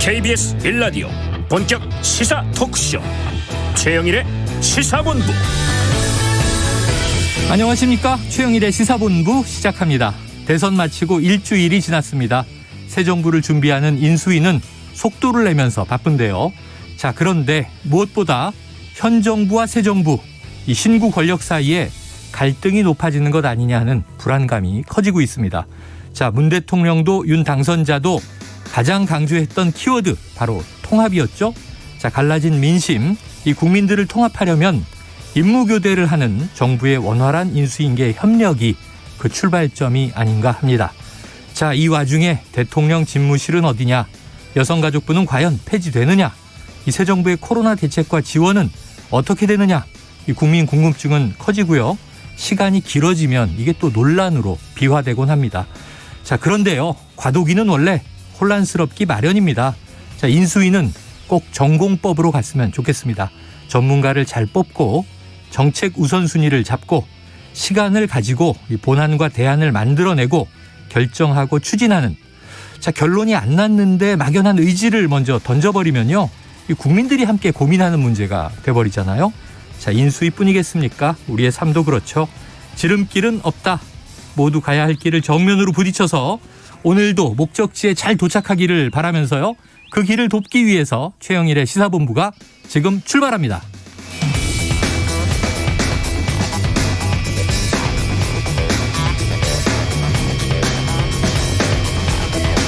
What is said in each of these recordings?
KBS 1라디오 본격 시사 토크쇼 최영일의 시사본부. 안녕하십니까. 최영일의 시사본부 시작합니다. 대선 마치고 일주일이 지났습니다. 새 정부를 준비하는 인수위는 속도를 내면서 바쁜데요. 자, 그런데 무엇보다 현 정부와 새 정부, 이 신구 권력 사이에 갈등이 높아지는 것 아니냐 하는 불안감이 커지고 있습니다. 자, 문 대통령도 윤 당선자도 가장 강조했던 키워드 바로 통합이었죠. 자, 갈라진 민심, 이 국민들을 통합하려면 임무교대를 하는 정부의 원활한 인수인계 협력이 그 출발점이 아닌가 합니다. 자, 이 와중에 대통령 집무실은 어디냐? 여성가족부는 과연 폐지되느냐? 이 새 정부의 코로나 대책과 지원은 어떻게 되느냐? 이 국민 궁금증은 커지고요. 시간이 길어지면 이게 또 논란으로 비화되곤 합니다. 자, 그런데요. 과도기는 원래 혼란스럽기 마련입니다. 자, 인수위는 꼭 전공법으로 갔으면 좋겠습니다. 전문가를 잘 뽑고 정책 우선순위를 잡고 시간을 가지고 이 본안과 대안을 만들어내고 결정하고 추진하는, 자, 결론이 안 났는데 막연한 의지를 먼저 던져버리면요, 이 국민들이 함께 고민하는 문제가 돼버리잖아요. 자, 인수위뿐이겠습니까? 우리의 삶도 그렇죠. 지름길은 없다. 모두 가야 할 길을 정면으로 부딪혀서 오늘도 목적지에 잘 도착하기를 바라면서요, 그 길을 돕기 위해서 최영일의 시사본부가 지금 출발합니다.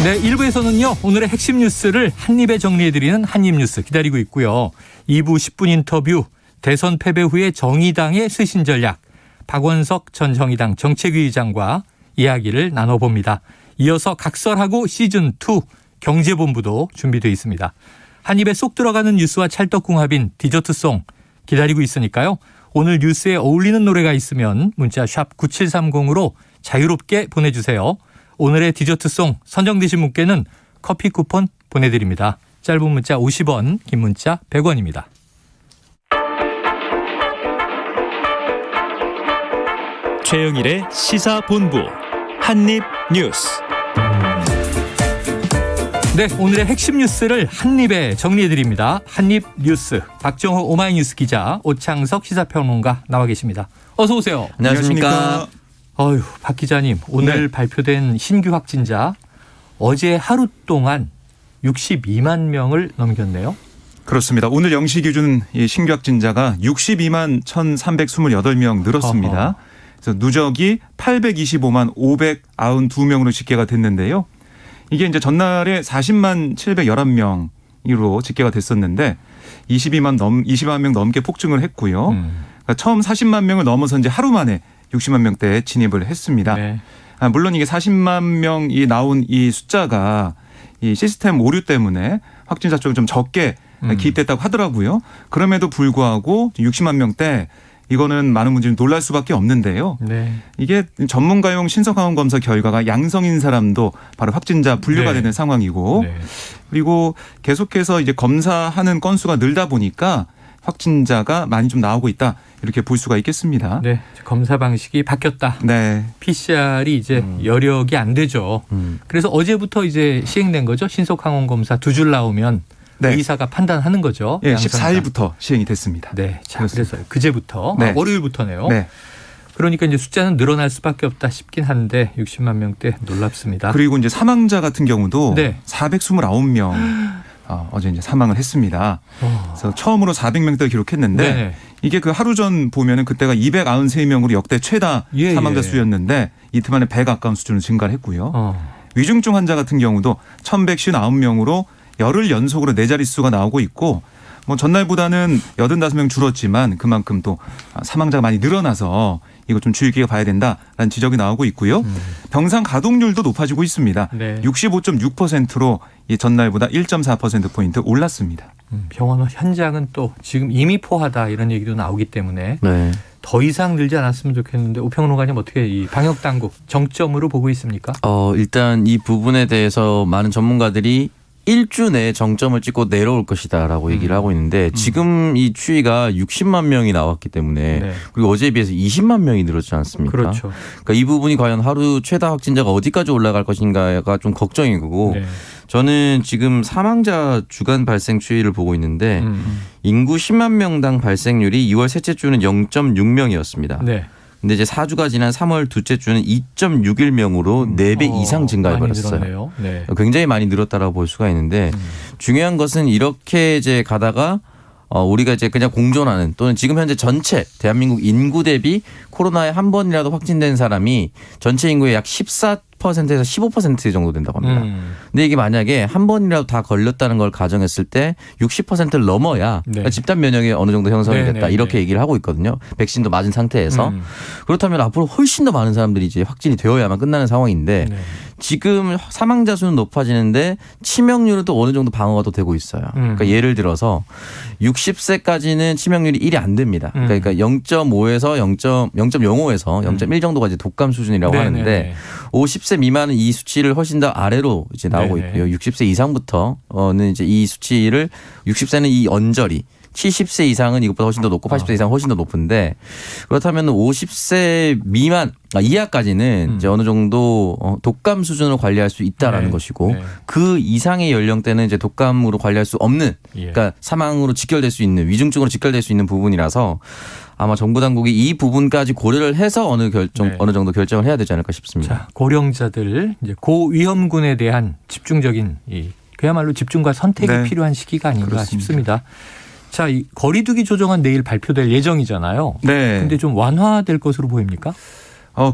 네, 1부에서는요, 오늘의 핵심 뉴스를 한입에 정리해드리는 한입뉴스 기다리고 있고요. 2부 10분 인터뷰, 대선 패배 후에 정의당의 쇄신 전략, 박원석 전 정의당 정책위 의장과 이야기를 나눠봅니다. 이어서 각설하고 시즌2 경제본부도 준비되어 있습니다. 한입에 쏙 들어가는 뉴스와 찰떡궁합인 디저트송 기다리고 있으니까요. 오늘 뉴스에 어울리는 노래가 있으면 문자 샵 9730으로 자유롭게 보내주세요. 오늘의 디저트송 선정되신 분께는 커피 쿠폰 보내드립니다. 짧은 문자 50원, 긴 문자 100원입니다. 최영일의 시사본부 한입뉴스. 네, 오늘의 핵심 뉴스를 한입에 정리해드립니다. 한입뉴스, 박정호 오마이뉴스 기자, 오창석 시사평론가 나와 계십니다. 어서 오세요. 안녕하십니까. 어휴, 박 기자님, 오늘 네. 발표된 신규 확진자 어제 하루 동안 62만 명을 넘겼네요. 그렇습니다. 오늘 0시 기준 신규 확진자가 62만 1,328명 늘었습니다. 어허. 그래서 누적이 825만 592명으로 집계가 됐는데요. 이게 이제 전날에 40만 711명으로 집계가 됐었는데 20만 명 넘게 폭증을 했고요. 그러니까 처음 40만 명을 넘어서 이제 하루 만에 60만 명대에 진입을 했습니다. 네. 물론 이게 40만 명이 나온 이 숫자가 이 시스템 오류 때문에 확진자 쪽이 좀 적게 기입됐다고 하더라고요. 그럼에도 불구하고 60만 명대, 이거는 많은 분들이 놀랄 수밖에 없는데요. 네. 이게 전문가용 신속항원 검사 결과가 양성인 사람도 바로 확진자 분류가 네. 되는 상황이고, 네. 그리고 계속해서 이제 검사하는 건수가 늘다 보니까 확진자가 많이 좀 나오고 있다, 이렇게 볼 수가 있겠습니다. 네, 검사 방식이 바뀌었다. 네. PCR이 이제 여력이 안 되죠. 그래서 어제부터 이제 시행된 거죠. 신속항원 검사 2줄 나오면 네. 의사가 판단하는 거죠. 예, 양성이다. 14일부터 시행이 됐습니다. 네, 자, 그렇습니다. 그래서 그제부터 네. 월요일부터네요. 네. 그러니까 이제 숫자는 늘어날 수밖에 없다 싶긴 한데 60만 명대 놀랍습니다. 그리고 이제 사망자 같은 경우도 네. 429명 어제 이제 사망을 했습니다. 그래서 처음으로 400명대를 기록했는데 네. 이게 그 하루 전 보면은 그때가 293명으로 역대 최다 예, 사망자 예. 수였는데 수였는데 이틀 만에 100 가까운 수준으로 증가를 했고요. 어. 위중증 환자 같은 경우도 1,159명으로 열흘 연속으로 네 자릿수가 나오고 있고, 뭐 전날보다는 85명 줄었지만 그만큼 또 사망자가 많이 늘어나서 이거 좀 주의 깊게 봐야 된다라는 지적이 나오고 있고요. 병상 가동률도 높아지고 있습니다. 네. 65.6%로 전날보다 1.4%포인트 올랐습니다. 병원 현장은 또 지금 이미 포하다 이런 얘기도 나오기 때문에 네. 더 이상 늘지 않았으면 좋겠는데 오평론가님 어떻게 이 방역 당국 정점으로 보고 있습니까? 일단 이 부분에 대해서 많은 전문가들이 1주 내에 정점을 찍고 내려올 것이다라고 얘기를 하고 있는데 지금 이 추이가 60만 명이 나왔기 때문에 네. 그리고 어제에 비해서 20만 명이 늘었지 않습니까? 그렇죠. 그러니까 이 부분이 과연 하루 최다 확진자가 어디까지 올라갈 것인가가 좀 걱정이고 네. 저는 지금 사망자 주간 발생 추이를 보고 있는데 인구 10만 명당 발생률이 2월 셋째 주는 0.6명이었습니다. 네. 근데 이제 4주가 지난 3월 둘째 주는 2.61명으로 4배 이상 증가해버렸어요. 많이 늘었네요. 네. 굉장히 많이 늘었다라고 볼 수가 있는데 중요한 것은 이렇게 이제 가다가 우리가 이제 그냥 공존하는 또는 지금 현재 전체 대한민국 인구 대비 코로나에 한 번이라도 확진된 사람이 전체 인구의 약 14%에서 15% 정도 된다고 합니다. 근데 이게 만약에 한 번이라도 다 걸렸다는 걸 가정했을 때 60%를 넘어야 네. 그러니까 집단 면역이 어느 정도 형성이 네, 됐다 네, 이렇게 네. 얘기를 하고 있거든요. 백신도 맞은 상태에서. 그렇다면 앞으로 훨씬 더 많은 사람들이 이제 확진이 되어야만 끝나는 상황인데 네. 지금 사망자 수는 높아지는데 치명률은 또 어느 정도 방어가 또 되고 있어요. 그러니까 예를 들어서 60세까지는 치명률이 1이 안 됩니다. 그러니까 0.5에서 0.05에서 0.1 정도가 이제 독감 수준이라고 네, 하는데 네, 네. 50세 미만은 이 수치를 훨씬 더 아래로 이제 나오고 네, 네. 있고요. 60세 이상부터는 이제 이 수치를 60세는 이 언저리 70세 이상은 이것보다 훨씬 더 높고 80세 이상은 훨씬 더 높은데 그렇다면 50세 미만 이하까지는 이제 어느 정도 독감 수준으로 관리할 수 있다라는 네. 것이고 네. 그 이상의 연령대는 이제 독감으로 관리할 수 없는 예. 그러니까 사망으로 직결될 수 있는 위중증으로 직결될 수 있는 부분이라서 아마 정부 당국이 이 부분까지 고려를 해서 어느 정도 결정을 해야 되지 않을까 싶습니다. 자, 고령자들 이제 고위험군에 대한 집중적인 그야말로 집중과 선택이 네. 필요한 시기가 아닌가 그렇습니다. 싶습니다. 자, 이 거리두기 조정안 내일 발표될 예정이잖아요. 네. 근데 좀 완화될 것으로 보입니까?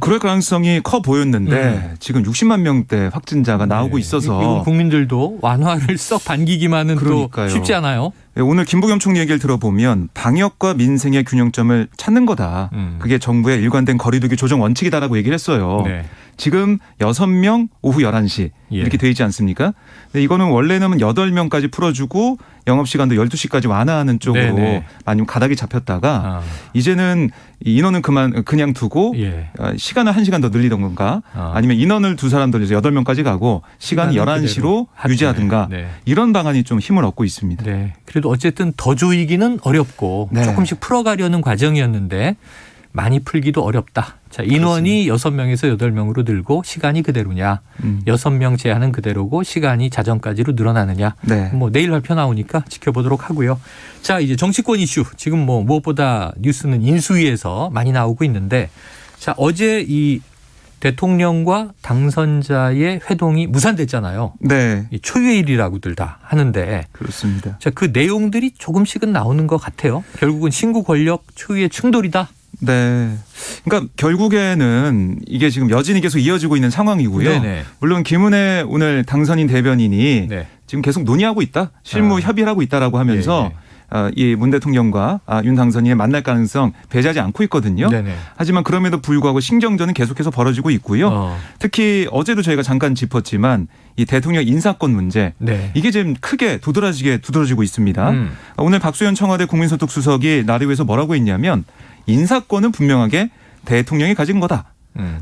그럴 가능성이 커 보였는데 지금 60만 명대 확진자가 나오고 있어서 이건 국민들도 완화를 썩 반기기만은 그러니까요. 또 쉽지 않아요. 오늘 김부겸 총리 얘기를 들어보면 방역과 민생의 균형점을 찾는 거다. 그게 정부의 일관된 거리두기 조정 원칙이다라고 얘기를 했어요. 네. 지금 6명 오후 11시 예. 이렇게 돼 있지 않습니까? 근데 이거는 원래는 8명까지 풀어주고 영업시간도 12시까지 완화하는 쪽으로 네네. 많이 가닥이 잡혔다가 아. 이제는 인원은 그냥 두고 예. 시간을 1시간 더 늘리던 건가 아니면 인원을 두 사람 돌려서 8명까지 가고 시간을 시간은 11시로 그대로 유지하든가 네. 이런 방안이 좀 힘을 얻고 있습니다. 네. 그래도 어쨌든 더 조이기는 어렵고 네. 조금씩 풀어가려는 과정이었는데 많이 풀기도 어렵다. 자, 인원이 6명에서 8명으로 늘고 시간이 그대로냐. 6명 제한은 그대로고 시간이 자정까지로 늘어나느냐. 네. 뭐 내일 발표 나오니까 지켜보도록 하고요. 자, 이제 정치권 이슈. 지금 뭐 무엇보다 뉴스는 인수위에서 많이 나오고 있는데 자, 어제 이 대통령과 당선자의 회동이 무산됐잖아요. 네. 이 초유일이라고들 다 하는데 그렇습니다. 자, 그 내용들이 조금씩은 나오는 것 같아요. 결국은 신구 권력 초유의 충돌이다. 네. 그러니까 결국에는 이게 지금 여진이 계속 이어지고 있는 상황이고요. 네네. 물론 김은혜 오늘 당선인 대변인이 네. 지금 계속 논의하고 있다, 실무 협의를 하고 있다라고 하면서 이 문 대통령과 윤 당선인의 만날 가능성 배제하지 않고 있거든요. 네네. 하지만 그럼에도 불구하고 신경전은 계속해서 벌어지고 있고요. 특히 어제도 저희가 잠깐 짚었지만 이 대통령 인사권 문제 네. 이게 지금 크게 두드러지고 있습니다. 오늘 박수현 청와대 국민소통수석이 나르위에서 뭐라고 했냐면 인사권은 분명하게 대통령이 가진 거다.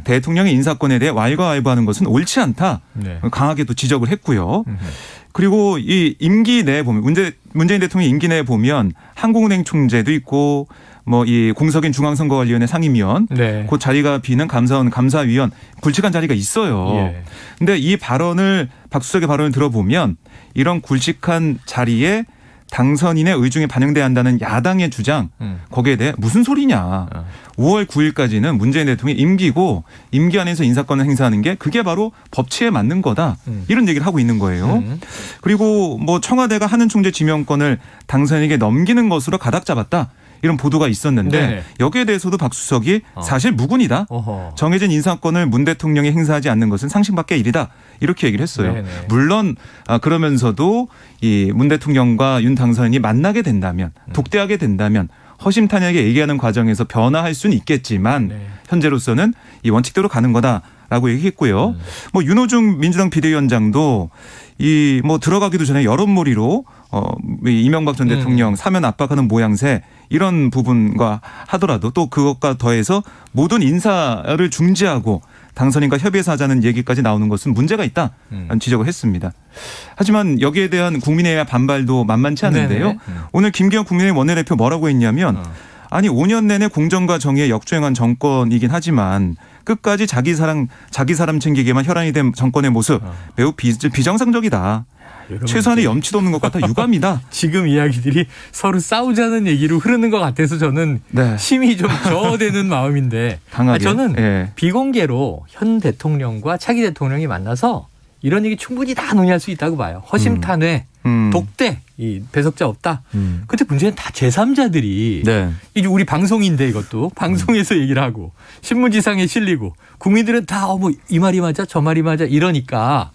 대통령의 인사권에 대해 왈가왈부하는 것은 옳지 않다. 네. 강하게 또 지적을 했고요. 그리고 이 임기 내에 보면 문재인 대통령 임기 내에 보면 한국은행 총재도 있고 뭐 이 공석인 중앙선거관리위원회 상임위원 네. 그 자리가 비는 감사원 감사위원 굵직한 자리가 있어요. 예. 근데 이 박 수석의 발언을 들어보면 이런 굵직한 자리에 당선인의 의중에 반영돼야 한다는 야당의 주장 거기에 대해 무슨 소리냐. 5월 9일까지는 문재인 대통령이 임기고 임기 안에서 인사권을 행사하는 게 그게 바로 법치에 맞는 거다. 이런 얘기를 하고 있는 거예요. 그리고 뭐 청와대가 하는 총재 지명권을 당선인에게 넘기는 것으로 가닥 잡았다. 이런 보도가 있었는데 네네. 여기에 대해서도 박 수석이 사실 무근이다. 어허. 정해진 인사권을 문 대통령이 행사하지 않는 것은 상식 밖의 일이다. 이렇게 얘기를 했어요. 네네. 물론 그러면서도 이 문 대통령과 윤 당선인이 만나게 된다면 독대하게 된다면 허심탄회하게 얘기하는 과정에서 변화할 수는 있겠지만 네. 현재로서는 이 원칙대로 가는 거다. 라고 얘기했고요. 뭐 윤호중 민주당 비대위원장도 이 뭐 들어가기도 전에 여론몰이로 이명박 전 대통령 사면 압박하는 모양새 이런 부분과 하더라도 또 그것과 더해서 모든 인사를 중지하고 당선인과 협의해서 하자는 얘기까지 나오는 것은 문제가 있다라는 지적을 했습니다. 하지만 여기에 대한 국민의힘의 반발도 만만치 않은데요. 네네. 오늘 김기현 국민의힘 원내대표 뭐라고 했냐면 아니 5년 내내 공정과 정의에 역주행한 정권이긴 하지만 끝까지 자기 사람 챙기기에만 혈안이 된 정권의 모습 매우 비정상적이다. 최소한의 염치도 없는 것 같아 유감이다. 지금 이야기들이 서로 싸우자는 얘기로 흐르는 것 같아서 저는 네. 심히 좀 저어되는 마음인데 강하게. 저는 예. 비공개로 현 대통령과 차기 대통령이 만나서 이런 얘기 충분히 다 논의할 수 있다고 봐요. 허심탄회, 독대, 이 배석자 없다. 근데 문제는 다 제3자들이 네. 이제 우리 방송인데 이것도 방송에서 얘기를 하고 신문지상에 실리고 국민들은 다 뭐 이 말이 맞아 저 말이 맞아 이러니까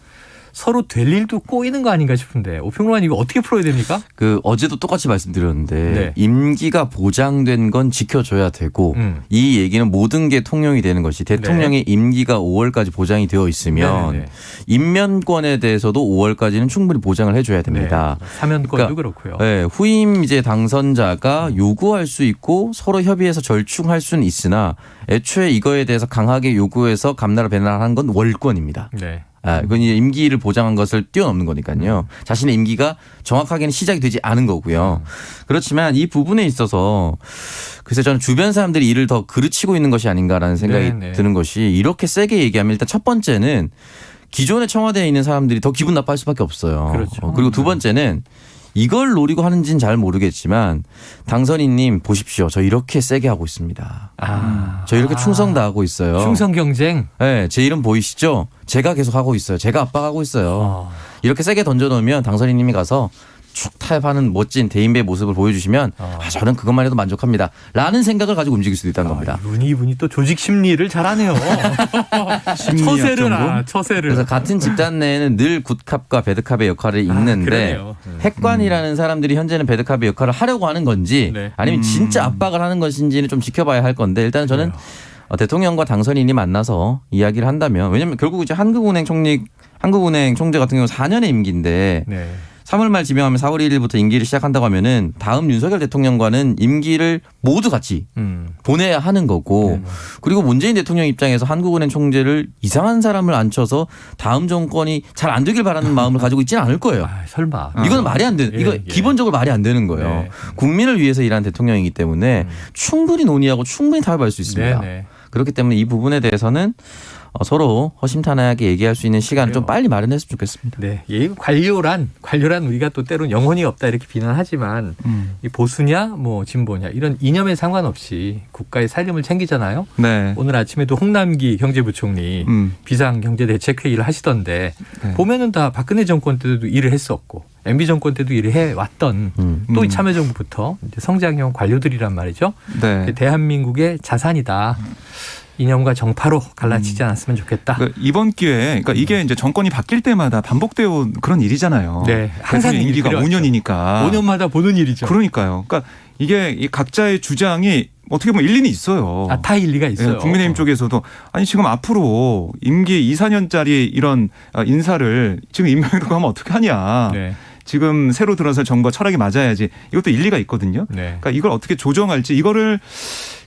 서로 될 일도 꼬이는 거 아닌가 싶은데 오평론가님 이거 어떻게 풀어야 됩니까? 그 어제도 똑같이 말씀드렸는데 네. 임기가 보장된 건 지켜줘야 되고 이 얘기는 모든 게 통용이 되는 것이 대통령의 임기가 5월까지 보장이 되어 있으면 네네. 임면권에 대해서도 5월까지는 충분히 보장을 해줘야 됩니다. 네. 사면권도 그렇고요. 네, 후임 이제 당선자가 요구할 수 있고 서로 협의해서 절충할 수는 있으나 애초에 이거에 대해서 강하게 요구해서 감나라 배나라한 건 월권입니다. 네. 그건 이제 임기를 보장한 것을 뛰어넘는 거니까요. 자신의 임기가 정확하게는 시작이 되지 않은 거고요. 그렇지만 이 부분에 있어서 글쎄 저는 주변 사람들이 이를 더 그르치고 있는 것이 아닌가라는 생각이 네네. 드는 것이 이렇게 세게 얘기하면 일단 첫 번째는 기존에 청와대에 있는 사람들이 더 기분 나빠할 수밖에 없어요. 그렇죠. 그리고 두 번째는 이걸 노리고 하는지는 잘 모르겠지만 당선인님 보십시오. 저 이렇게 세게 하고 있습니다. 저 이렇게 충성 다하고 있어요. 충성 경쟁. 네, 제 이름 보이시죠? 제가 계속 하고 있어요. 제가 압박하고 있어요. 이렇게 세게 던져놓으면 당선인님이 가서 축 타협하는 멋진 대인배의 모습을 보여주시면 저는 그것만 해도 만족합니다. 라는 생각을 가지고 움직일 수도 있다는 겁니다. 이분이 또 조직 심리를 잘하네요. 처세를. 그래서 같은 집단 내에는 늘 굿캅과 배드캅의 역할을 있는데 그러네요. 핵관이라는 사람들이 현재는 배드캅의 역할을 하려고 하는 건지 네. 아니면 진짜 압박을 하는 것인지는 좀 지켜봐야 할 건데 일단 저는 대통령과 당선인이 만나서 이야기를 한다면 왜냐하면 결국 이제 한국은행 총재 같은 경우 4년의 임기인데 네. 3월 말 지명하면 4월 1일부터 임기를 시작한다고 하면은 다음 윤석열 대통령과는 임기를 모두 같이 보내야 하는 거고 그리고 문재인 대통령 입장에서 한국은행 총재를 이상한 사람을 앉혀서 다음 정권이 잘 안 되길 바라는 마음을 가지고 있지는 않을 거예요. 설마. 이건 말이 안 되는, 이거 기본적으로 말이 안 되는 거예요. 네. 국민을 위해서 일하는 대통령이기 때문에 충분히 논의하고 충분히 타협할 수 있습니다. 네네. 그렇기 때문에 이 부분에 대해서는 서로 허심탄회하게 얘기할 수 있는 시간을 좀 빨리 마련했으면 좋겠습니다. 네, 이 관료란 우리가 또 때론 영혼이 없다 이렇게 비난하지만 이 보수냐 뭐 진보냐 이런 이념에 상관없이 국가의 살림을 챙기잖아요. 네. 오늘 아침에도 홍남기 경제부총리 비상경제대책회의를 하시던데 네. 보면은 다 박근혜 정권 때도 일을 했었고 MB 정권 때도 일을 해왔던 또 이 참여정부부터 이제 성장형 관료들이란 말이죠. 네. 대한민국의 자산이다. 이념과 정파로 갈라치지 않았으면 좋겠다. 그러니까 이번 기회에 그러니까 이게 이제 정권이 바뀔 때마다 반복되어 온 그런 일이잖아요. 네, 항상 대통령 임기가 필요하죠. 5년이니까. 5년마다 보는 일이죠. 그러니까요. 그러니까 이게 이 각자의 주장이 어떻게 보면 일리는 있어요. 다 일리가 있어요. 예, 국민의힘 쪽에서도 아니 지금 앞으로 임기 2, 4년짜리 이런 인사를 지금 임명으로 하면 어떻게 하냐. 네. 지금 새로 들어설 정부와 철학이 맞아야지. 이것도 일리가 있거든요. 네. 그러니까 이걸 어떻게 조정할지 이거를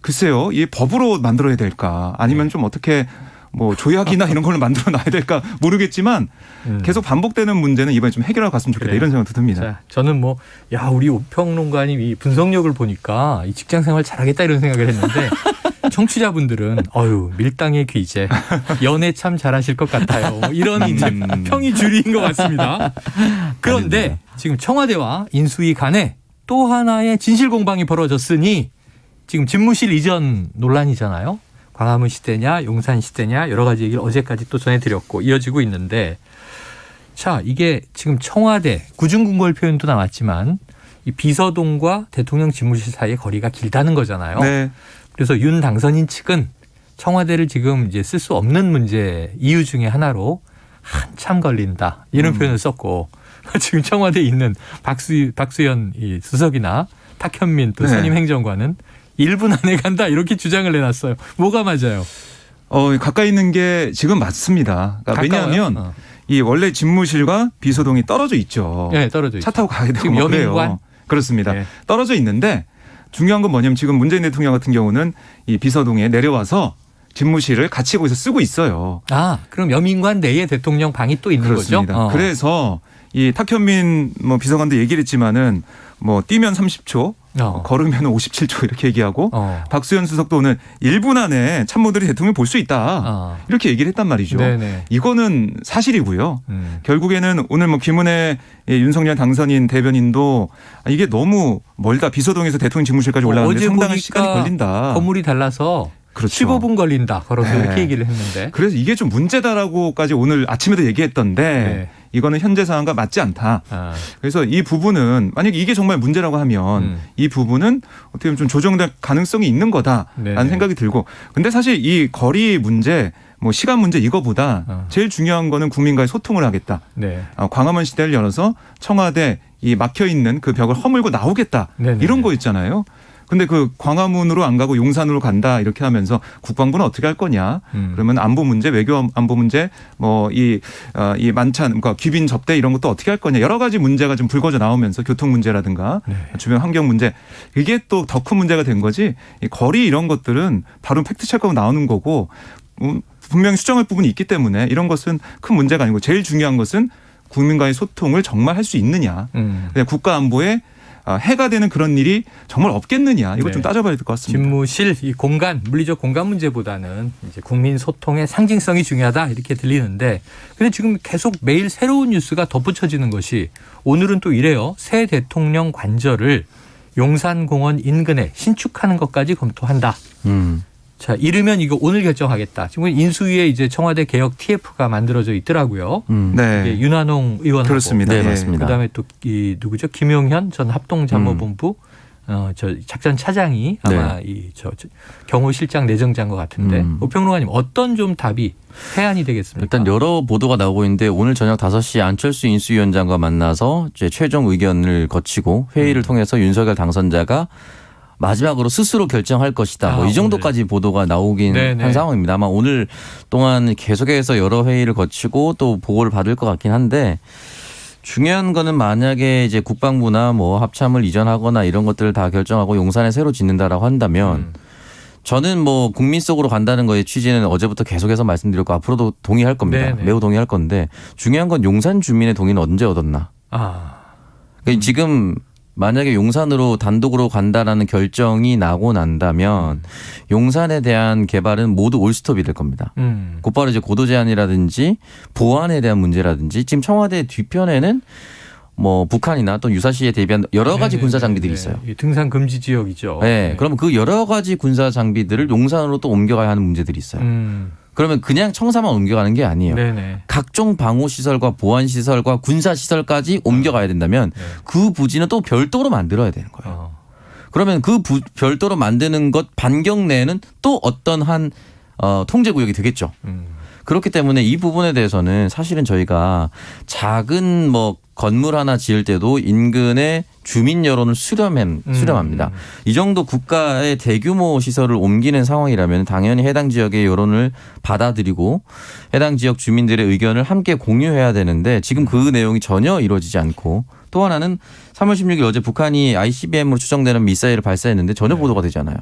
글쎄요. 이 법으로 만들어야 될까 아니면 좀 어떻게 뭐 조약이나 이런 걸로 만들어 놔야 될까 모르겠지만 계속 반복되는 문제는 이번에 좀 해결하고 갔으면 좋겠다. 그래요. 이런 생각도 듭니다. 자, 저는 우리 오평론가님 이 분석력을 보니까 이 직장 생활 잘하겠다 이런 생각을 했는데 청취자분들은 밀당의 귀재 연애 참 잘하실 것 같아요. 이런 이제 평이 주류인 것 같습니다. 그런데 지금 청와대와 인수위 간에 또 하나의 진실 공방이 벌어졌으니 지금 집무실 이전 논란이잖아요. 광화문 시대냐 용산 시대냐 여러 가지 얘기를 어제까지 또 전해드렸고 이어지고 있는데 자 이게 지금 청와대 구중궁궐 표현도 나왔지만 이 비서동과 대통령 집무실 사이의 거리가 길다는 거잖아요. 네. 그래서 윤 당선인 측은 청와대를 지금 이제 쓸 수 없는 문제 이유 중에 하나로 한참 걸린다 이런 표현을 썼고 지금 청와대에 있는 박수현 이 수석이나 탁현민 또 네. 선임 행정관은 1분 안에 간다 이렇게 주장을 내놨어요. 뭐가 맞아요? 가까이 있는 게 지금 맞습니다. 그러니까 왜냐하면 이 원래 집무실과 비서동이 떨어져 있죠. 네, 떨어져 있죠. 차 타고 가야 되고 지금 뭐 여민관? 그래요. 그렇습니다. 네. 떨어져 있는데 중요한 건 뭐냐면 지금 문재인 대통령 같은 경우는 이 비서동에 내려와서 집무실을 같이 거기서 쓰고 있어요. 아, 그럼 여민관 내에 대통령 방이 또 있는 그렇습니다. 거죠? 그래서 이 탁현민 뭐 비서관도 얘기를 했지만은 뭐 뛰면 30초, 걸으면 57초 이렇게 얘기하고 박수현 수석도 오늘 1분 안에 참모들이 대통령 볼 수 있다 이렇게 얘기를 했단 말이죠. 네네. 이거는 사실이고요. 결국에는 오늘 뭐 김은혜 윤석열 당선인 대변인도 이게 너무 멀다. 비서동에서 대통령 집무실까지 올라가는데 상당한 시간이 걸린다. 건물이 달라서 그렇죠. 15분 걸린다. 걸어서 네. 이렇게 얘기를 했는데. 그래서 이게 좀 문제다라고까지 오늘 아침에도 얘기했던데 네. 이거는 현재 상황과 맞지 않다. 그래서 이 부분은 만약에 이게 정말 문제라고 하면 이 부분은 어떻게 보면 좀 조정될 가능성이 있는 거다라는 네네. 생각이 들고 근데 사실 이 거리 문제 뭐 시간 문제 이거보다 제일 중요한 거는 국민과의 소통을 하겠다. 네. 광화문 시대를 열어서 청와대 이 막혀 있는 그 벽을 허물고 나오겠다. 네네. 이런 거 있잖아요. 근데 그 광화문으로 안 가고 용산으로 간다 이렇게 하면서 국방부는 어떻게 할 거냐? 그러면 안보 문제, 외교 안보 문제, 뭐 이 만찬, 그러니까 귀빈 접대 이런 것도 어떻게 할 거냐? 여러 가지 문제가 좀 불거져 나오면서 교통 문제라든가 네. 주변 환경 문제 이게 또 더 큰 문제가 된 거지. 이 거리 이런 것들은 바로 팩트 체크하고 나오는 거고 분명히 수정할 부분이 있기 때문에 이런 것은 큰 문제가 아니고 제일 중요한 것은 국민과의 소통을 정말 할 수 있느냐? 그냥 국가 안보에 해가 되는 그런 일이 정말 없겠느냐 이걸 네. 좀 따져봐야 될 것 같습니다. 집무실 이 공간 물리적 공간 문제보다는 이제 국민 소통의 상징성이 중요하다 이렇게 들리는데 근데 지금 계속 매일 새로운 뉴스가 덧붙여지는 것이 오늘은 또 이래요. 새 대통령 관저를 용산공원 인근에 신축하는 것까지 검토한다. 자, 이르면 이거 오늘 결정하겠다. 지금 인수위에 이제 청와대 개혁 TF가 만들어져 있더라고요. 네, 이게 윤한홍 의원하고 그렇습니다. 네, 예. 맞습니다. 그다음에 또 이 누구죠? 김용현 전 합동참모본부 저 작전 차장이 아마 이 저 경호실장 내정자인 것 같은데 오평론가님 어떤 좀 답이 해안이 되겠습니까? 일단 여러 보도가 나오고 있는데 오늘 저녁 5시에 안철수 인수위원장과 만나서 이제 최종 의견을 거치고 회의를 통해서 윤석열 당선자가 마지막으로 스스로 결정할 것이다. 뭐 이 정도까지 보도가 나오긴 네네. 한 상황입니다. 아마 오늘 동안 계속해서 여러 회의를 거치고 또 보고를 받을 것 같긴 한데 중요한 거는 만약에 이제 국방부나 뭐 합참을 이전하거나 이런 것들을 다 결정하고 용산에 새로 짓는다라고 한다면 저는 뭐 국민 속으로 간다는 거의 취지는 어제부터 계속해서 말씀드렸고 앞으로도 동의할 겁니다. 네네. 매우 동의할 건데 중요한 건 용산 주민의 동의는 언제 얻었나. 그러니까 지금 만약에 용산으로 단독으로 간다라는 결정이 나고 난다면 용산에 대한 개발은 모두 올스톱이 될 겁니다. 곧바로 이제 고도 제한이라든지 보안에 대한 문제라든지 지금 청와대 뒤편에는 뭐 북한이나 또 유사시에 대비한 여러 가지 군사 장비들이 있어요. 등산 금지 지역이죠. 네. 그러면 그 여러 가지 군사 장비들을 용산으로 또 옮겨가야 하는 문제들이 있어요. 그러면 그냥 청사만 옮겨가는 게 아니에요. 네네. 각종 방호시설과 보안시설과 군사시설까지 옮겨가야 된다면 그 부지는 또 별도로 만들어야 되는 거예요. 그러면 그 별도로 만드는 것 반경 내에는 또 어떤 한 통제구역이 되겠죠. 그렇기 때문에 이 부분에 대해서는 사실은 저희가 작은 뭐 건물 하나 지을 때도 인근의 주민 여론을 수렴합니다. 이 정도 국가의 대규모 시설을 옮기는 상황이라면 당연히 해당 지역의 여론을 받아들이고 해당 지역 주민들의 의견을 함께 공유해야 되는데 지금 그 내용이 전혀 이루어지지 않고 또 하나는 3월 16일 어제 북한이 ICBM으로 추정되는 미사일을 발사했는데 전혀 보도가 되지 않아요.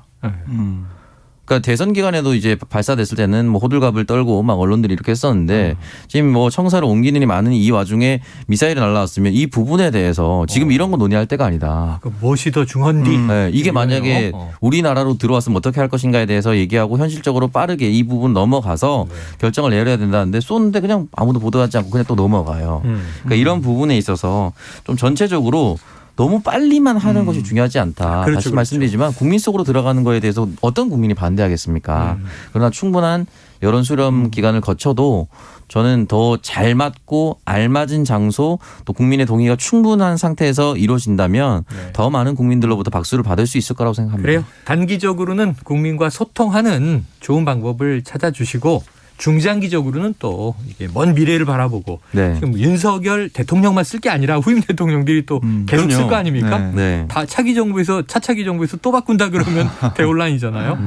그러니까 대선 기간에도 이제 발사됐을 때는 뭐 호들갑을 떨고 막 언론들이 이렇게 했었는데 지금 뭐 청사를 옮기는 일이 많은 이 와중에 미사일이 날라왔으면 이 부분에 대해서 지금 이런 거 논의할 때가 아니다. 무엇이 더 중헌디? 네, 이게 만약에 우리나라로 들어왔으면 어떻게 할 것인가에 대해서 얘기하고 현실적으로 빠르게 이 부분 넘어가서 결정을 내려야 된다는데 쏘는데 그냥 아무도 보도하지 않고 그냥 또 넘어가요. 그러니까 이런 부분에 있어서 좀 전체적으로 너무 빨리만 하는 것이 중요하지 않다. 그렇죠, 다시 말씀드리지만 국민 속으로 들어가는 거에 대해서 어떤 국민이 반대하겠습니까? 그러나 충분한 여론 수렴 기간을 거쳐도 저는 더 잘 맞고 알맞은 장소 또 국민의 동의가 충분한 상태에서 이루어진다면 더 많은 국민들로부터 박수를 받을 수 있을 거라고 생각합니다. 그래요. 단기적으로는 국민과 소통하는 좋은 방법을 찾아주시고 중장기적으로는 또 이게 먼 미래를 바라보고 네. 지금 윤석열 대통령만 쓸 게 아니라 후임 대통령들이 또 계속 쓸 거 아닙니까? 네. 네. 다 차기 정부에서 차차기 정부에서 또 바꾼다 그러면 대혼란이잖아요.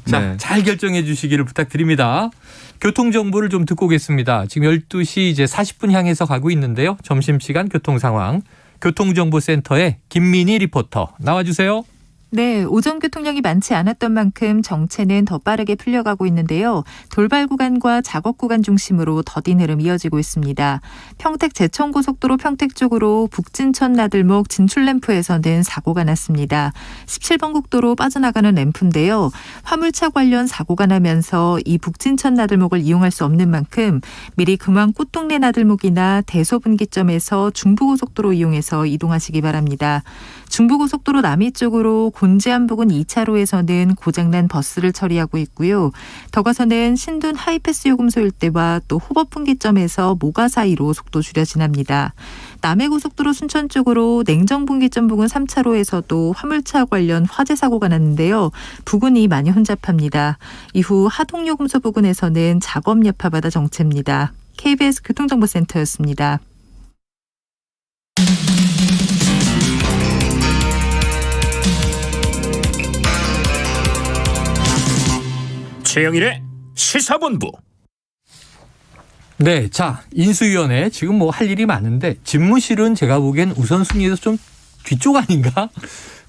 자, 네. 잘 결정해 주시기를 부탁드립니다. 교통 정보를 좀 듣고 오겠습니다. 지금 12시 이제 40분 향해서 가고 있는데요. 점심시간 교통 상황. 교통정보센터의 김민희 리포터 나와주세요. 네, 오전 교통량이 많지 않았던 만큼 정체는 더 빠르게 풀려가고 있는데요. 돌발 구간과 작업 구간 중심으로 더딘 흐름 이어지고 있습니다. 평택 제천고속도로 평택 쪽으로 북진천 나들목 진출램프에서는 사고가 났습니다. 17번 국도로 빠져나가는 램프인데요. 화물차 관련 사고가 나면서 이 북진천 나들목을 이용할 수 없는 만큼 미리 금왕 꽃동네 나들목이나 대소분기점에서 중부고속도로 이용해서 이동하시기 바랍니다. 중부고속도로 남이 쪽으로 곤지암 부근 2차로에서는 고장난 버스를 처리하고 있고요. 더 가서는 신둔 하이패스 요금소 일대와 또 호법분기점에서 모가 사이로 속도 줄여 지납니다. 남해고속도로 순천 쪽으로 냉정분기점 부근 3차로에서도 화물차 관련 화재 사고가 났는데요. 부근이 많이 혼잡합니다. 이후 하동요금소 부근에서는 작업 여파받아 정체입니다. KBS 교통정보센터였습니다. 최영일의 시사본부. 네, 자 인수위원회 지금 뭐 할 일이 많은데 집무실은 제가 보기엔 우선순위에서 좀 뒤쪽 아닌가?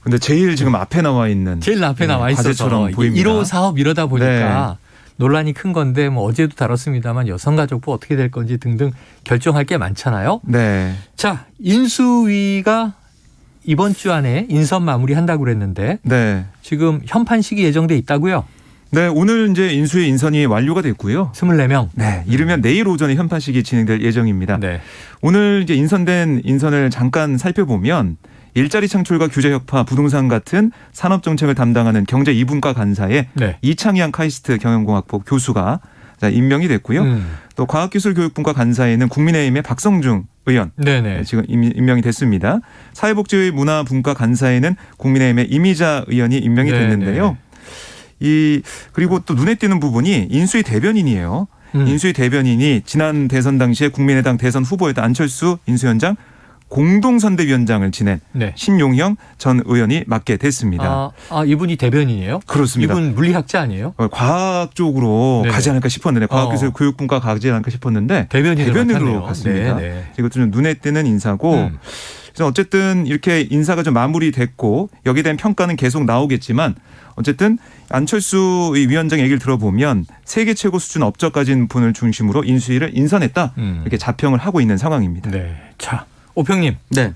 근데 제일 지금 앞에 나와 있는 제일 앞에 나와 있어서 과제처럼 보입니다. 1호 사업 이러다 보니까 논란이 큰 건데 뭐 어제도 다뤘습니다만 여성가족부 어떻게 될 건지 등등 결정할 게 많잖아요. 네. 자 인수위가 이번 주 안에 인선 마무리한다고 그랬는데 네. 지금 현판식이 예정돼 있다고요? 네, 오늘 이제 인수위 인선이 완료가 됐고요. 24명. 네, 이르면 내일 오전에 현판식이 진행될 예정입니다. 네. 오늘 이제 인선된 인선을 잠깐 살펴보면 일자리 창출과 규제 혁파, 부동산 같은 산업 정책을 담당하는 경제 2분과 간사에 네. 이창양 카이스트 경영공학부 교수가 임명이 됐고요. 또 과학기술교육분과 간사에는 국민의힘의 박성중 의원 네네. 지금 임명이 됐습니다. 사회복지문화분과 간사에는 국민의힘의 이미자 의원이 임명이 됐는데요. 그리고 또 눈에 띄는 부분이 인수위 대변인이에요. 인수위 대변인이 지난 대선 당시에 국민의당 대선 후보였던 안철수 인수위원장 공동선대위원장을 지낸 네. 신용형 전 의원이 맡게 됐습니다. 이분이 대변인이에요? 그렇습니다. 이분 물리학자 아니에요? 과학 쪽으로 네네. 가지 않을까 싶었는데 과학기술교육분과 가지 않을까 싶었는데 대변인으로 갔습니다. 이것도 좀 눈에 띄는 인사고 그래서 어쨌든 이렇게 인사가 좀 마무리됐고 여기에 대한 평가는 계속 나오겠지만 어쨌든 안철수 위원장 얘기를 들어보면 세계 최고 수준 업적 가진 분을 중심으로 인수위를 인선했다 이렇게 자평을 하고 있는 상황입니다. 네. 자, 오평님. 네.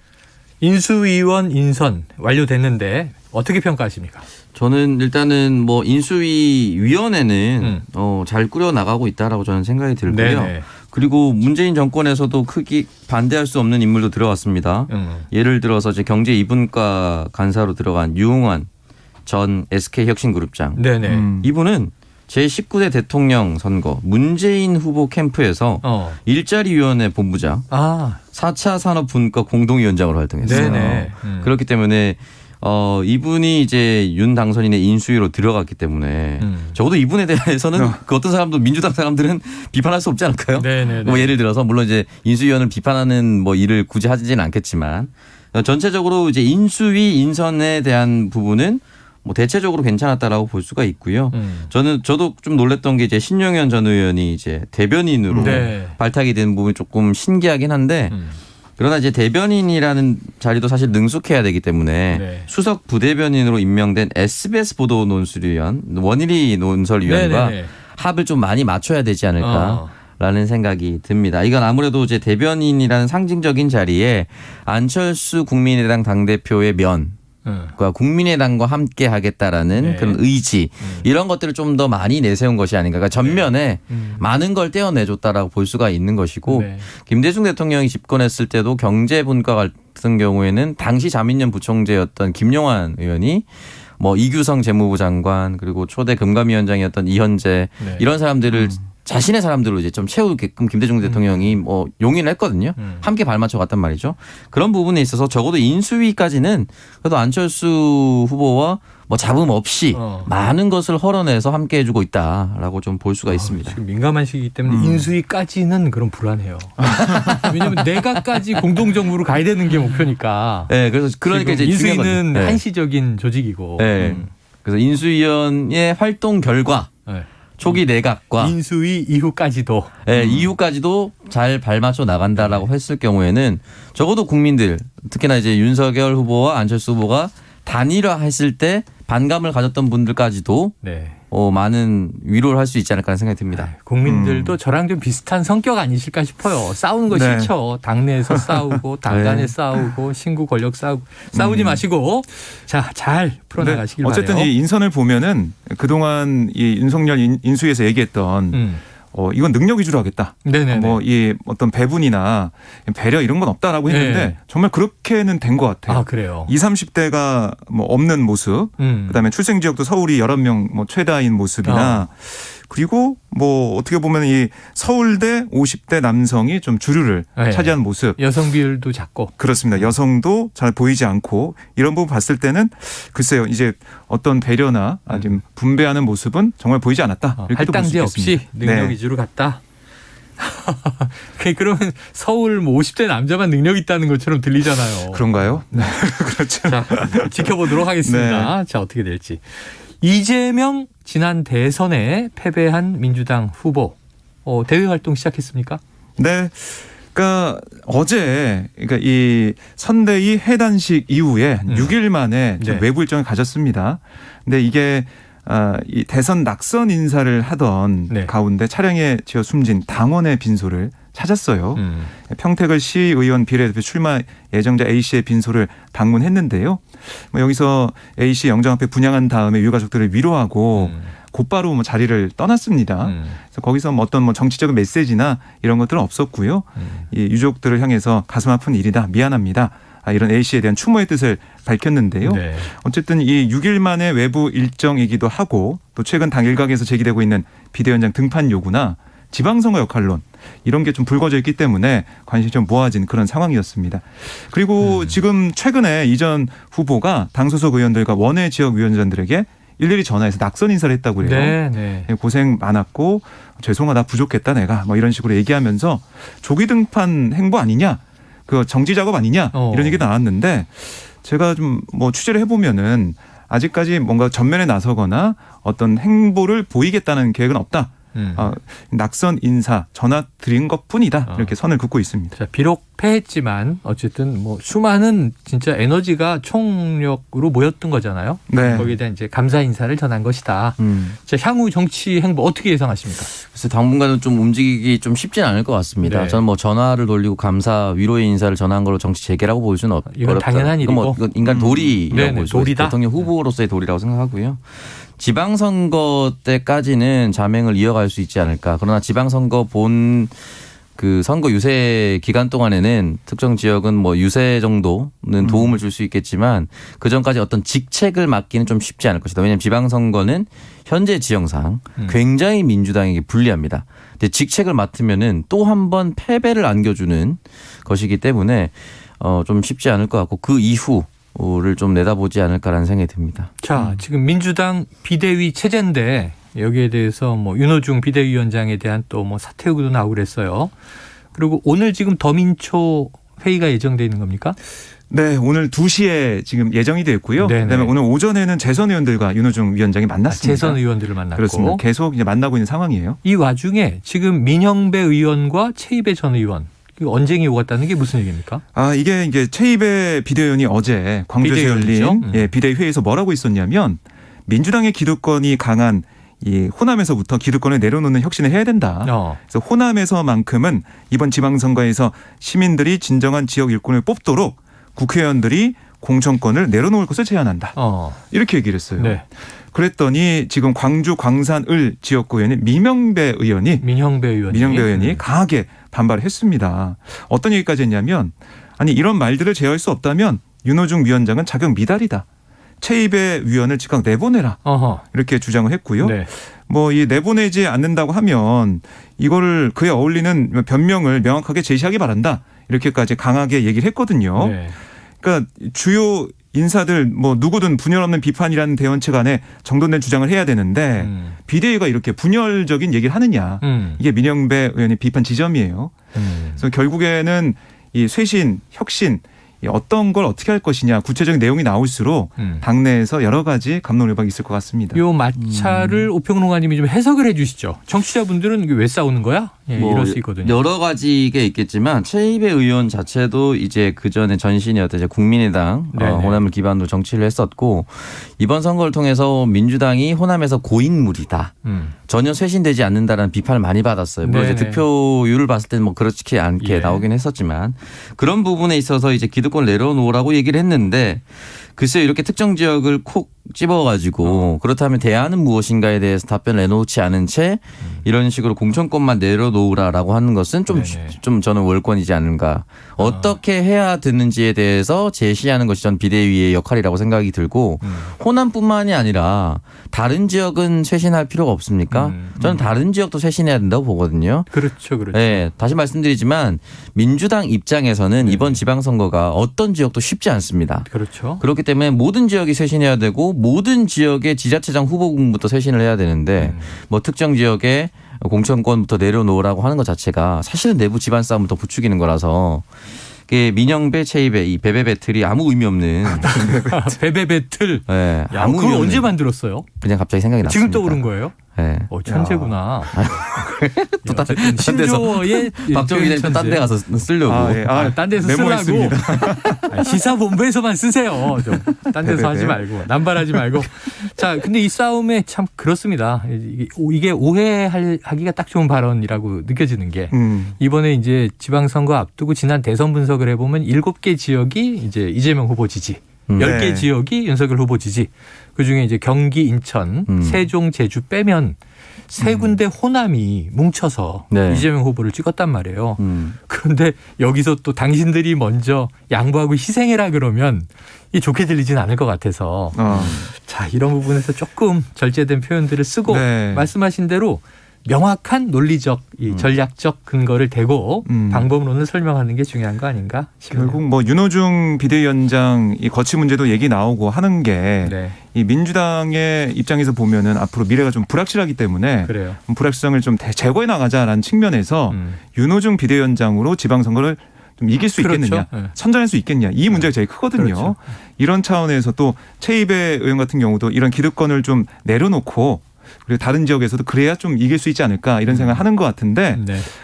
인수위원 인선 완료됐는데 어떻게 평가하십니까? 저는 일단은 뭐 인수위 위원회는 잘 꾸려 나가고 있다라고 저는 생각이 들고요. 네네. 그리고 문재인 정권에서도 크게 반대할 수 없는 인물도 들어왔습니다. 예를 들어서 이제 경제 2분과 간사로 들어간 유흥환 전 SK혁신그룹장. 네네. 이분은 제19대 대통령 선거 문재인 후보 캠프에서 일자리위원회 본부장 4차 산업분과 공동위원장으로 활동했어요. 네네. 그렇기 때문에 이분이 이제 윤 당선인의 인수위로 들어갔기 때문에 적어도 이분에 대해서는 그 어떤 사람도 민주당 사람들은 비판할 수 없지 않을까요? 네네. 뭐 예를 들어서 물론 이제 인수위원을 비판하는 뭐 일을 굳이 하지는 않겠지만 전체적으로 이제 인수위 인선에 대한 부분은 뭐 대체적으로 괜찮았다라고 볼 수가 있고요. 저도 좀 놀랬던 게 이제 신용현 전 의원이 이제 대변인으로 발탁이 된 부분이 조금 신기하긴 한데 그러나 이제 대변인이라는 자리도 사실 능숙해야 되기 때문에 수석 부대변인으로 임명된 SBS 보도 논술위원 원일이 논설위원과 합을 좀 많이 맞춰야 되지 않을까라는 생각이 듭니다. 이건 아무래도 이제 대변인이라는 상징적인 자리에 안철수 국민의당 당대표의 그러니까 국민의당과 함께 하겠다라는 그런 의지 이런 것들을 좀 더 많이 내세운 것이 아닌가. 그러니까 전면에 많은 걸 떼어내줬다라고 볼 수가 있는 것이고 김대중 대통령이 집권했을 때도 경제분과 같은 경우에는 당시 자민련 부총재였던 김용환 의원이 뭐 이규성 재무부 장관 그리고 초대 금감위원장이었던 이현재 이런 사람들을 자신의 사람들로 이제 좀 채우게끔 김대중 대통령이 뭐 용인을 했거든요. 함께 발맞춰 갔단 말이죠. 그런 부분에 있어서 적어도 인수위까지는 그래도 안철수 후보와 뭐 잡음 없이 많은 것을 헐어내서 함께 해주고 있다라고 좀 볼 수가 있습니다. 지금 민감한 시기이기 때문에 인수위까지는 그럼 불안해요. 왜냐하면 내가까지 공동정부로 가야 되는 게 목표니까. 네, 그래서 그러니까 이제 인수위는 네. 한시적인 조직이고. 네. 그래서 인수위원의 활동 결과 네. 초기 내각과 인수위 이후까지도. 네, 이후까지도 잘 발맞춰 나간다라고 했을 경우에는 적어도 국민들 특히나 이제 윤석열 후보와 안철수 후보가 단일화했을 때 반감을 가졌던 분들까지도 네. 많은 위로를 할 수 있지 않을까 하는 생각이 듭니다. 국민들도 저랑 좀 비슷한 성격 아니실까 싶어요. 싸우는 거 네. 싫죠. 당내에서 싸우고 당 간에 네. 싸우고 신구 권력 싸우지 마시고 자, 잘 풀어나가시길 바라요. 어쨌든 이 인선을 보면은 그동안 이 윤석열 인수위에서 얘기했던 이건 능력 위주로 하겠다. 네네네. 뭐 이 어떤 배분이나 배려 이런 건 없다라고 했는데 네. 정말 그렇게는 된 것 같아요. 아, 그래요. 20, 30대가 뭐 없는 모습, 그다음에 출생 지역도 서울이 11명 뭐 최다인 모습이나 그리고 뭐 어떻게 보면 이 서울대 50대 남성이 좀 주류를 네. 차지한 모습. 여성 비율도 작고. 그렇습니다. 여성도 잘 보이지 않고 이런 부분 봤을 때는 글쎄요. 이제 어떤 배려나 좀 분배하는 모습은 정말 보이지 않았다. 이렇게도 볼 수 할당제 없이 있겠습니다. 능력 네. 위주로 갔다. 그러면 서울 뭐 50대 남자만 능력 있다는 것처럼 들리잖아요. 그런가요? 네. 그렇죠. 자, 지켜보도록 하겠습니다. 자, 어떻게 될지. 이재명 지난 대선에 패배한 민주당 후보 대외 활동 시작했습니까? 네. 그러니까 어제 그러니까 이 선대위 해단식 이후에 6일 만에 좀 네. 외부 일정을 가졌습니다. 근데 이게 이 대선 낙선 인사를 하던 네. 가운데 차량에 지어 숨진 당원의 빈소를 찾았어요. 평택을 시의원 비례대표 출마 예정자 A씨의 빈소를 방문했는데요. 뭐 여기서 A씨 영장 앞에 분향한 다음에 유가족들을 위로하고 곧바로 뭐 자리를 떠났습니다. 그래서 거기서 뭐 어떤 뭐 정치적인 메시지나 이런 것들은 없었고요. 이 유족들을 향해서 가슴 아픈 일이다, 미안합니다. 이런 A씨에 대한 추모의 뜻을 밝혔는데요. 네. 어쨌든 이 6일 만에 외부 일정이기도 하고 또 최근 당 일각에서 제기되고 있는 비대위원장 등판 요구나 지방선거 역할론 이런 게 좀 불거져 있기 때문에 관심이 좀 모아진 그런 상황이었습니다. 그리고 지금 최근에 이전 후보가 당 소속 의원들과 원외 지역 위원장들에게 일일이 전화해서 낙선 인사를 했다고 그래요. 네, 네. 고생 많았고 죄송하다 부족했다 내가 뭐 이런 식으로 얘기하면서 조기 등판 행보 아니냐 그 정지 작업 아니냐 이런 얘기 나왔는데 제가 좀 뭐 취재를 해보면은 아직까지 뭔가 전면에 나서거나 어떤 행보를 보이겠다는 계획은 없다. 낙선 인사 전화 드린 것뿐이다. 이렇게 선을 긋고 있습니다. 자, 비록 패했지만 어쨌든 뭐 수많은 진짜 에너지가 총력으로 모였던 거잖아요. 네. 거기에 대한 이제 감사 인사를 전한 것이다. 자, 향후 정치 행보 어떻게 예상하십니까? 그래서 당분간은 좀 움직이기 좀 쉽진 않을 것 같습니다. 네. 저는 뭐 전화를 돌리고 감사 위로의 인사를 전한 걸로 정치 재개라고 볼 수는 이건 어렵다. 당연한 일이고. 뭐 이건 인간 도리라고 네네, 볼 수가 도리다. 있습니다. 대통령 후보로서의 도리라고 생각하고요. 지방선거 때까지는 자맹을 이어갈 수 있지 않을까. 그러나 지방선거 본 그 선거 유세 기간 동안에는 특정 지역은 뭐 유세 정도는 도움을 줄 수 있겠지만 그 전까지 어떤 직책을 맡기는 좀 쉽지 않을 것이다. 왜냐하면 지방선거는 현재 지형상 굉장히 민주당에게 불리합니다. 근데 직책을 맡으면은 또 한 번 패배를 안겨주는 것이기 때문에 좀 쉽지 않을 것 같고 그 이후를 좀 내다보지 않을까라는 생각이 듭니다. 자, 지금 민주당 비대위 체제인데 여기에 대해서 뭐 윤호중 비대위원장에 대한 또 뭐 사퇴 요구도 나오고 그랬어요. 그리고 오늘 지금 더민초 회의가 예정돼 있는 겁니까? 네, 오늘 2시에 지금 예정이 되어 있고요. 네네. 그다음에 오늘 오전에는 재선 의원들과 윤호중 위원장이 만났습니다. 재선 의원들을 만났고. 그렇습니다. 계속 이제 만나고 있는 상황이에요. 이 와중에 지금 민형배 의원과 최입의 전 의원 언쟁이 오갔다는 게 무슨 얘기입니까? 이게 이제 최입의 비대위원이 어제 광주에서 비대위원이죠? 열린 비대위 회의에서 뭐라고 있었냐면 민주당의 기득권이 강한 이 호남에서부터 기득권을 내려놓는 혁신을 해야 된다. 그래서 호남에서만큼은 이번 지방선거에서 시민들이 진정한 지역 일꾼을 뽑도록 국회의원들이 공천권을 내려놓을 것을 제안한다. 이렇게 얘기를 했어요. 네. 그랬더니 지금 광주 광산을 지역구 의원인 민형배 의원이 강하게 반발을 했습니다. 어떤 얘기까지 했냐면 아니 이런 말들을 제어할 수 없다면 윤호중 위원장은 자격 미달이다. 최입의 위원을 즉각 내보내라. 이렇게 주장을 했고요. 네. 뭐 이 내보내지 않는다고 하면 이거를 그에 어울리는 변명을 명확하게 제시하기 바란다. 이렇게까지 강하게 얘기를 했거든요. 네. 그러니까 주요 인사들 뭐 누구든 분열 없는 비판이라는 대원칙 안에 정돈된 주장을 해야 되는데 비대위가 이렇게 분열적인 얘기를 하느냐. 이게 민영배 의원의 비판 지점이에요. 그래서 결국에는 이 쇄신, 혁신 어떤 걸 어떻게 할 것이냐 구체적인 내용이 나올수록 당내에서 여러 가지 갑론을박이 있을 것 같습니다. 요 마찰을 오평론가님이 좀 해석을 해 주시죠. 청취자분들은 이게 왜 싸우는 거야? 예, 이럴 수 있거든요. 여러 가지가 있겠지만 최입의 의원 자체도 이제 그 전에 전신이었던 이제 국민의당 호남을 기반으로 정치를 했었고 이번 선거를 통해서 민주당이 호남에서 고인물이다. 전혀 쇄신되지 않는다라는 비판을 많이 받았어요. 물론 이제 득표율을 봤을 때는 뭐 그렇지 않게 나오긴 했었지만 그런 부분에 있어서 이제 기득권을 내려놓으라고 얘기를 했는데 글쎄요 이렇게 특정 지역을 콕 집어가지고 그렇다면 대안은 무엇인가에 대해서 답변을 내놓지 않은 채 이런 식으로 공천권만 내려놓으라라고 하는 것은 좀 저는 월권이지 않은가. 어떻게 해야 되는지에 대해서 제시하는 것이 전 비대위의 역할이라고 생각이 들고 호남뿐만이 아니라 다른 지역은 쇄신할 필요가 없습니까? 저는 다른 지역도 쇄신해야 된다고 보거든요. 그렇죠. 네, 다시 말씀드리지만 민주당 입장에서는 이번 지방선거가 어떤 지역도 쉽지 않습니다. 그렇죠. 그렇기 때문에 모든 지역이 쇄신해야 되고 모든 지역의 지자체장 후보군부터 쇄신을 해야 되는데 뭐 특정 지역에 공천권부터 내려놓으라고 하는 것 자체가 사실은 내부 집안 싸움을 더 부추기는 거라서 민영배, 최입배 이 베베 배틀이 아무 의미 없는 베베 배틀. 네, 야, 아무 그걸 의미 언제 없는. 만들었어요? 그냥 갑자기 생각이 났습니다. 지금 떠오른 거예요? 네. 천재구나. 또 어쨌든 신조어의 박정희 기자님 또 딴 데 가서 쓰려고. 딴 데서 쓰라고. 시사본부에서만 쓰세요. 좀 딴 데서 하지 말고 남발하지 말고. 자, 근데 이 싸움에 참 그렇습니다. 이게 오해하기가 딱 좋은 발언이라고 느껴지는 게 이번에 이제 지방선거 앞두고 지난 대선 분석을 해보면 7개 지역이 이제 이재명 후보 지지. 10개 지역이 윤석열 후보 지지. 그중에 이제 경기, 인천, 세종, 제주 빼면 세 군데 호남이 뭉쳐서 이재명 후보를 찍었단 말이에요. 그런데 여기서 또 당신들이 먼저 양보하고 희생해라 그러면 이 좋게 들리진 않을 것 같아서 자, 이런 부분에서 조금 절제된 표현들을 쓰고 말씀하신 대로 명확한 논리적, 전략적 근거를 대고 방법론을 설명하는 게 중요한 거 아닌가 싶네요. 결국 뭐 윤호중 비대위원장 이 거취 문제도 얘기 나오고 하는 게 이 민주당의 입장에서 보면은 앞으로 미래가 좀 불확실하기 때문에 불확실성을 좀 제거해 나가자라는 측면에서 윤호중 비대위원장으로 지방선거를 좀 이길 수 있겠느냐, 선전할 수 있겠냐 이 문제가 제일 크거든요. 이런 차원에서 또 최입의 의원 같은 경우도 이런 기득권을 좀 내려놓고 그리고 다른 지역에서도 그래야 좀 이길 수 있지 않을까 이런 생각을 하는 것 같은데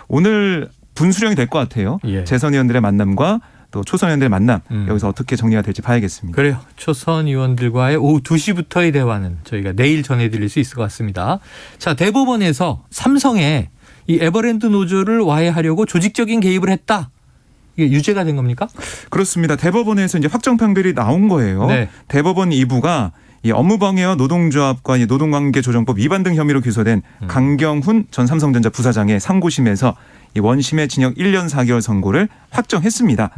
오늘 분수령이 될 것 같아요. 재선 의원들의 만남과 또 초선 의원들의 만남 여기서 어떻게 정리가 될지 봐야겠습니다. 그래요. 초선 의원들과의 오후 2시부터의 대화는 저희가 내일 전해드릴 수 있을 것 같습니다. 자, 대법원에서 삼성에 이 에버랜드 노조를 와해하려고 조직적인 개입을 했다. 이게 유죄가 된 겁니까? 그렇습니다. 대법원에서 이제 확정 판결이 나온 거예요. 대법원 2부가 이 업무방해와 노동조합과 노동관계조정법 위반 등 혐의로 기소된 강경훈 전 삼성전자 부사장의 상고심에서 이 원심의 징역 1년 4개월 선고를 확정했습니다.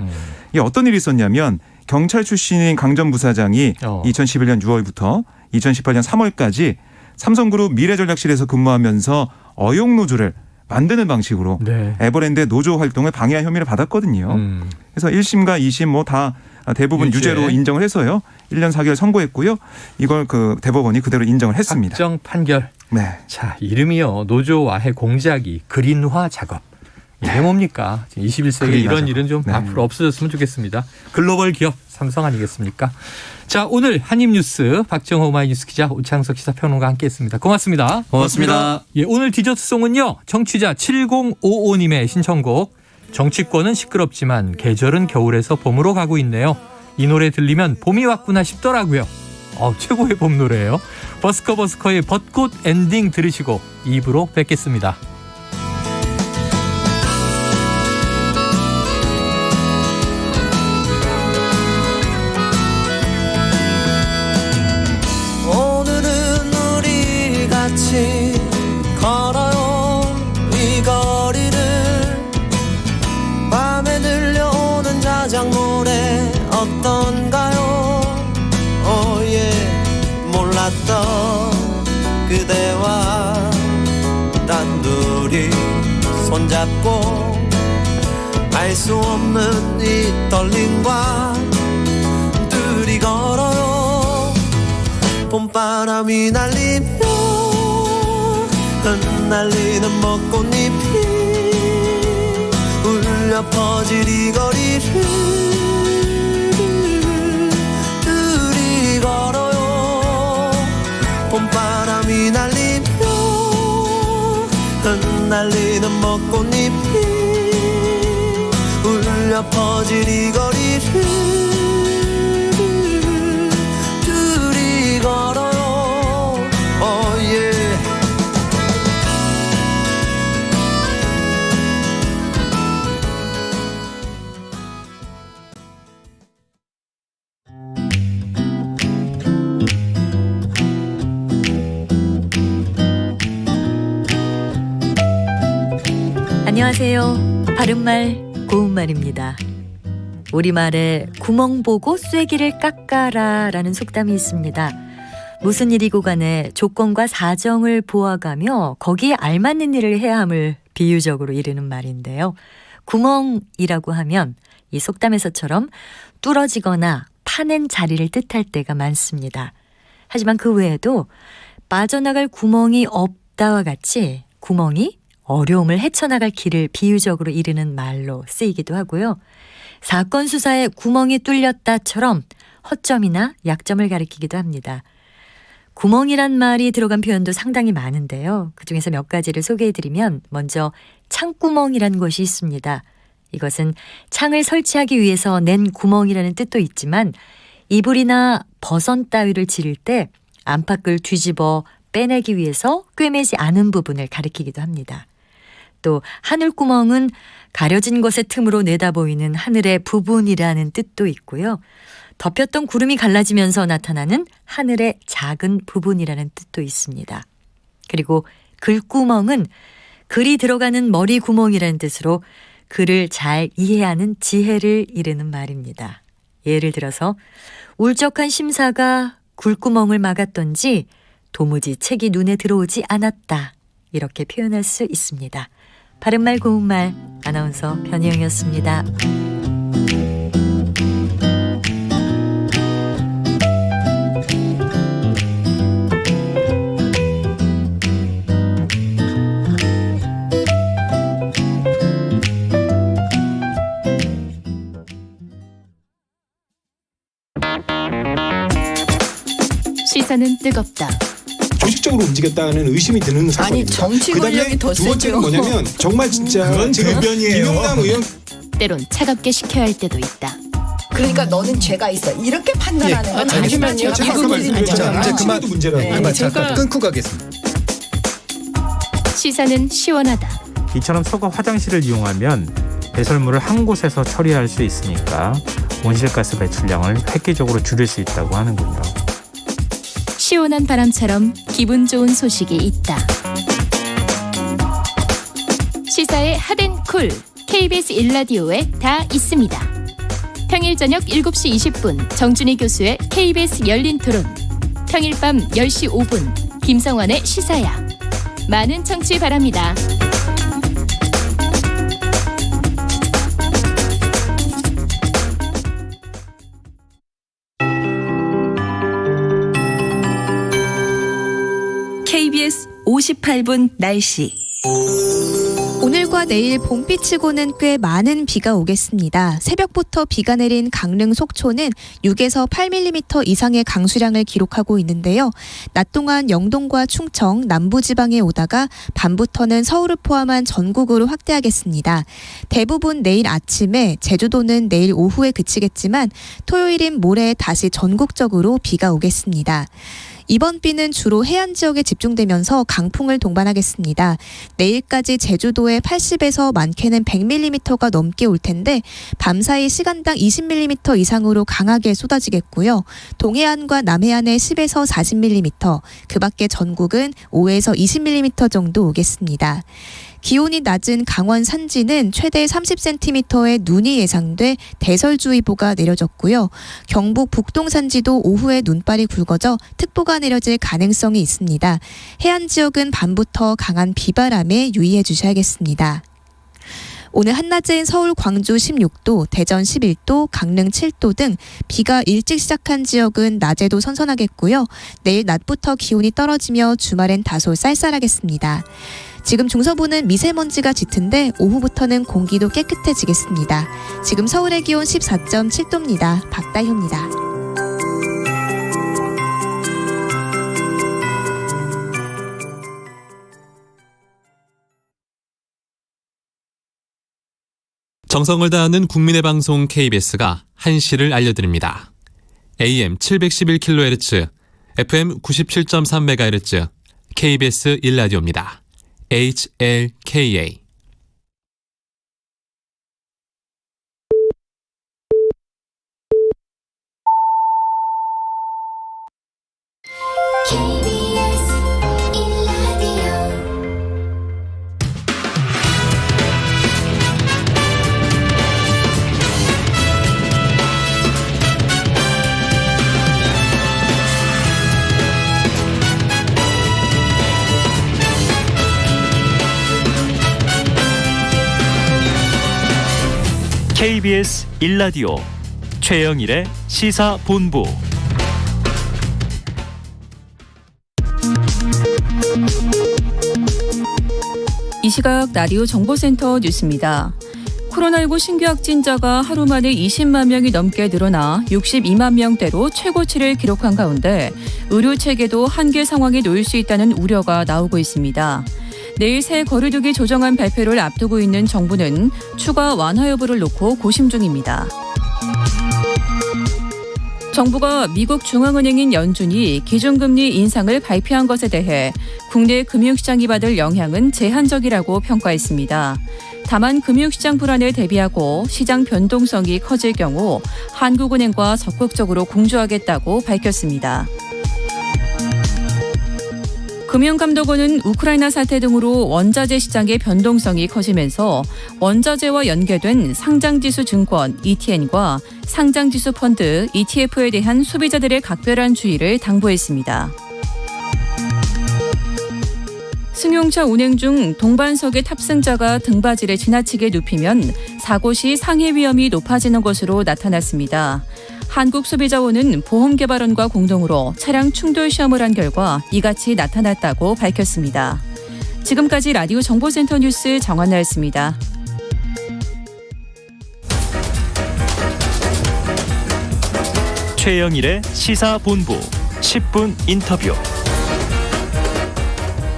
이게 어떤 일이 있었냐면 경찰 출신인 강 전 부사장이 2011년 6월부터 2018년 3월까지 삼성그룹 미래전략실에서 근무하면서 어용노조를 만드는 방식으로 에버랜드의 노조 활동을 방해한 혐의를 받았거든요. 그래서 1심과 2심 뭐 다 대부분 유죄로 인정을 해서요. 1년 4개월 선고했고요. 이걸 그 대법원이 그대로 인정을 했습니다. 확정 판결. 자, 이름이요. 노조 와해 공작이 그린화 작업. 이게 뭡니까? 21세기에 이런 일은 좀 앞으로 없어졌으면 좋겠습니다. 글로벌 기업 삼성 아니겠습니까? 자, 오늘 한입뉴스 박정호 오마이뉴스 기자 오창석 시사평론가 함께했습니다. 고맙습니다. 고맙습니다. 예, 오늘 디저트송은요. 청취자 7055님의 신청곡 정치권은 시끄럽지만 계절은 겨울에서 봄으로 가고 있네요. 이 노래 들리면 봄이 왔구나 싶더라고요. 최고의 봄 노래예요. 버스커버스커의 벚꽃 엔딩 들으시고 2부로 뵙겠습니다. 오늘은 우리 같이 걸어요 이 거리를 밤에 들려오는 자작노래 어떤가요 몰랐던 그대와 단둘이 손잡고 알 수 없는 이 떨림과 둘이 둘이 걸어요. 봄바람이 날리며 흩날리는 벚꽃잎이 울려 퍼질 이 거리를 둘이 걸어요. 봄바람이 날리며 흩날리는 벚꽃잎이 울려 퍼질 이 거리를 둘이 걸어요. yeah. 안녕하세요. 바른말 고운말입니다. 우리말에 구멍 보고 쐐기를 깎아라 라는 속담이 있습니다. 무슨 일이고 간에 조건과 사정을 보아가며 거기에 알맞는 일을 해야 함을 비유적으로 이르는 말인데요. 구멍이라고 하면 이 속담에서처럼 뚫어지거나 파낸 자리를 뜻할 때가 많습니다. 하지만 그 외에도 빠져나갈 구멍이 없다와 같이 구멍이 어려움을 헤쳐나갈 길을 비유적으로 이르는 말로 쓰이기도 하고요. 사건 수사에 구멍이 뚫렸다처럼 허점이나 약점을 가리키기도 합니다. 구멍이란 말이 들어간 표현도 상당히 많은데요. 그중에서 몇 가지를 소개해드리면 먼저 창구멍이란 것이 있습니다. 이것은 창을 설치하기 위해서 낸 구멍이라는 뜻도 있지만 이불이나 버선 따위를 지를 때 안팎을 뒤집어 빼내기 위해서 꿰매지 않은 부분을 가리키기도 합니다. 또 하늘구멍은 가려진 것의 틈으로 내다보이는 하늘의 부분이라는 뜻도 있고요. 덮였던 구름이 갈라지면서 나타나는 하늘의 작은 부분이라는 뜻도 있습니다. 그리고 글구멍은 글이 들어가는 머리 구멍이라는 뜻으로 글을 잘 이해하는 지혜를 이르는 말입니다. 예를 들어서 울적한 심사가 굴구멍을 막았던지 도무지 책이 눈에 들어오지 않았다. 이렇게 표현할 수 있습니다. 바른말 고운말 아나운서 변희영이었습니다. 시사는 뜨겁다. 조직적으로 움직였다는 의심이 드는 사건입니다. 아니 정치 권력이 더 두 번째는 세죠. 뭐냐면 정말 진짜 그건 지금 김영남 의원 때론 차갑게 식혀야 할 때도 있다. 그러니까 너는 죄가 있어. 이렇게 판단하는 건 잠시만요. 그만 문제라고. 네, 잠깐 끊고 가겠습니다. 시사는 시원하다. 이처럼 소가 화장실을 이용하면 배설물을 한 곳에서 처리할 수 있으니까 온실가스 배출량을 획기적으로 줄일 수 있다고 하는군요. 시원한 바람처럼 기분 좋은 소식이 있다. 시사의 핫앤쿨 KBS 1라디오에 다 있습니다. 평일 저녁 7시 20분 정준희 교수의 KBS 열린 토론, 평일 밤 10시 5분 김성환의 시사야. 많은 청취 바랍니다. KBS 58분 날씨. 오늘과 내일 봄비치고는 꽤 많은 비가 오겠습니다. 새벽부터 비가 내린 강릉 속초는 6에서 8mm 이상의 강수량을 기록하고 있는데요. 낮 동안 영동과 충청, 남부지방에 오다가 밤부터는 서울을 포함한 전국으로 확대하겠습니다. 대부분 내일 아침에, 제주도는 내일 오후에 그치겠지만 토요일인 모레 다시 전국적으로 비가 오겠습니다. 이번 비는 주로 해안 지역에 집중되면서 강풍을 동반하겠습니다. 내일까지 제주도에 80에서 많게는 100mm가 넘게 올 텐데 밤사이 시간당 20mm 이상으로 강하게 쏟아지겠고요. 동해안과 남해안에 10에서 40mm, 그 밖에 전국은 5에서 20mm 정도 오겠습니다. 기온이 낮은 강원 산지는 최대 30cm의 눈이 예상돼 대설주의보가 내려졌고요. 경북 북동 산지도 오후에 눈발이 굵어져 특보가 내려질 가능성이 있습니다. 해안 지역은 밤부터 강한 비바람에 유의해 주셔야겠습니다. 오늘 한낮엔 서울, 광주 16도, 대전 11도, 강릉 7도 등 비가 일찍 시작한 지역은 낮에도 선선하겠고요. 내일 낮부터 기온이 떨어지며 주말엔 다소 쌀쌀하겠습니다. 지금 중서부는 미세먼지가 짙은데 오후부터는 공기도 깨끗해지겠습니다. 지금 서울의 기온 14.7도입니다. 박다효입니다. 정성을 다하는 국민의 방송 KBS가 한시를 알려드립니다. AM 711kHz, FM 97.3MHz, KBS 1라디오입니다. HLKA. KBS 1라디오 최영일의 시사본부. 이 시각 라디오 정보센터 뉴스입니다. 코로나19 신규 확진자가 하루 만에 20만 명이 넘게 늘어나 62만 명대로 최고치를 기록한 가운데 의료 체계도 한계 상황에 놓일 수 있다는 우려가 나오고 있습니다. 내일 새 거리두기 조정안 발표를 앞두고 있는 정부는 추가 완화 여부를 놓고 고심 중입니다. 정부가 미국 중앙은행인 연준이 기준금리 인상을 발표한 것에 대해 국내 금융시장이 받을 영향은 제한적이라고 평가했습니다. 다만 금융시장 불안에 대비하고 시장 변동성이 커질 경우 한국은행과 적극적으로 공조하겠다고 밝혔습니다. 금융감독원은 우크라이나 사태 등으로 원자재 시장의 변동성이 커지면서 원자재와 연계된 상장지수 증권 ETN과 상장지수 펀드 ETF에 대한 소비자들의 각별한 주의를 당부했습니다. 승용차 운행 중 동반석의 탑승자가 등받이를 지나치게 눕히면 사고 시 상해 위험이 높아지는 것으로 나타났습니다. 한국소비자원은 보험개발원과 공동으로 차량 충돌 시험을 한 결과 이같이 나타났다고 밝혔습니다. 지금까지 라디오 정보센터 뉴스 정한나였습니다. 최영일의 시사본부 10분 인터뷰.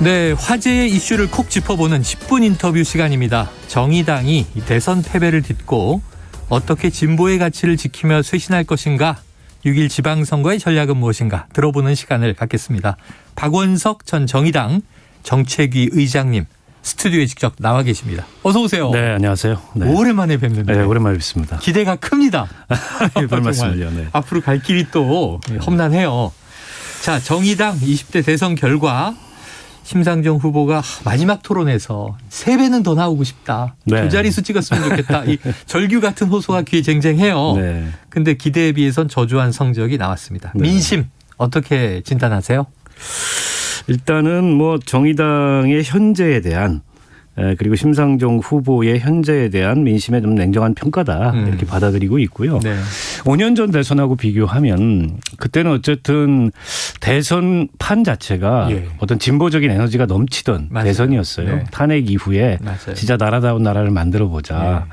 네, 화제의 이슈를 콕 짚어보는 10분 인터뷰 시간입니다. 정의당이 대선 패배를 딛고 어떻게 진보의 가치를 지키며 쇄신할 것인가, 6.1 지방선거의 전략은 무엇인가 들어보는 시간을 갖겠습니다. 박원석 전 정의당 정책위 의장님 스튜디오에 직접 나와 계십니다. 어서 오세요. 네, 안녕하세요. 네. 오랜만에 뵙는데. 네, 오랜만에 뵙습니다. 기대가 큽니다. 별 말씀을요. 네. 앞으로 갈 길이 또 험난해요. 자, 정의당 20대 대선 결과 심상정 후보가 마지막 토론에서 3배는 더 나오고 싶다. 네. 2자릿수 찍었으면 좋겠다. 이 절규 같은 호소가 귀에 쟁쟁해요. 네. 근데 기대에 비해선 저조한 성적이 나왔습니다. 네. 민심 어떻게 진단하세요? 일단은 뭐 정의당의 현재에 대한 그리고 심상정 후보의 현재에 대한 민심의 좀 냉정한 평가다 이렇게 받아들이고 있고요. 네. 5년 전 대선하고 비교하면 그때는 어쨌든 대선판 자체가 어떤 진보적인 에너지가 넘치던 대선이었어요. 네. 탄핵 이후에 진짜 나라다운 나라를 만들어보자.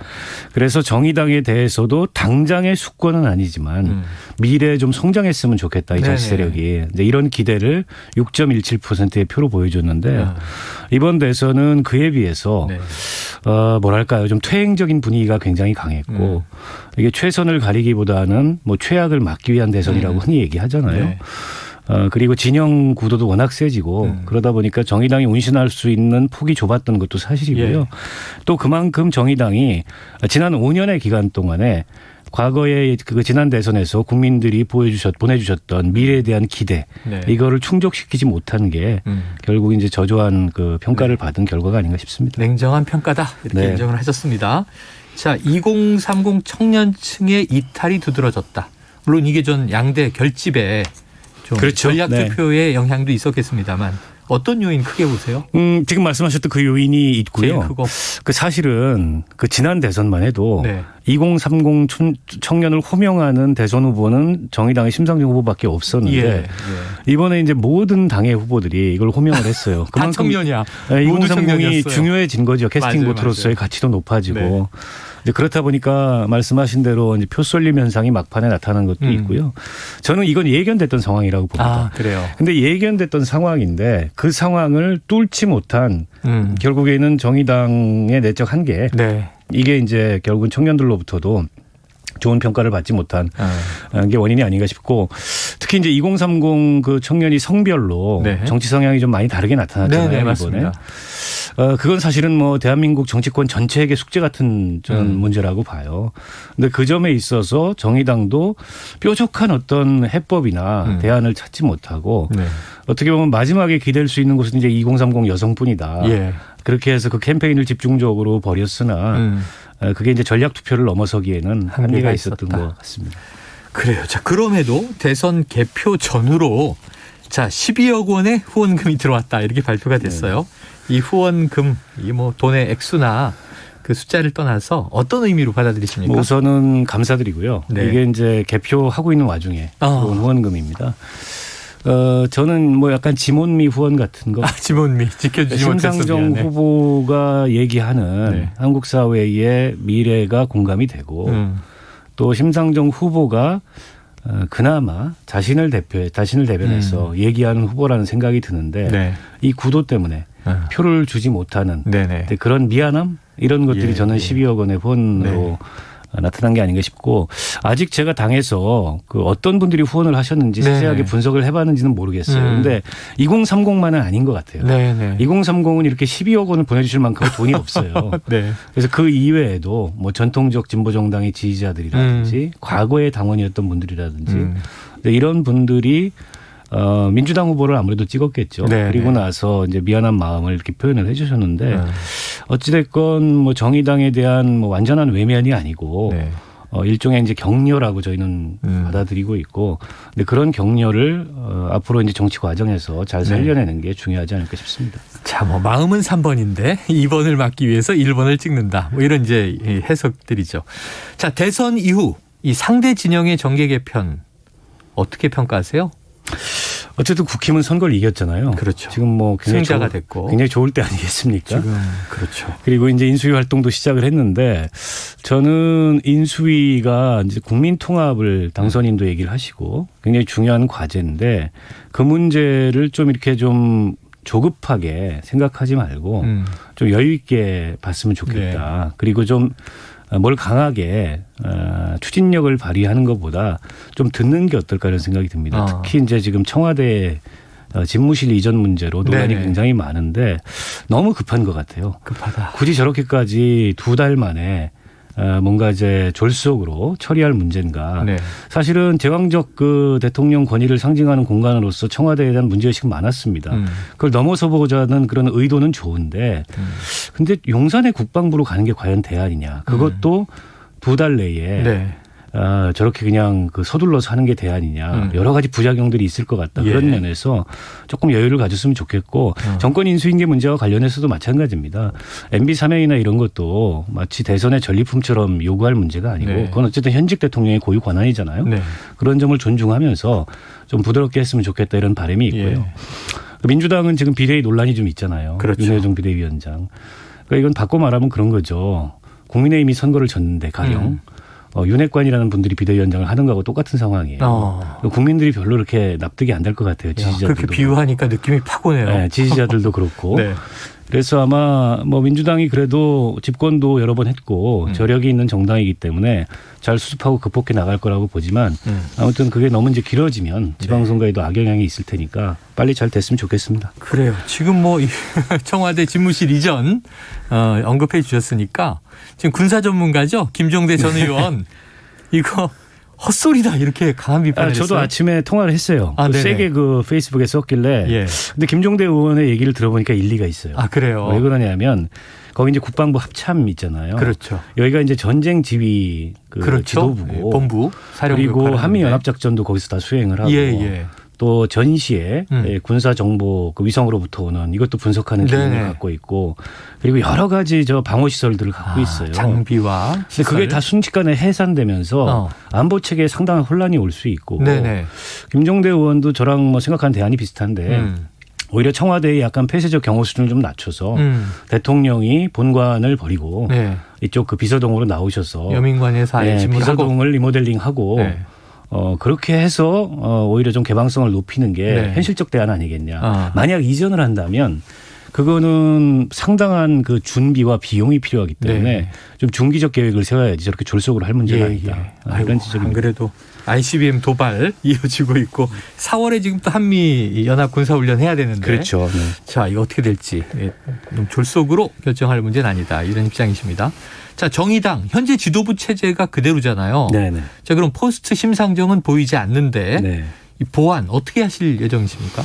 그래서 정의당에 대해서도 당장의 수권은 아니지만 미래에 좀 성장했으면 좋겠다. 이 정치 세력이. 이제 이런 기대를 6.17%의 표로 보여줬는데 이번 대선은 그에 비해서 뭐랄까요, 좀 퇴행적인 분위기가 굉장히 강했고 이게 최선을 가리기보다는 뭐 최악을 막기 위한 대선이라고 흔히 얘기하잖아요. 네. 그리고 진영 구도도 워낙 세지고 그러다 보니까 정의당이 운신할 수 있는 폭이 좁았던 것도 사실이고요. 또 그만큼 정의당이 지난 5년의 기간 동안에 과거에 그 지난 대선에서 국민들이 보내주셨던 미래에 대한 기대 이거를 충족시키지 못한 게 결국 이제 저조한 그 평가를 받은 결과가 아닌가 싶습니다. 냉정한 평가다 이렇게 인정을 하셨습니다. 자, 2030 청년층의 이탈이 두드러졌다. 물론 이게 전 양대 결집에 좀 전략 투표의 영향도 있었겠습니다만 어떤 요인 크게 보세요? 지금 말씀하셨던 그 요인이 있고요. 제일 크고. 그 사실은 그 지난 대선만 해도 네. 2030 청년을 호명하는 대선 후보는 정의당의 심상정 후보밖에 없었는데 예. 이번에 이제 모든 당의 후보들이 이걸 호명을 했어요. 다 청년이야. 2030이 청년이었어요. 중요해진 거죠. 캐스팅 맞아요, 보트로서의 맞아요. 가치도 높아지고. 네. 이제 그렇다 보니까 말씀하신 대로 이제 표 쏠림 현상이 막판에 나타난 것도 있고요. 저는 이건 예견됐던 상황이라고 봅니다. 아, 그래요. 근데 예견됐던 상황인데 그 상황을 뚫지 못한 결국에는 정의당의 내적 한계. 네. 이게 이제 결국은 청년들로부터도 좋은 평가를 받지 못한 게 원인이 아닌가 싶고 특히 이제 2030 그 청년이 성별로 네. 정치 성향이 좀 많이 다르게 나타났잖아요. 네, 이번에. 맞습니다. 그건 사실은 뭐 대한민국 정치권 전체에게 숙제 같은 저는 문제라고 봐요. 근데 그 점에 있어서 정의당도 뾰족한 어떤 해법이나 대안을 찾지 못하고 네. 어떻게 보면 마지막에 기댈 수 있는 곳은 이제 2030 여성뿐이다. 예. 그렇게 해서 그 캠페인을 집중적으로 벌였으나 그게 이제 전략 투표를 넘어서기에는 한계가 있었던 것 같습니다. 그래요. 자, 그럼에도 대선 개표 전후로 자 12억 원의 후원금이 들어왔다 이렇게 발표가 됐어요. 이 후원금, 이 뭐 돈의 액수나 그 숫자를 떠나서 어떤 의미로 받아들이십니까? 뭐 우선은 감사드리고요. 네. 이게 이제 개표하고 있는 와중에 들어온 후원금입니다. 저는 뭐 약간 지몬미 후원 같은 거. 지몬미 지켜주지 못해서 심상정 미안해. 후보가 얘기하는 네. 한국 사회의 미래가 공감이 되고 또 심상정 후보가 그나마 자신을 대변해서 얘기하는 후보라는 생각이 드는데 네. 이 구도 때문에 표를 주지 못하는 네네. 그런 미안함 이런 것들이 저는 12억 원의 후원으로 나타난 게 아닌가 싶고 아직 제가 당에서 그 어떤 분들이 후원을 하셨는지 세세하게 분석을 해봤는지는 모르겠어요. 그런데 2030만은 아닌 것 같아요. 네네. 2030은 이렇게 12억 원을 보내주실 만큼 돈이 없어요. 네. 그래서 그 이외에도 뭐 전통적 진보 정당의 지지자들이라든지 과거의 당원이었던 분들이라든지 이런 분들이 민주당 후보를 아무래도 찍었겠죠. 네, 그리고 나서 이제 미안한 마음을 이렇게 표현을 해주셨는데 어찌됐건 뭐 정의당에 대한 뭐 완전한 외면이 아니고 일종의 이제 격려라고 저희는 받아들이고 있고 근데 그런 격려를 앞으로 이제 정치 과정에서 잘 살려내는 게 중요하지 않을까 싶습니다. 자, 뭐 마음은 3번인데 2번을 막기 위해서 1번을 찍는다. 뭐 이런 이제 해석들이죠. 자, 대선 이후 이 상대 진영의 정계 개편 어떻게 평가하세요? 어쨌든 국힘은 선거를 이겼잖아요. 그렇죠. 지금 뭐 승자가 됐고 굉장히 좋을 때 아니겠습니까? 지금 그렇죠. 그리고 이제 인수위 활동도 시작을 했는데 저는 인수위가 이제 국민 통합을 당선인도 얘기를 하시고 굉장히 중요한 과제인데 그 문제를 좀 이렇게 좀 조급하게 생각하지 말고 좀 여유 있게 봤으면 좋겠다. 그리고 좀 뭘 강하게 추진력을 발휘하는 것보다 좀 듣는 게 어떨까 이런 생각이 듭니다. 특히 이제 지금 청와대 집무실 이전 문제로 논란이 굉장히 많은데 너무 급한 것 같아요. 급하다. 굳이 저렇게까지 2달 만에 뭔가 이제 졸속으로 처리할 문제인가. 사실은 제왕적 그 대통령 권위를 상징하는 공간으로서 청와대에 대한 문제의식은 많았습니다. 그걸 넘어서 보고자 하는 그런 의도는 좋은데 근데 용산의 국방부로 가는 게 과연 대안이냐. 그것도 2달 내에 저렇게 그냥 그 서둘러서 하는 게 대안이냐. 여러 가지 부작용들이 있을 것 같다. 그런 면에서 조금 여유를 가졌으면 좋겠고 정권 인수인계 문제와 관련해서도 마찬가지입니다. MB 사면이나 이런 것도 마치 대선의 전리품처럼 요구할 문제가 아니고 그건 어쨌든 현직 대통령의 고유 권한이잖아요. 그런 점을 존중하면서 좀 부드럽게 했으면 좋겠다 이런 바람이 있고요. 민주당은 지금 비대위 논란이 좀 있잖아요. 그렇죠. 윤여정 비대위원장. 그러니까 이건 바꿔 말하면 그런 거죠. 국민의힘이 선거를 졌는데 가령. 윤핵관이라는 분들이 비대위원장을 하는 거하고 똑같은 상황이에요. 국민들이 별로 그렇게 납득이 안 될 것 같아요. 지지자들도. 그렇게 비유하니까 느낌이 팍 오네요. 네, 지지자들도 그렇고. 그래서 아마 뭐 민주당이 그래도 집권도 여러 번 했고 저력이 있는 정당이기 때문에 잘 수습하고 극복해 나갈 거라고 보지만 아무튼 그게 너무 이제 길어지면 지방선거에도 악영향이 있을 테니까 빨리 잘 됐으면 좋겠습니다. 그래요. 지금 뭐 청와대 집무실 이전 언급해 주셨으니까 지금 군사 전문가죠. 김종대 전 의원 이거 헛소리다 이렇게 강한 비판을 했어요. 저도 아침에 통화를 했어요. 세게 그 페이스북에 썼길래. 근데 김종대 의원의 얘기를 들어보니까 일리가 있어요. 아, 그래요? 왜 그러냐면 거기 이제 국방부 합참 있잖아요. 그렇죠. 여기가 이제 전쟁 지휘 그 지도부고 본부 그리고 한미 연합 작전도 거기서 다 수행을 하고 또 전시에 군사 정보 그 위성으로부터 오는 이것도 분석하는 기능을 네네. 갖고 있고 그리고 여러 가지 저 방어 시설들을 갖고 있어요. 장비와 근데 시설. 그게 다 순식간에 해산되면서 안보 체계에 상당한 혼란이 올 수 있고 네네. 김종대 의원도 저랑 뭐 생각하는 대안이 비슷한데 오히려 청와대의 약간 폐쇄적 경호 수준을 좀 낮춰서 대통령이 본관을 버리고 네. 이쪽 그 비서동으로 나오셔서 여민관에서 아예 집무하고 비서동을 리모델링하고 네. 그렇게 해서 오히려 좀 개방성을 높이는 게 네. 현실적 대안 아니겠냐. 만약 이전을 한다면 그거는 상당한 그 준비와 비용이 필요하기 때문에 네. 좀 중기적 계획을 세워야지 저렇게 졸속으로 할 문제가 아니다. 이런 지적이 안 그래도 ICBM 도발 이어지고 있고 4월에 지금 또 한미 연합 군사훈련 해야 되는데 그렇죠. 네. 자 이거 어떻게 될지 좀 졸속으로 결정할 문제는 아니다 이런 입장이십니다. 자 정의당 현재 지도부 체제가 그대로잖아요. 네네. 자 그럼 포스트 심상정은 보이지 않는데 네. 이 보완 어떻게 하실 예정이십니까?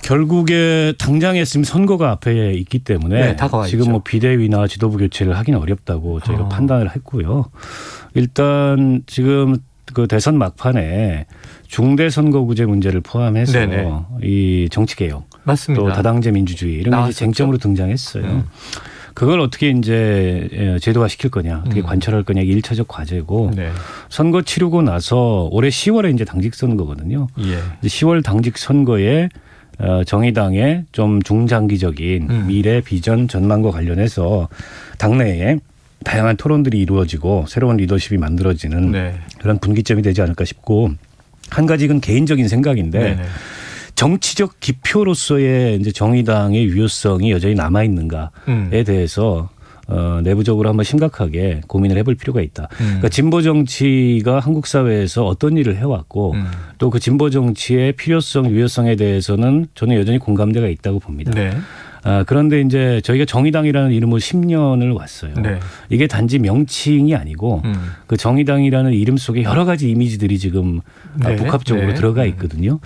결국에 당장에 지금 선거가 앞에 있기 때문에 네, 다가와 지금 있죠. 뭐 비대위나 지도부 교체를 하기는 어렵다고 저희가 판단을 했고요. 일단 지금 그 대선 막판에 중대선거구제 문제를 포함해서 네네. 이 정치개혁 맞습니다. 또 다당제 민주주의 이런 게 나왔었죠. 이제 쟁점으로 등장했어요. 그걸 어떻게 이제 제도화 시킬 거냐, 어떻게 관철할 거냐 이게 1차적 과제고 네. 선거 치르고 나서 올해 10월에 이제 당직 선거거든요. 예. 10월 당직 선거에 정의당의 좀 중장기적인 미래 비전 전망과 관련해서 당내에 다양한 토론들이 이루어지고 새로운 리더십이 만들어지는 네. 그런 분기점이 되지 않을까 싶고 한 가지 이건 개인적인 생각인데 네네. 정치적 기표로서의 이제 정의당의 유효성이 여전히 남아 있는가에 대해서 내부적으로 한번 심각하게 고민을 해볼 필요가 있다. 그러니까 진보 정치가 한국 사회에서 어떤 일을 해왔고 또 그 진보 정치의 필요성, 유효성에 대해서는 저는 여전히 공감대가 있다고 봅니다. 네. 그런데 이제 저희가 정의당이라는 이름으로 10년을 왔어요. 네. 이게 단지 명칭이 아니고 그 정의당이라는 이름 속에 여러 가지 이미지들이 지금 네. 복합적으로 네. 들어가 있거든요.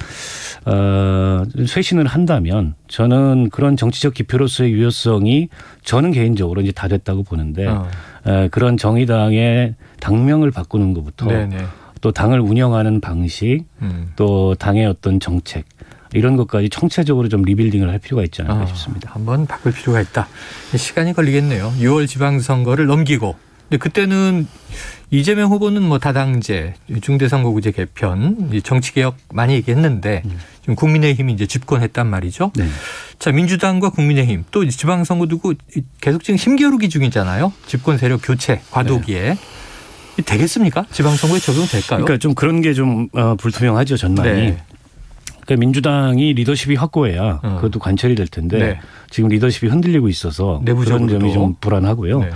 쇄신을 한다면 저는 그런 정치적 기표로서의 유효성이 저는 개인적으로 이제 다 됐다고 보는데 그런 정의당의 당명을 바꾸는 것부터 네네. 또 당을 운영하는 방식 또 당의 어떤 정책 이런 것까지 총체적으로 좀 리빌딩을 할 필요가 있지 않을까 싶습니다. 한번 바꿀 필요가 있다. 시간이 걸리겠네요. 6월 지방선거를 넘기고. 근데 그때는 이재명 후보는 뭐 다당제, 중대선거구제 개편, 정치개혁 많이 얘기했는데 지금 국민의힘이 이제 집권했단 말이죠. 네. 자, 민주당과 국민의힘 또 지방선거 두고 계속 지금 힘겨루기 중이잖아요. 집권 세력 교체 과도기에. 네. 되겠습니까? 지방선거에 적용될까요? 그러니까 좀 그런 게 좀 불투명하죠, 전망이. 네. 그러니까 민주당이 리더십이 확고해야 그것도 관철이 될 텐데 네. 지금 리더십이 흔들리고 있어서 내부적으로도. 그런 점이 좀 불안하고요. 네.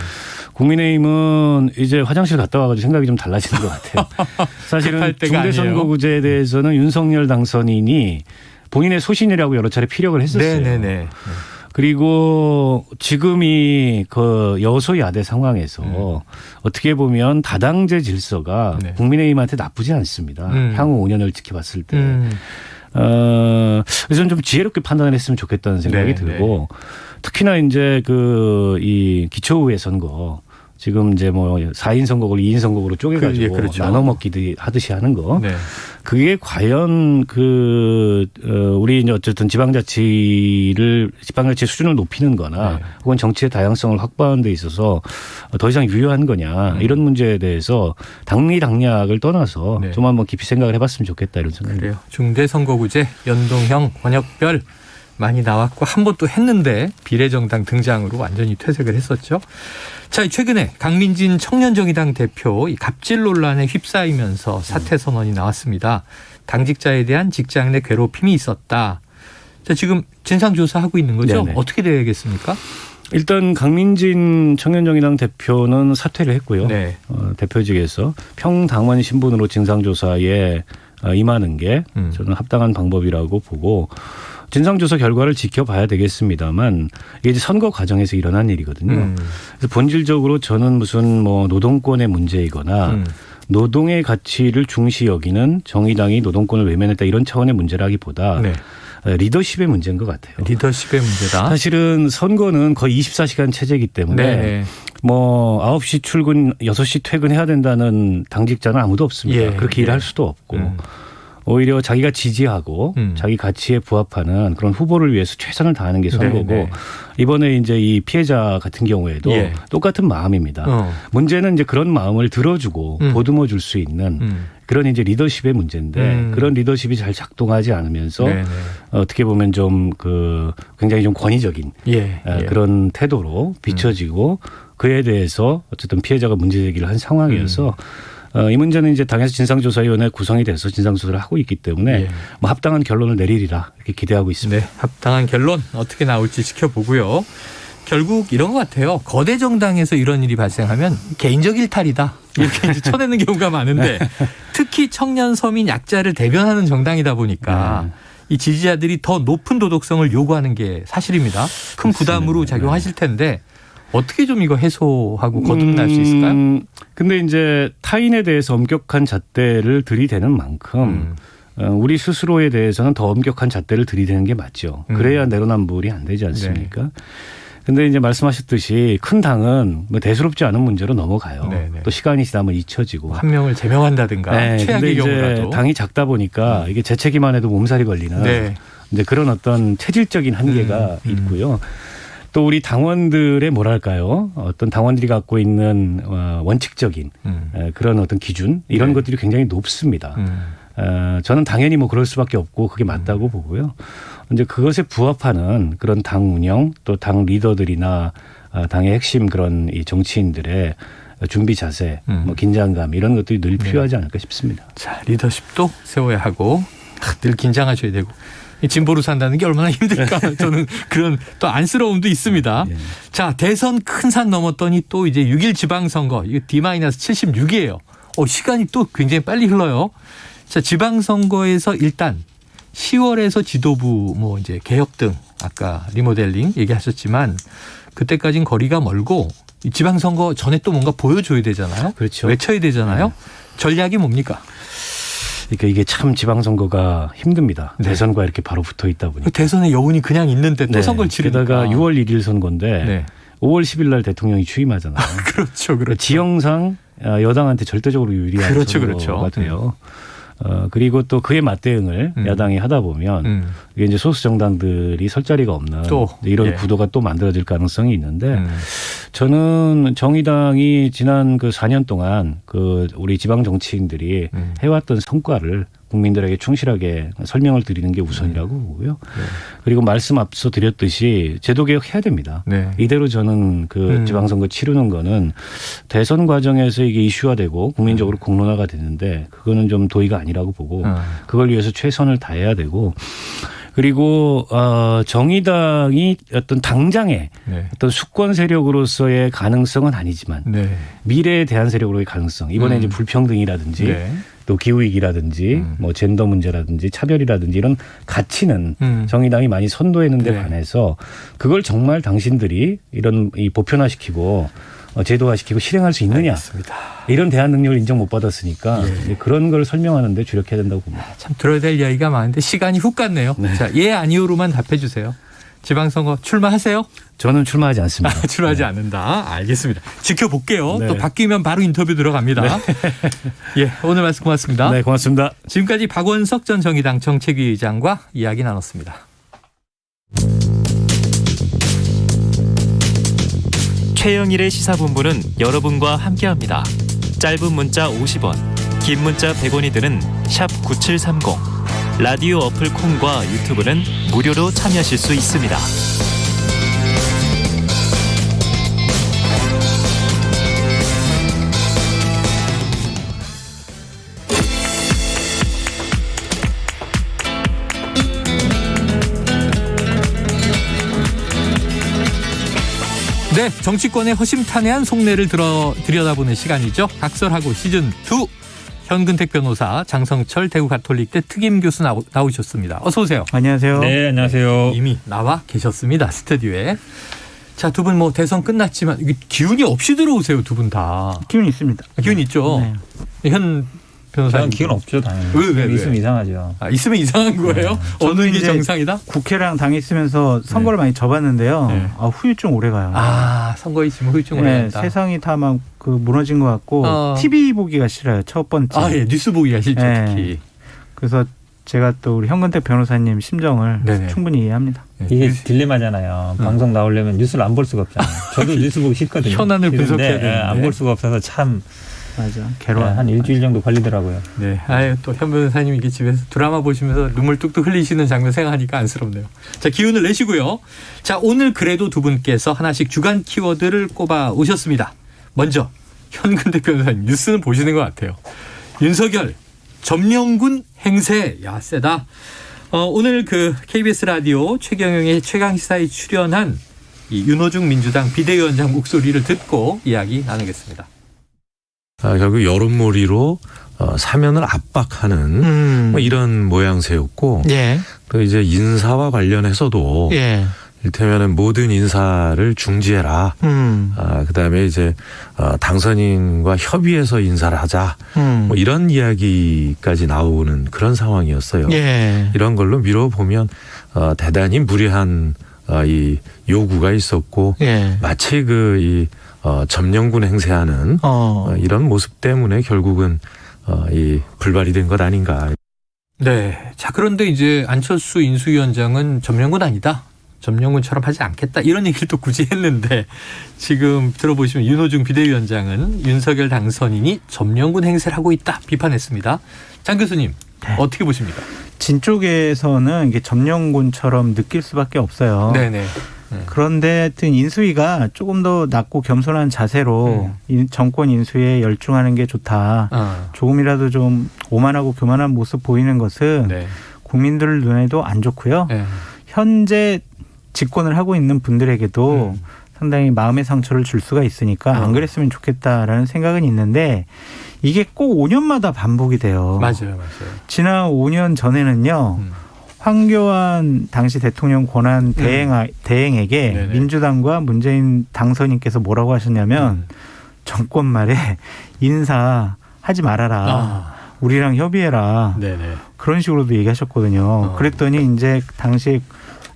국민의힘은 이제 화장실 갔다 와가지고 생각이 좀 달라지는 것 같아요. 사실은 중대선거구제에 대해서는 윤석열 당선인이 본인의 소신이라고 여러 차례 피력을 했었어요. 네네네. 그리고 지금이 그 여소야대 상황에서 어떻게 보면 다당제 질서가 네. 국민의힘한테 나쁘지 않습니다. 향후 5년을 지켜봤을 때. 그래서 좀 지혜롭게 판단을 했으면 좋겠다는 생각이 네, 들고 특히나 이제 이 기초의회 선거 지금 이제 뭐 4인 선거구를 2인 선거구로 쪼개가지고 그렇죠. 나눠 먹기 하듯이 하는 거. 네. 그게 과연 우리 이제 어쨌든 지방자치 수준을 높이는 거나 네. 혹은 정치의 다양성을 확보하는 데 있어서 더 이상 유효한 거냐 이런 문제에 대해서 당리당략을 떠나서 네. 좀 한번 깊이 생각을 해봤으면 좋겠다 이런 생각입니다. 그래요. 중대선거구제 연동형 권역별 많이 나왔고 한 번 또 했는데 비례정당 등장으로 완전히 퇴색을 했었죠. 자, 최근에 강민진 청년정의당 대표 이 갑질 논란에 휩싸이면서 사퇴 선언이 나왔습니다. 당직자에 대한 직장 내 괴롭힘이 있었다. 자, 지금 진상조사하고 있는 거죠? 네네. 어떻게 되겠습니까? 일단 강민진 청년정의당 대표는 사퇴를 했고요. 네. 대표직에서 평당원 신분으로 진상조사에 임하는 게 저는 합당한 방법이라고 보고 진상조사 결과를 지켜봐야 되겠습니다만 이게 이제 선거 과정에서 일어난 일이거든요. 그래서 본질적으로 저는 무슨 뭐 노동권의 문제이거나 노동의 가치를 중시 여기는 정의당이 노동권을 외면했다 이런 차원의 문제라기보다 네. 리더십의 문제인 것 같아요. 리더십의 문제다. 사실은 선거는 거의 24시간 체제이기 때문에 네. 뭐 9시 출근 6시 퇴근해야 된다는 당직자는 아무도 없습니다. 예, 그렇게 예. 일할 수도 없고 오히려 자기가 지지하고 자기 가치에 부합하는 그런 후보를 위해서 최선을 다하는 게 선거고 네. 이번에 이제 이 피해자 같은 경우에도 예. 똑같은 마음입니다. 문제는 이제 그런 마음을 들어주고 보듬어 줄 수 있는 그런 이제 리더십의 문제인데 그런 리더십이 잘 작동하지 않으면서 네네. 어떻게 보면 좀 굉장히 좀 권위적인 예. 그런 태도로 비춰지고 그에 대해서 어쨌든 피해자가 문제 제기를 한 상황이어서 이 문제는 이제 당에서 진상조사위원회 구성이 돼서 진상조사를 하고 있기 때문에 예. 뭐 합당한 결론을 내리리라 이렇게 기대하고 있습니다. 네, 합당한 결론 어떻게 나올지 지켜보고요. 결국 이런 것 같아요. 거대 정당에서 이런 일이 발생하면 개인적 일탈이다. 이렇게 이제 쳐내는 경우가 많은데 특히 청년, 서민, 약자를 대변하는 정당이다 보니까 이 지지자들이 더 높은 도덕성을 요구하는 게 사실입니다. 큰 부담으로 작용하실 텐데 어떻게 좀 이거 해소하고 거듭날 수 있을까요? 근데 이제 타인에 대해서 엄격한 잣대를 들이대는 만큼 우리 스스로에 대해서는 더 엄격한 잣대를 들이대는 게 맞죠. 그래야 내로남불이 안 되지 않습니까? 근데 이제 말씀하셨듯이 큰 당은 뭐 대수롭지 않은 문제로 넘어가요. 네네. 또 시간이 지나면 잊혀지고. 한 명을 제명한다든가 네, 최악의 근데 경우라도. 이제 당이 작다 보니까 이게 재채기만 해도 몸살이 걸리는 네. 이제 그런 어떤 체질적인 한계가 있고요. 또 우리 당원들의 뭐랄까요? 어떤 당원들이 갖고 있는 원칙적인 그런 어떤 기준 이런 네. 것들이 굉장히 높습니다. 저는 당연히 뭐 그럴 수밖에 없고 그게 맞다고 보고요. 이제 그것에 부합하는 그런 당 운영 또 당 리더들이나 당의 핵심 그런 이 정치인들의 준비 자세, 뭐 긴장감 이런 것들이 늘 필요하지 않을까 싶습니다. 자, 리더십도 세워야 하고 늘 긴장하셔야 되고 진보로 산다는 게 얼마나 힘들까 저는 그런 또 안쓰러움도 있습니다. 자, 대선 큰 산 넘었더니 또 이제 6.1 지방선거 이거 D-76이에요. 시간이 또 굉장히 빨리 흘러요. 자, 지방선거에서 일단 10월에서 지도부 뭐 이제 개혁 등 아까 리모델링 얘기하셨지만 그때까지는 거리가 멀고 이 지방선거 전에 또 뭔가 보여줘야 되잖아요. 그렇죠. 외쳐야 되잖아요. 전략이 뭡니까? 그러니까 이게 참 지방선거가 힘듭니다. 네. 대선과 이렇게 바로 붙어 있다 보니까. 대선의 여운이 그냥 있는데 또 선거를 치르니까. 게다가 6월 1일 선거인데 네. 5월 10일 날 대통령이 취임하잖아요. 그렇죠. 그렇죠. 지형상 여당한테 절대적으로 유리한 그렇죠. 선거가 돼요. 그리고 또 그에 맞대응을 야당이 하다 보면 이게 이제 소수 정당들이 설 자리가 없는 또, 이런 구도가 또 만들어질 가능성이 있는데 저는 정의당이 지난 그 4년 동안 그 우리 지방 정치인들이 해왔던 성과를 국민들에게 충실하게 설명을 드리는 게 우선이라고 보고요. 그리고 말씀 앞서 드렸듯이 제도 개혁해야 됩니다. 네. 이대로 저는 그 지방선거 치르는 거는 대선 과정에서 이게 이슈화되고 국민적으로 공론화가 되는데 그거는 좀 도의가 아니라고 보고 그걸 위해서 최선을 다해야 되고 그리고 정의당이 어떤 당장의 어떤 수권 세력으로서의 가능성은 아니지만 미래에 대한 세력으로의 가능성 이번에 이제 불평등이라든지 또 기후위기라든지 뭐 젠더 문제라든지 차별이라든지 이런 가치는 정의당이 많이 선도했는데 반해서 그걸 정말 당신들이 이런 이 보편화시키고 제도화시키고 실행할 수 있느냐. 알겠습니다. 이런 대안 능력을 인정 못 받았으니까 이제 그런 걸 설명하는 데 주력해야 된다고 봅니다. 참 들어야 될 이야기가 많은데 시간이 훅 갔네요. 자, 예 아니오로만 답해 주세요. 지방선거 출마하세요? 저는 출마하지 않습니다. 출마하지 않는다. 알겠습니다. 지켜볼게요. 네. 또 바뀌면 바로 인터뷰 들어갑니다. 예, 오늘 말씀 고맙습니다. 네, 고맙습니다. 지금까지 박원석 전 정의당 정책위 의장과 이야기 나눴습니다. 최영일의 시사본부는 여러분과 함께합니다. 짧은 문자 50원, 긴 문자 100원이 드는 샵 9730. 라디오 어플 콩과 유튜브는 무료로 참여하실 수 있습니다. 네, 정치권의 허심탄회한 속내를 들여다보는 시간이죠. 각설하고 시즌2 현근택 변호사, 장성철 대구 가톨릭대 특임 교수 나오셨습니다. 어서 오세요. 안녕하세요. 네, 안녕하세요. 이미 나와 계셨습니다. 스튜디오에. 자, 두 분 뭐 대선 끝났지만 이게 기운이 없이 들어오세요. 두 분 다. 기운 있습니다. 기운 있죠. 네. 현 변호사님. 기운 없죠, 당연히. 왜? 있으면 이상하죠. 있으면 이상한 거예요? 어느 게 정상이다? 국회랑 당 있으면서 선거를 많이 접었는데요. 후유증 오래 가요. 선거 있으면 후유증 오래 간다. 세상이 다 막 무너진 것 같고 TV 보기가 싫어요. 첫 번째. 뉴스 보기가 싫죠, 특히. 그래서 제가 또 우리 현근택 변호사님 심정을 네네. 충분히 이해합니다. 이게 딜레마잖아요. 방송 나오려면 뉴스를 안 볼 수가 없잖아요. 저도 뉴스 보기 싫거든요. 현안을 분석해야 되는데 안 볼 수가 없어서 참 맞아. 괴로워. 한 일주일 정도 걸리더라고요. 네. 아유, 또 현 변호사님 이게 집에서 드라마 보시면서 눈물 뚝뚝 흘리시는 장면 생각하니까 안쓰럽네요. 자, 기운을 내시고요. 자, 오늘 그래도 두 분께서 하나씩 주간 키워드를 꼽아 오셨습니다. 먼저 현근택 변호사님 뉴스는 보시는 것 같아요. 윤석열 점령군 행세. 야, 세다. 오늘 그 KBS 라디오 최경영의 최강시사에 출연한 이 윤호중 민주당 비대위원장 목소리를 듣고 이야기 나누겠습니다. 결국 여론몰이로 사면을 압박하는 뭐 이런 모양새였고 또 이제 인사와 관련해서도 이를테면 모든 인사를 중지해라. 그다음에 이제 당선인과 협의해서 인사를 하자. 뭐 이런 이야기까지 나오는 그런 상황이었어요. 이런 걸로 미뤄보면 대단히 무리한 이 요구가 있었고 마치 이 점령군 행세하는 이런 모습 때문에 결국은 이 불발이 된 것 아닌가. 네. 자, 그런데 이제 안철수 인수위원장은 점령군 아니다. 점령군처럼 하지 않겠다. 이런 얘기를 또 굳이 했는데 지금 들어보시면 윤호중 비대위원장은 윤석열 당선인이 점령군 행세를 하고 있다. 비판했습니다. 장 교수님 어떻게 보십니까? 진 쪽에서는 이게 점령군처럼 느낄 수밖에 없어요. 네네. 그런데 하여튼 인수위가 조금 더 낮고 겸손한 자세로 정권 인수위에 열중하는 게 좋다. 조금이라도 좀 오만하고 교만한 모습 보이는 것은 국민들 눈에도 안 좋고요. 현재 집권을 하고 있는 분들에게도 상당히 마음의 상처를 줄 수가 있으니까 안 그랬으면 좋겠다라는 생각은 있는데 이게 꼭 5년마다 반복이 돼요. 맞아요. 지난 5년 전에는요. 황교안 당시 대통령 권한 대행에게 민주당과 문재인 당선인께서 뭐라고 하셨냐면 정권 말에 인사하지 말아라. 우리랑 협의해라. 그런 식으로도 얘기하셨거든요. 그랬더니 이제 당시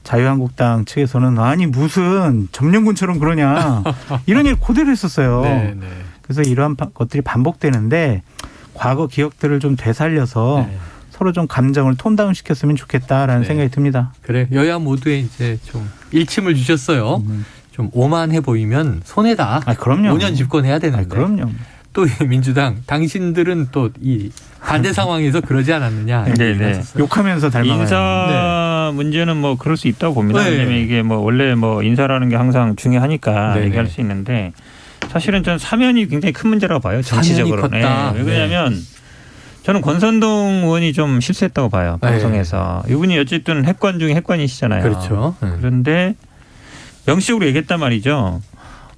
자유한국당 측에서는 아니 무슨 점령군처럼 그러냐. 이런 일 그대로 했었어요. 그래서 이러한 것들이 반복되는데 과거 기억들을 좀 되살려서 서로 좀 감정을 톤다운 시켰으면 좋겠다라는 생각이 듭니다. 그래, 여야 모두에 이제 좀 일침을 주셨어요. 좀 오만해 보이면 손해다. 그럼요. 5년 집권해야 되는데. 그럼요. 또 민주당 당신들은 또 이 반대 상황에서 그러지 않았느냐. 욕하면서 닮아가요. 인사 문제는 뭐 그럴 수 있다고 봅니다. 왜냐하면 이게 뭐 원래 뭐 인사라는 게 항상 중요하니까 얘기할 수 있는데 사실은 저는 사면이 굉장히 큰 문제라고 봐요. 정치적으로. 왜 그러냐면 저는 권선동 의원이 좀 실수했다고 봐요. 방송에서. 이분이 어쨌든 핵관 중에 핵관이시잖아요. 그렇죠. 그런데 명시적으로 얘기했단 말이죠.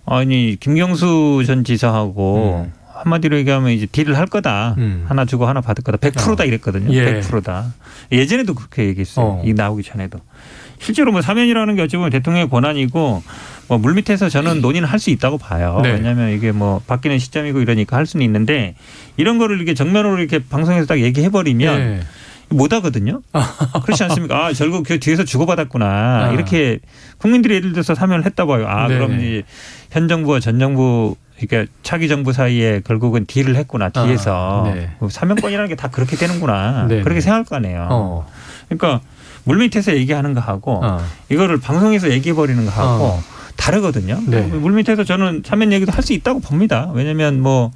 아니 김경수 전 지사하고 한마디로 얘기하면 이제 딜을 할 거다. 하나 주고 하나 받을 거다. 100%다 이랬거든요. 100%다. 예전에도 그렇게 얘기했어요. 이 나오기 전에도. 실제로 뭐 사면이라는 게 어찌 보면 대통령의 권한이고 뭐 물밑에서 저는 논의는 할 수 있다고 봐요. 왜냐하면 이게 뭐 바뀌는 시점이고 이러니까 할 수는 있는데 이런 거를 이렇게 정면으로 이렇게 방송에서 딱 얘기해 버리면 못 하거든요. 그렇지 않습니까? 결국 그 뒤에서 주고받았구나. 이렇게 국민들이 예를 들어서 사면을 했다고 해요. 그럼 이제 현 정부와 전 정부 그러니까 차기 정부 사이에 결국은 딜을 했구나. 뒤에서. 사면권이라는 게 다 그렇게 되는구나. 그렇게 생각할 거 아니에요. 그러니까 물밑에서 얘기하는 거 하고 이거를 방송에서 얘기해 버리는 거 하고 다르거든요. 물밑에서 저는 사면 얘기도 할 수 있다고 봅니다. 왜냐하면 뭐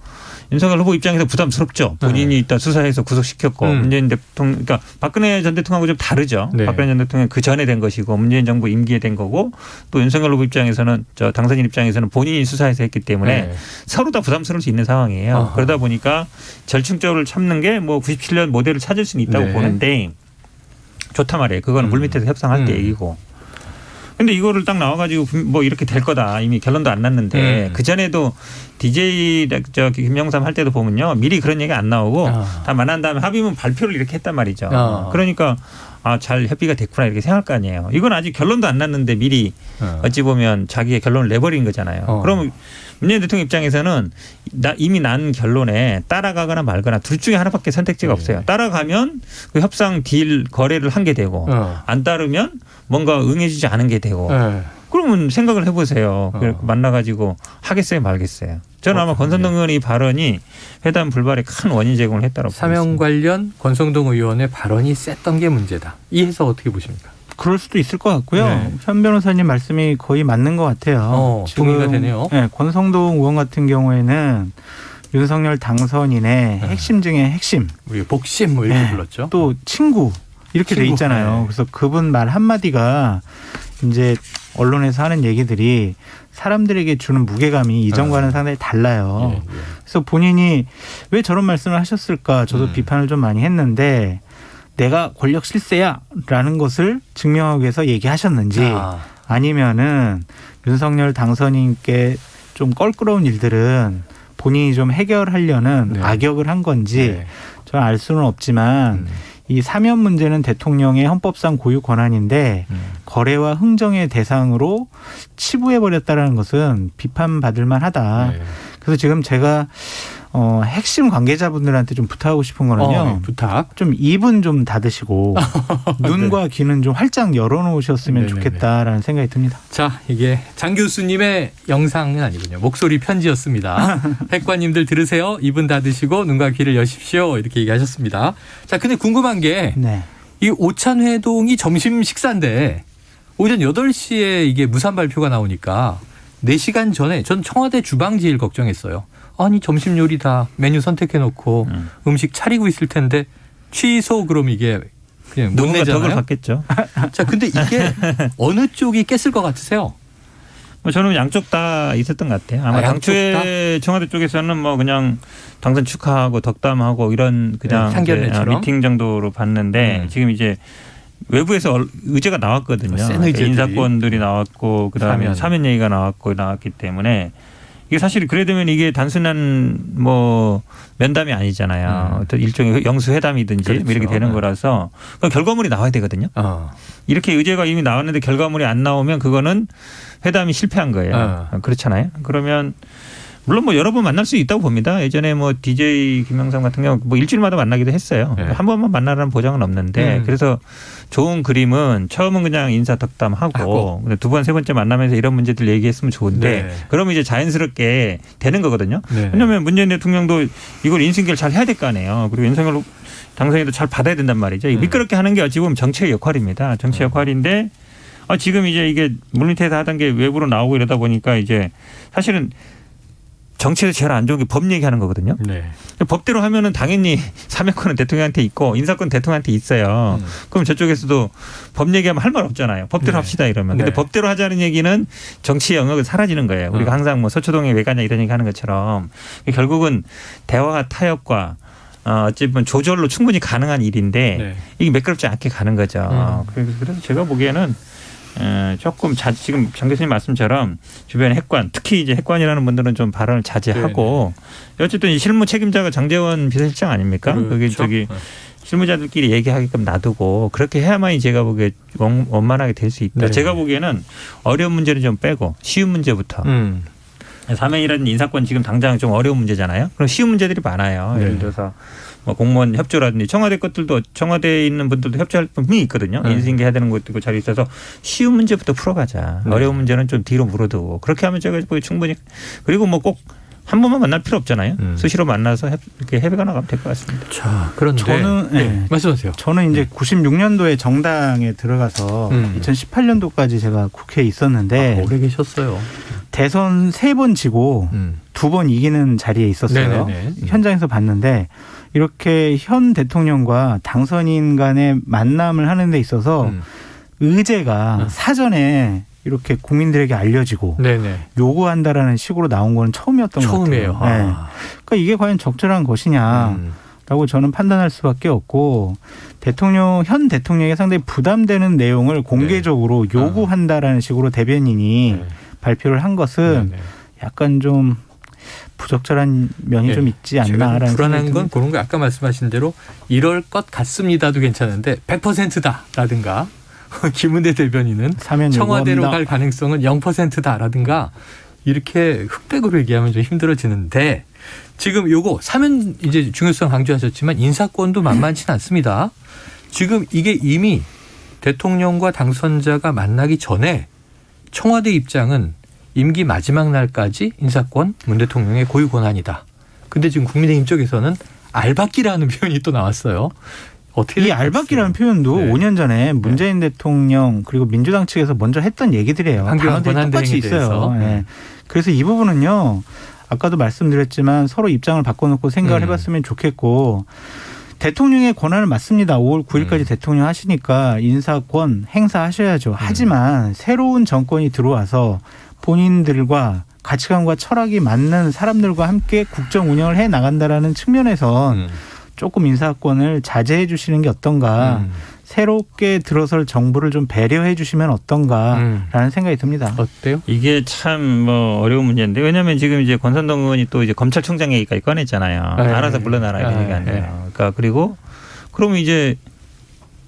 윤석열 후보 입장에서 부담스럽죠. 본인이 일단 수사해서 구속시켰고 문재인 대통령, 그러니까 박근혜 전 대통령하고 좀 다르죠. 박근혜 전 대통령 그 전에 된 것이고 문재인 정부 임기에 된 거고 또 윤석열 후보 입장에서는 저 당선인 입장에서는 본인이 수사해서 했기 때문에 서로 다 부담스러울 수 있는 상황이에요. 그러다 보니까 절충점을 찾는 게 뭐 97년 모델을 찾을 수는 있다고 보는데 좋단 말이에요. 그거는 물밑에서 협상할 때 얘기고. 근데 이거를 딱 나와가지고 뭐 이렇게 될 거다. 이미 결론도 안 났는데 그전에도 DJ 김영삼 할 때도 보면요. 미리 그런 얘기 안 나오고 다 만난 다음에 합의문 발표를 이렇게 했단 말이죠. 그러니까 잘 협의가 됐구나 이렇게 생각할 거 아니에요. 이건 아직 결론도 안 났는데 미리 어찌 보면 자기의 결론을 내버린 거잖아요. 그럼 문재인 대통령 입장에서는 이미 난 결론에 따라가거나 말거나 둘 중에 하나밖에 선택지가 없어요. 따라가면 그 협상 딜 거래를 한 게 되고 안 따르면 뭔가 응해주지 않은 게 되고 그러면 생각을 해보세요. 만나가지고 하겠어요, 말겠어요. 저는 아마 권성동 의원의 발언이 회담 불발에 큰 원인 제공을 했다고 보고 사명 있습니다. 관련 권성동 의원의 발언이 셌던 게 문제다. 이 해석 어떻게 보십니까? 그럴 수도 있을 것 같고요. 네. 현 변호사님 말씀이 거의 맞는 것 같아요. 동의가 되네요. 네, 권성동 의원 같은 경우에는 윤석열 당선인의 핵심 중에 핵심. 우리 복심 뭐 이렇게 불렀죠. 또 친구 이렇게 돼 친구. 있잖아요. 네. 그래서 그분 말 한마디가 이제 언론에서 하는 얘기들이 사람들에게 주는 무게감이 이전과는 상당히 달라요. 그래서 본인이 왜 저런 말씀을 하셨을까 저도 비판을 좀 많이 했는데 내가 권력 실세야라는 것을 증명하기 위해서 얘기하셨는지 아니면은 윤석열 당선인께 좀 껄끄러운 일들은 본인이 좀 해결하려는 악역을 한 건지 저는 알 수는 없지만 이 사면 문제는 대통령의 헌법상 고유 권한인데 거래와 흥정의 대상으로 치부해버렸다는 것은 비판받을 만하다. 그래서 지금 제가 핵심 관계자분들한테 좀 부탁하고 싶은 거는요. 부탁. 좀 입은 좀 닫으시고 눈과 귀는 좀 활짝 열어놓으셨으면 좋겠다라는 생각이 듭니다. 자, 이게 장 교수님의 영상은 아니군요. 목소리 편지였습니다. 백관님들 들으세요. 입은 닫으시고 눈과 귀를 여십시오. 이렇게 얘기하셨습니다. 자, 근데 궁금한 게 이 오찬 회동이 점심 식사인데 오전 8시에 이게 무산 발표가 나오니까 4시간 전에 전 청와대 주방지일 걱정했어요. 아니 점심 요리 다 메뉴 선택해놓고 음식 차리고 있을 텐데 취소 그럼 이게 그냥 못 내잖아요. 덕을 받겠죠. 자, 근데 이게 어느 쪽이 깼을 것 같으세요? 뭐 저는 양쪽 다 있었던 것 같아요. 아마 당초에 청와대 쪽에서는 뭐 그냥 당선 축하하고 덕담하고 이런 그냥 미팅 정도로 봤는데 지금 이제 외부에서 의제가 나왔거든요. 센 의제들이. 인사권들이 나왔고 그다음에 사면 얘기가 나왔기 때문에 이게 사실 그래 되면 이게 단순한 뭐 면담이 아니잖아요. 어떤 일종의 영수회담이든지 그렇죠. 이렇게 되는 거라서 결과물이 나와야 되거든요. 이렇게 의제가 이미 나왔는데 결과물이 안 나오면 그거는 회담이 실패한 거예요. 그렇잖아요. 그러면 물론 뭐 여러 번 만날 수 있다고 봅니다. 예전에 뭐 DJ 김영삼 같은 경우 뭐 일주일마다 만나기도 했어요. 한 번만 만나라는 보장은 없는데 그래서 좋은 그림은 처음은 그냥 인사 덕담하고 두 번, 세 번째 만나면서 이런 문제들 얘기했으면 좋은데 그러면 이제 자연스럽게 되는 거거든요. 왜냐하면 문재인 대통령도 이걸 인수인계를 잘 해야 될 거 아니에요. 그리고 윤석열 당선인도 잘 받아야 된단 말이죠. 미끄럽게 하는 게 어찌 보면 정치의 역할입니다. 정치 역할인데 지금 이제 이게 물밑에서 하던 게 외부로 나오고 이러다 보니까 이제 사실은 정치에서 제일 안 좋은 게 법 얘기하는 거거든요. 법대로 하면은 당연히 사면권은 대통령한테 있고 인사권 대통령한테 있어요. 그럼 저쪽에서도 법 얘기하면 할 말 없잖아요. 법대로 합시다 이러면. 근데 법대로 하자는 얘기는 정치의 영역은 사라지는 거예요. 우리가 항상 뭐 서초동에 왜 가냐 이런 얘기 하는 것처럼 결국은 대화와 타협과 어찌 보면 조절로 충분히 가능한 일인데 이게 매끄럽지 않게 가는 거죠. 그래서 제가 보기에는 조금 지금 장 교수님 말씀처럼 주변에 핵관, 특히 이제 핵관이라는 분들은 좀 발언을 자제하고 어쨌든 이 실무 책임자가 장제원 비서실장 아닙니까? 그게 저기 실무자들끼리 얘기하게끔 놔두고 그렇게 해야만이 제가 보기에 원만하게 될 수 있다. 제가 보기에는 어려운 문제는 좀 빼고 쉬운 문제부터. 사면이라든지 인사권 지금 당장 좀 어려운 문제잖아요. 그럼 쉬운 문제들이 많아요. 예를 들어서 뭐 공무원 협조라든지 청와대 것들도 청와대에 있는 분들도 협조할 분이 있거든요. 인수인계 해야 되는 것도 있고 잘 있어서 쉬운 문제부터 풀어가자. 어려운 문제는 좀 뒤로 물어두고 그렇게 하면 제가 충분히 그리고 뭐 꼭 한 번만 만날 필요 없잖아요. 수시로 만나서 이렇게 협의가 나가면 될 것 같습니다. 자, 그런데 저는 말씀하세요. 저는 이제 96년도에 정당에 들어가서 2018년도까지 제가 국회에 있었는데 오래 계셨어요. 대선 3번 지고 2번 이기는 자리에 있었어요. 현장에서 봤는데 이렇게 현 대통령과 당선인 간의 만남을 하는 데 있어서 의제가 사전에 이렇게 국민들에게 알려지고 요구한다라는 식으로 나온 건 처음이었던 것 같아요. 그러니까 이게 과연 적절한 것이냐라고 저는 판단할 수밖에 없고 현 대통령이 상당히 부담되는 내용을 공개적으로 요구한다라는 식으로 대변인이 발표를 한 것은 약간 좀 부적절한 면이 좀 있지 않나라는 불안한 건 그런 거 아까 말씀하신 대로 이럴 것 같습니다도 괜찮은데 100%다라든가 김은혜 대변인은 청와대로 갈 가능성은 0%다라든가 이렇게 흑백으로 얘기하면 좀 힘들어지는데 지금 요거 사면 이제 중요성 강조하셨지만 인사권도 만만치는 않습니다. 지금 이게 이미 대통령과 당선자가 만나기 전에 청와대 입장은 임기 마지막 날까지 인사권 문 대통령의 고유 권한이다. 근데 지금 국민의힘 쪽에서는 알박기라는 표현이 또 나왔어요. 어떻게 이 알박기라는 표현도 5년 전에 문재인 대통령 그리고 민주당 측에서 먼저 했던 얘기들이에요. 단어들이 똑같이 있어요. 네. 그래서 이 부분은요. 아까도 말씀드렸지만 서로 입장을 바꿔놓고 생각을 해봤으면 좋겠고 대통령의 권한을 맞습니다. 5월 9일까지 대통령 하시니까 인사권 행사하셔야죠. 하지만 새로운 정권이 들어와서 본인들과 가치관과 철학이 맞는 사람들과 함께 국정 운영을 해 나간다라는 측면에선 조금 인사권을 자제해 주시는 게 어떤가. 새롭게 들어설 정부를 좀 배려해 주시면 어떤가라는 생각이 듭니다. 어때요? 이게 참 뭐 어려운 문제인데 왜냐하면 지금 이제 권선동 의원이 또 이제 검찰총장 얘기까지 꺼냈잖아요. 네. 알아서 물러나라 이런 얘기 아니에요. 그러니까 그리고 그러면 이제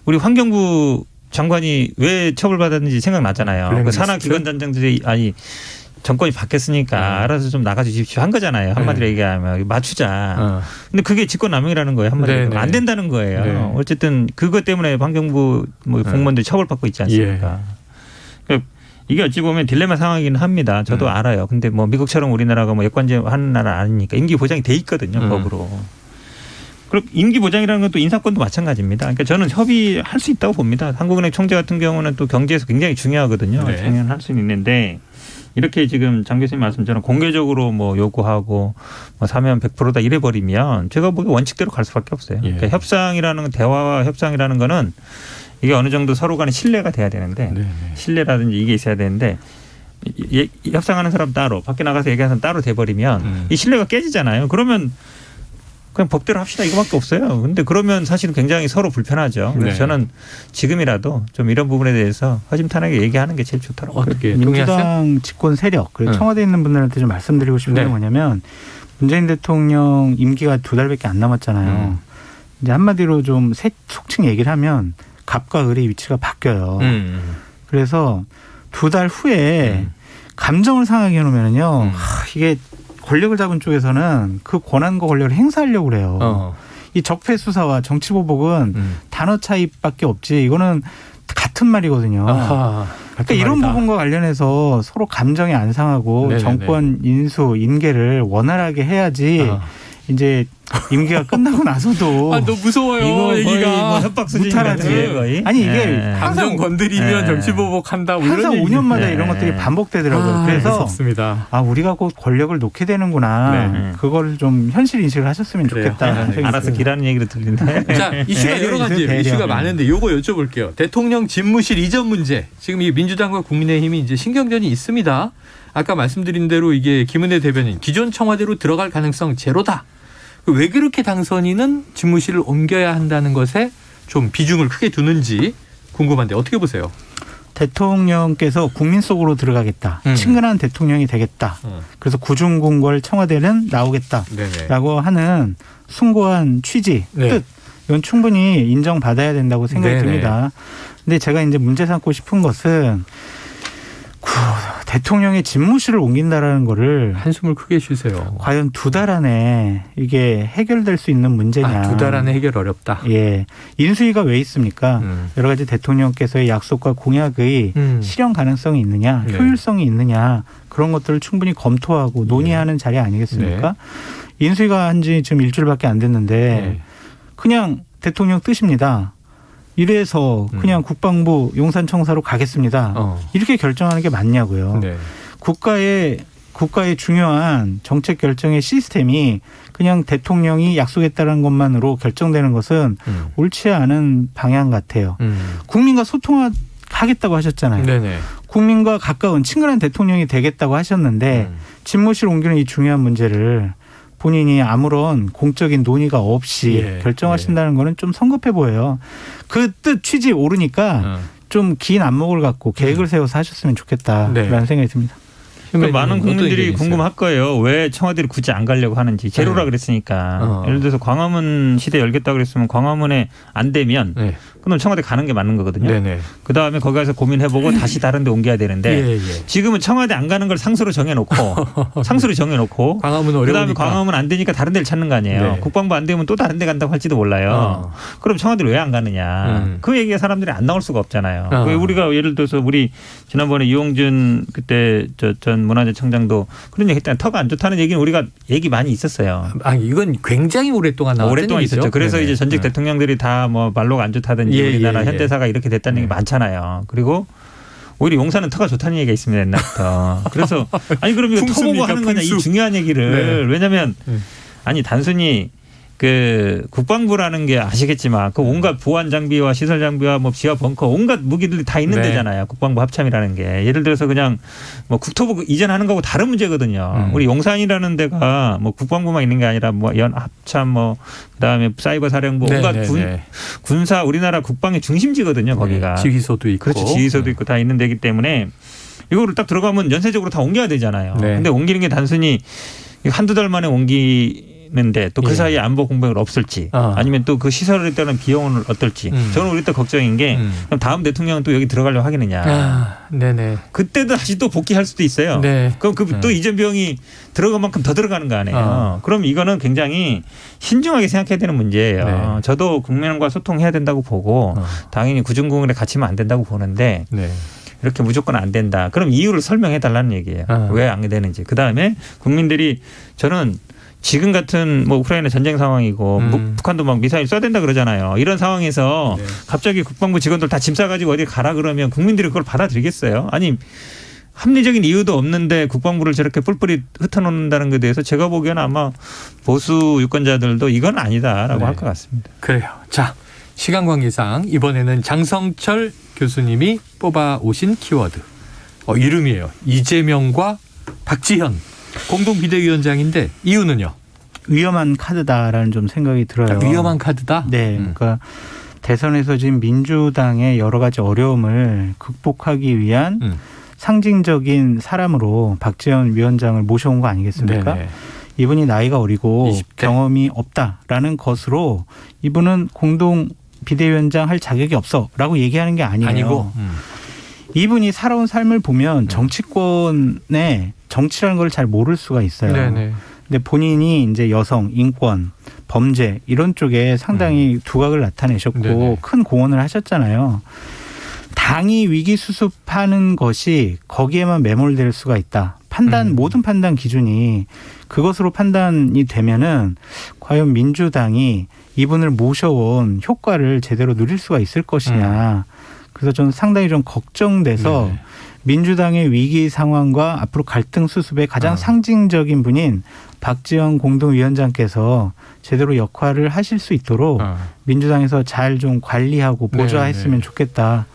우리 환경부 장관이 왜 처벌받았는지 생각나잖아요. 그 산하기관단장들이 아니 정권이 바뀌었으니까 알아서 좀 나가주십시오 한 거잖아요. 한마디로 얘기하면 맞추자. 근데 그게 직권남용이라는 거예요. 한마디로 안 된다는 거예요. 어쨌든 그것 때문에 환경부 뭐 공무원들이 처벌받고 있지 않습니까? 그러니까 이게 어찌 보면 딜레마 상황이긴 합니다. 저도 알아요. 근데 뭐 미국처럼 우리나라가 뭐 역관제 하는 나라 아니니까 임기 보장이 돼 있거든요. 법으로. 그리고 임기 보장이라는 건 또 인사권도 마찬가지입니다. 그러니까 저는 협의할 수 있다고 봅니다. 한국은행 총재 같은 경우는 또 경제에서 굉장히 중요하거든요. 중요할 수는 있는데 이렇게 지금 장 교수님 말씀처럼 공개적으로 뭐 요구하고 뭐 사면 100%다 이래버리면 제가 보기에 원칙대로 갈 수밖에 없어요. 그러니까 협상이라는 대화와 협상이라는 거는 이게 어느 정도 서로 간에 신뢰가 돼야 되는데 신뢰라든지 이게 있어야 되는데 협상하는 사람 따로 밖에 나가서 얘기하는 사람 따로 돼버리면 이 신뢰가 깨지잖아요. 그러면 그냥 법대로 합시다 이거밖에 없어요. 근데 그러면 사실은 굉장히 서로 불편하죠. 그래서 저는 지금이라도 좀 이런 부분에 대해서 허심탄회하게 얘기하는 게 제일 좋더라고요. 어떻게 민주당 집권 세력 그리고 청와대에 있는 분들한테 좀 말씀드리고 싶은 게 뭐냐면 문재인 대통령 임기가 2달밖에 안 남았잖아요. 이제 한마디로 좀 속칭 얘기를 하면 갑과 을의 위치가 바뀌어요. 그래서 2달 후에 감정을 상하게 해놓으면요. 이게 권력을 잡은 쪽에서는 그 권한과 권력을 행사하려고 그래요. 이 적폐 수사와 정치보복은 단어 차이밖에 없지 이거는 같은 말이거든요. 그러니까 이런 부분과 관련해서 서로 감정이 안 상하고 정권 인수, 인계를 원활하게 해야지 이제 임기가 끝나고 나서도 너무 무서워요. 얘기가 뭐 협박 수준이라지. 아니 이게 감정 건드리면 정치보복한다. 항상 5년마다 이런 것들이 반복되더라고요. 그래서 무섭습니다. 우리가 곧 권력을 놓게 되는구나. 그걸 좀 현실 인식을 하셨으면 좋겠다는 생각이 알아서 기라는 얘기를 들리는데. 자, 이슈가 여러 가지 이슈가 많은데 요거 여쭤볼게요. 대통령 집무실 이전 문제. 지금 이 민주당과 국민의힘이 이제 신경전이 있습니다. 아까 말씀드린 대로 이게 김은혜 대변인 기존 청와대로 들어갈 가능성 제로다. 왜 그렇게 당선인은 집무실을 옮겨야 한다는 것에 좀 비중을 크게 두는지 궁금한데 어떻게 보세요? 대통령께서 국민 속으로 들어가겠다. 친근한 대통령이 되겠다. 그래서 구중궁궐 청와대는 나오겠다라고 하는 숭고한 취지, 뜻 이건 충분히 인정받아야 된다고 생각이 듭니다. 근데 제가 이제 문제 삼고 싶은 것은 대통령의 집무실을 옮긴다라는 거를 한숨을 크게 쉬세요. 과연 2달 안에 이게 해결될 수 있는 문제냐. 2달 안에 해결 어렵다. 예. 인수위가 왜 있습니까? 여러 가지 대통령께서의 약속과 공약의 실현 가능성이 있느냐, 효율성이 있느냐 그런 것들을 충분히 검토하고 논의하는 자리 아니겠습니까? 인수위가 한 지 지금 일주일밖에 안 됐는데 그냥 대통령 뜻입니다. 이래서 그냥 국방부 용산청사로 가겠습니다. 이렇게 결정하는 게 맞냐고요. 국가의 중요한 정책 결정의 시스템이 그냥 대통령이 약속했다는 것만으로 결정되는 것은 옳지 않은 방향 같아요. 국민과 소통하겠다고 하셨잖아요. 국민과 가까운 친근한 대통령이 되겠다고 하셨는데 집무실 옮기는 이 중요한 문제를 본인이 아무런 공적인 논의가 없이 결정하신다는 거는 좀 성급해 보여요. 그 뜻 취지 오르니까 좀 긴 안목을 갖고 계획을 세워서 하셨으면 좋겠다라는 생각이 듭니다. 많은 국민들이 궁금할 거예요. 왜 청와대를 굳이 안 가려고 하는지. 제로라 그랬으니까. 예를 들어서 광화문 시대 열겠다 그랬으면 광화문에 안 되면 그럼 청와대 가는 게 맞는 거거든요. 네네. 그다음에 거기 가서 고민해보고 다시 다른 데 옮겨야 되는데 지금은 청와대 안 가는 걸 상수로 정해놓고 광화문 어려우니까. 그다음에 광화문 안 되니까 다른 데를 찾는 거 아니에요. 네. 국방부 안 되면 또 다른 데 간다고 할지도 몰라요. 그럼 청와대를 왜 안 가느냐. 그 얘기가 사람들이 안 나올 수가 없잖아요. 왜 우리가 예를 들어서 우리 지난번에 이용준 그때 전 문화재청장도 그런 얘기 했잖아요. 터가 안 좋다는 얘기는 우리가 얘기 많이 있었어요. 아니 이건 굉장히 오랫동안 나왔던 오랫동안 얘기죠. 있었죠. 그래서 네네. 이제 전직 대통령들이 다 뭐 말로가 안 좋다든지 우리나라 현대사가 이렇게 됐다는 얘기 많잖아요. 그리고 오히려 용산은 터가 좋다는 얘기가 있습니다. 옛날부터. 그래서 아니 그럼 이거 터보고 하는 거냐 이 중요한 얘기를. 왜냐하면 아니 단순히 그 국방부라는 게 아시겠지만 그 온갖 보안 장비와 시설 장비와 뭐 지하 벙커 온갖 무기들이 다 있는 데잖아요. 국방부 합참이라는 게. 예를 들어서 그냥 뭐 국토부 이전하는 거하고 다른 문제거든요. 우리 용산이라는 데가 뭐 국방부만 있는 게 아니라 뭐 연 합참 뭐 그다음에 사이버 사령부 온갖 군사 우리나라 국방의 중심지거든요. 거기가. 지휘소도 있고. 그렇죠. 지휘소도 있고 다 있는 데이기 때문에 이거를 딱 들어가면 연쇄적으로 다 옮겨야 되잖아요. 근데 옮기는 게 단순히 한두 달 만에 옮기는데 또 그 사이에 안보 공백을 없을지 아니면 또 그 시설에 따른 비용은 어떨지 저는 우리 때 걱정인 게 그럼 다음 대통령은 또 여기 들어가려고 하겠느냐. 네네. 그때도 다시 또 복귀할 수도 있어요. 그럼 또 이전 비용이 들어간 만큼 더 들어가는 거 아니에요. 그럼 이거는 굉장히 신중하게 생각해야 되는 문제예요. 저도 국민과 소통해야 된다고 보고 당연히 구중궁궐에 갇히면 안 된다고 보는데 이렇게 무조건 안 된다. 그럼 이유를 설명해 달라는 얘기예요. 왜 안 되는지. 그다음에 국민들이 저는 지금 같은 뭐 우크라이나 전쟁 상황이고 북한도 막 미사일 쏴야 된다 그러잖아요. 이런 상황에서 갑자기 국방부 직원들 다 짐 싸가지고 어디 가라 그러면 국민들이 그걸 받아들이겠어요? 아니 합리적인 이유도 없는데 국방부를 저렇게 뿔뿔이 흩어놓는다는 것에 대해서 제가 보기에는 아마 보수 유권자들도 이건 아니다라고 할 것 같습니다. 그래요. 자, 시간 관계상 이번에는 장성철 교수님이 뽑아 오신 키워드. 이름이에요. 이재명과 박지현 공동 비대위원장인데 이유는요? 위험한 카드다라는 좀 생각이 들어요. 위험한 카드다? 네. 그러니까 대선에서 지금 민주당의 여러 가지 어려움을 극복하기 위한 상징적인 사람으로 박지원 위원장을 모셔온 거 아니겠습니까? 네네. 이분이 나이가 어리고 20대. 경험이 없다라는 것으로 이분은 공동 비대위원장 할 자격이 없어라고 얘기하는 게 아니에요. 이분이 살아온 삶을 보면 정치권의 정치라는 걸 잘 모를 수가 있어요. 네네. 근데 본인이 이제 여성, 인권, 범죄 이런 쪽에 상당히 두각을 나타내셨고 네네. 큰 공헌을 하셨잖아요. 당이 위기 수습하는 것이 거기에만 매몰될 수가 있다. 모든 판단 기준이 그것으로 판단이 되면은 과연 민주당이 이분을 모셔온 효과를 제대로 누릴 수가 있을 것이냐. 그래서 저는 상당히 좀 걱정돼서 민주당의 위기 상황과 앞으로 갈등 수습의 가장 상징적인 분인 박지원 공동위원장께서 제대로 역할을 하실 수 있도록 민주당에서 잘 좀 관리하고 보좌했으면 좋겠다.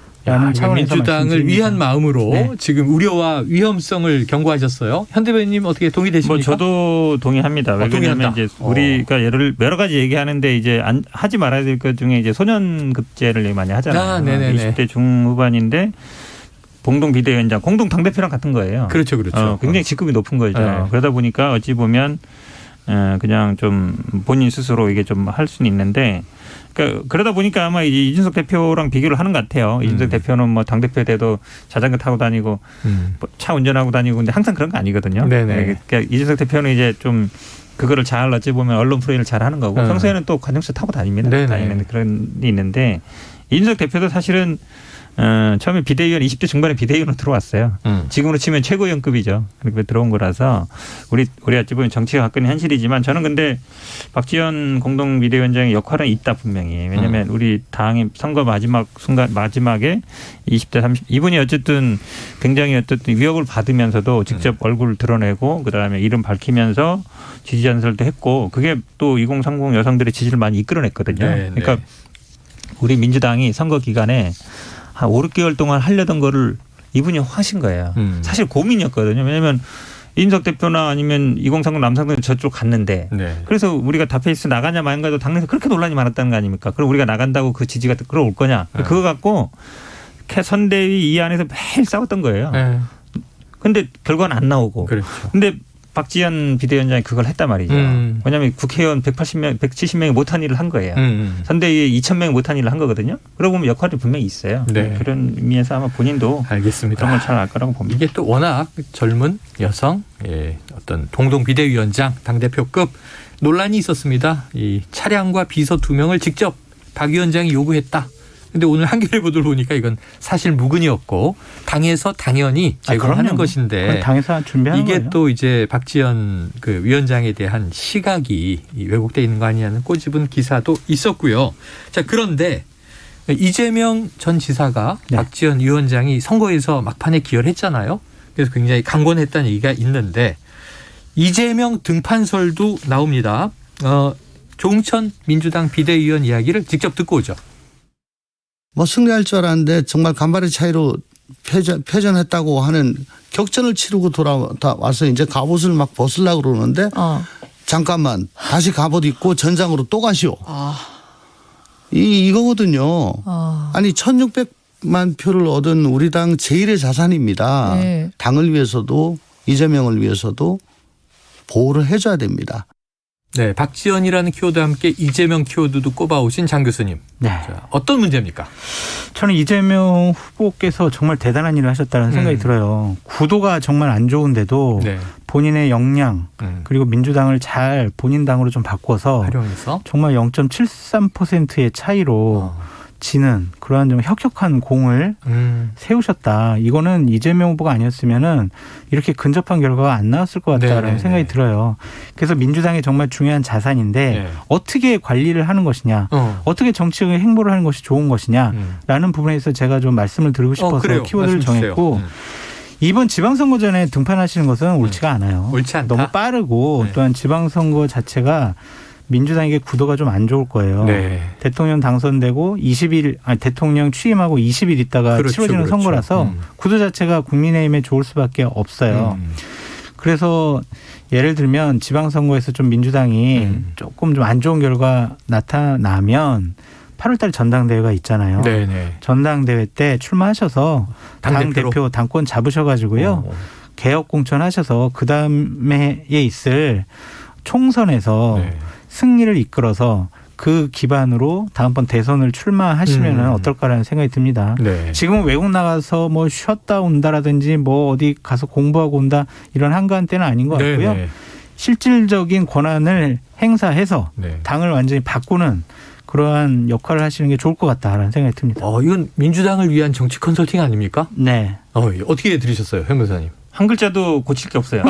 민주당을 위한 마음으로 지금 우려와 위험성을 경고하셨어요. 현 대변인님 어떻게 동의되십니까? 뭐 저도 동의합니다. 왜냐하면 이제 우리가 여러 가지 얘기하는데 이제 하지 말아야 될 것 중에 이제 소년급제를 많이 하잖아요. 20대 중후반인데 공동 비대위원장, 공동 당대표랑 같은 거예요. 그렇죠. 굉장히 직급이 높은 거죠. 그러다 보니까 어찌 보면 그냥 좀 본인 스스로 이게 좀 할 수는 있는데. 그러다 보니까 아마 이준석 대표랑 비교를 하는 것 같아요. 이준석 대표는 뭐 당대표 때도 자전거 타고 다니고 차 운전하고 다니고 근데 항상 그런 거 아니거든요. 그러니까 이준석 대표는 이제 좀 그거를 잘 어찌 보면 언론 프레임을 잘 하는 거고 평소에는 또 관용차 타고 다닙니다. 다니는 그런 게 있는데 이준석 대표도 사실은 처음에 비대위원 20대 중반에 비대위원으로 들어왔어요. 지금으로 치면 최고위원급이죠. 그렇게 들어온 거라서 우리 어찌 보면 정치가 가까운 현실이지만 저는 근데 박지원 공동 비대위원장의 역할은 있다 분명히. 왜냐하면 우리 당의 선거 마지막에 20대 30 이분이 어쨌든 굉장히 어쨌든 위협을 받으면서도 직접 얼굴을 드러내고 그다음에 이름 밝히면서 지지 연설도 했고 그게 또 2030 여성들의 지지를 많이 이끌어냈거든요. 그러니까 우리 민주당이 선거 기간에 한 5, 6개월 동안 하려던 거를 이분이 하신 거예요. 사실 고민이었거든요. 왜냐하면 이준석 대표나 아니면 2030 남상동 저쪽 갔는데 그래서 우리가 다페이스 나가냐 마냐도 당내에서 그렇게 논란이 많았다는 거 아닙니까? 그럼 우리가 나간다고 그 지지가 끌어올 거냐. 그거 갖고 선대위 이 안에서 매일 싸웠던 거예요. 근데 결과는 안 나오고. 근데 박지원 비대위원장이 그걸 했단 말이죠. 왜냐하면 국회의원 180명, 170명이 못한 일을 한 거예요. 선대위에 2,000명이 못한 일을 한 거거든요. 그러고 보면 역할이 분명히 있어요. 네. 그런 의미에서 아마 본인도 알겠습니다. 그런 걸 잘 알 거라고 봅니다. 이게 또 워낙 젊은 여성 어떤 공동 비대위원장 당대표급 논란이 있었습니다. 이 차량과 비서 2명을 직접 박 위원장이 요구했다. 근데 오늘 한겨레 보도를 보니까 이건 사실 무근이었고 당에서 당연히 제공하는 것인데 당에서 준비하는 이게 거예요. 또 이제 박지원 그 위원장에 대한 시각이 왜곡돼 있는 거 아니냐는 꼬집은 기사도 있었고요. 자, 그런데 이재명 전 지사가 박지원 위원장이 선거에서 막판에 기여를 했잖아요. 그래서 굉장히 강권했다는 얘기가 있는데 이재명 등판설도 나옵니다. 조응천 민주당 비대위원 이야기를 직접 듣고 오죠. 뭐 승리할 줄 알았는데 정말 간발의 차이로 패전했다고 하는 격전을 치르고 돌아와서 이제 갑옷을 막 벗으려고 그러는데 잠깐만 다시 갑옷 입고 전장으로 또 가시오. 이거거든요. 아니 1600만 표를 얻은 우리 당 제1의 자산입니다. 네. 당을 위해서도 이재명을 위해서도 보호를 해줘야 됩니다. 네, 박지원이라는 키워드와 함께 이재명 키워드도 꼽아오신 장 교수님. 네. 자, 어떤 문제입니까? 저는 이재명 후보께서 정말 대단한 일을 하셨다는 생각이 들어요. 구도가 정말 안 좋은데도 본인의 역량 그리고 민주당을 잘 본인 당으로 좀 바꿔서 활용해서 정말 0.73%의 차이로 지는 그러한 좀 혁혁한 공을 세우셨다. 이거는 이재명 후보가 아니었으면은 이렇게 근접한 결과가 안 나왔을 것 같다라는 생각이 들어요. 그래서 민주당이 정말 중요한 자산인데 어떻게 관리를 하는 것이냐, 어떻게 정치적인 행보를 하는 것이 좋은 것이냐라는 부분에서 제가 좀 말씀을 드리고 싶어서 키워드를 정했고 이번 지방선거 전에 등판하시는 것은 옳지가 않아요. 옳지 않다. 너무 빠르고 또한 지방선거 자체가 민주당에게 구도가 좀 안 좋을 거예요. 대통령 당선되고 대통령 취임하고 20일 있다가 치러지는 선거라서 구도 자체가 국민의힘에 좋을 수밖에 없어요. 그래서 예를 들면 지방선거에서 좀 민주당이 조금 좀 안 좋은 결과 나타나면 8월달 전당대회가 있잖아요. 전당대회 때 출마하셔서 당대표 당권 잡으셔가지고요. 개혁 공천하셔서 그 다음에 있을 총선에서 승리를 이끌어서 그 기반으로 다음번 대선을 출마하시면 어떨까라는 생각이 듭니다. 지금은 외국 나가서 뭐 쉬었다 온다라든지 뭐 어디 가서 공부하고 온다 이런 한가한 때는 아닌 것 같고요. 실질적인 권한을 행사해서 당을 완전히 바꾸는 그러한 역할을 하시는 게 좋을 것 같다라는 생각이 듭니다. 이건 민주당을 위한 정치 컨설팅 아닙니까? 네. 어떻게 들으셨어요, 현 변호사님? 한 글자도 고칠 게 없어요.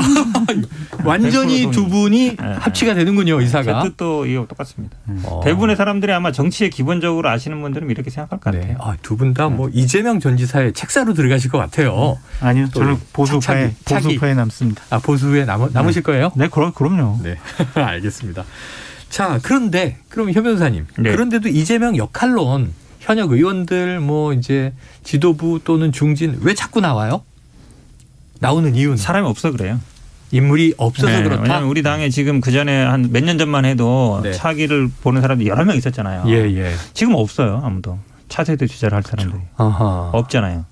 완전히 두 분이 합치가 되는군요, 의사가. 제 뜻도 이거 똑같습니다. 대부분의 사람들이 아마 정치에 기본적으로 아시는 분들은 이렇게 생각할 것 같아요. 두 분 다 뭐 이재명 전 지사의 책사로 들어가실 것 같아요. 아니요, 저는 보수파에 남습니다. 보수에 남으실 거예요? 네, 그럼요. 네, 알겠습니다. 자, 그런데 그럼 현 변호사님, 그런데도 이재명 역할론 현역 의원들 뭐 이제 지도부 또는 중진 왜 자꾸 나와요? 나오는 이유는 사람이 없어 그래요. 인물이 없어서 그렇다. 왜냐하면 우리 당에 지금 그 전에 한 몇 년 전만 해도 차기를 보는 사람들이 여러 명 있었잖아요. 지금 없어요, 아무도. 차세대 주자를 할 사람들이 없잖아요.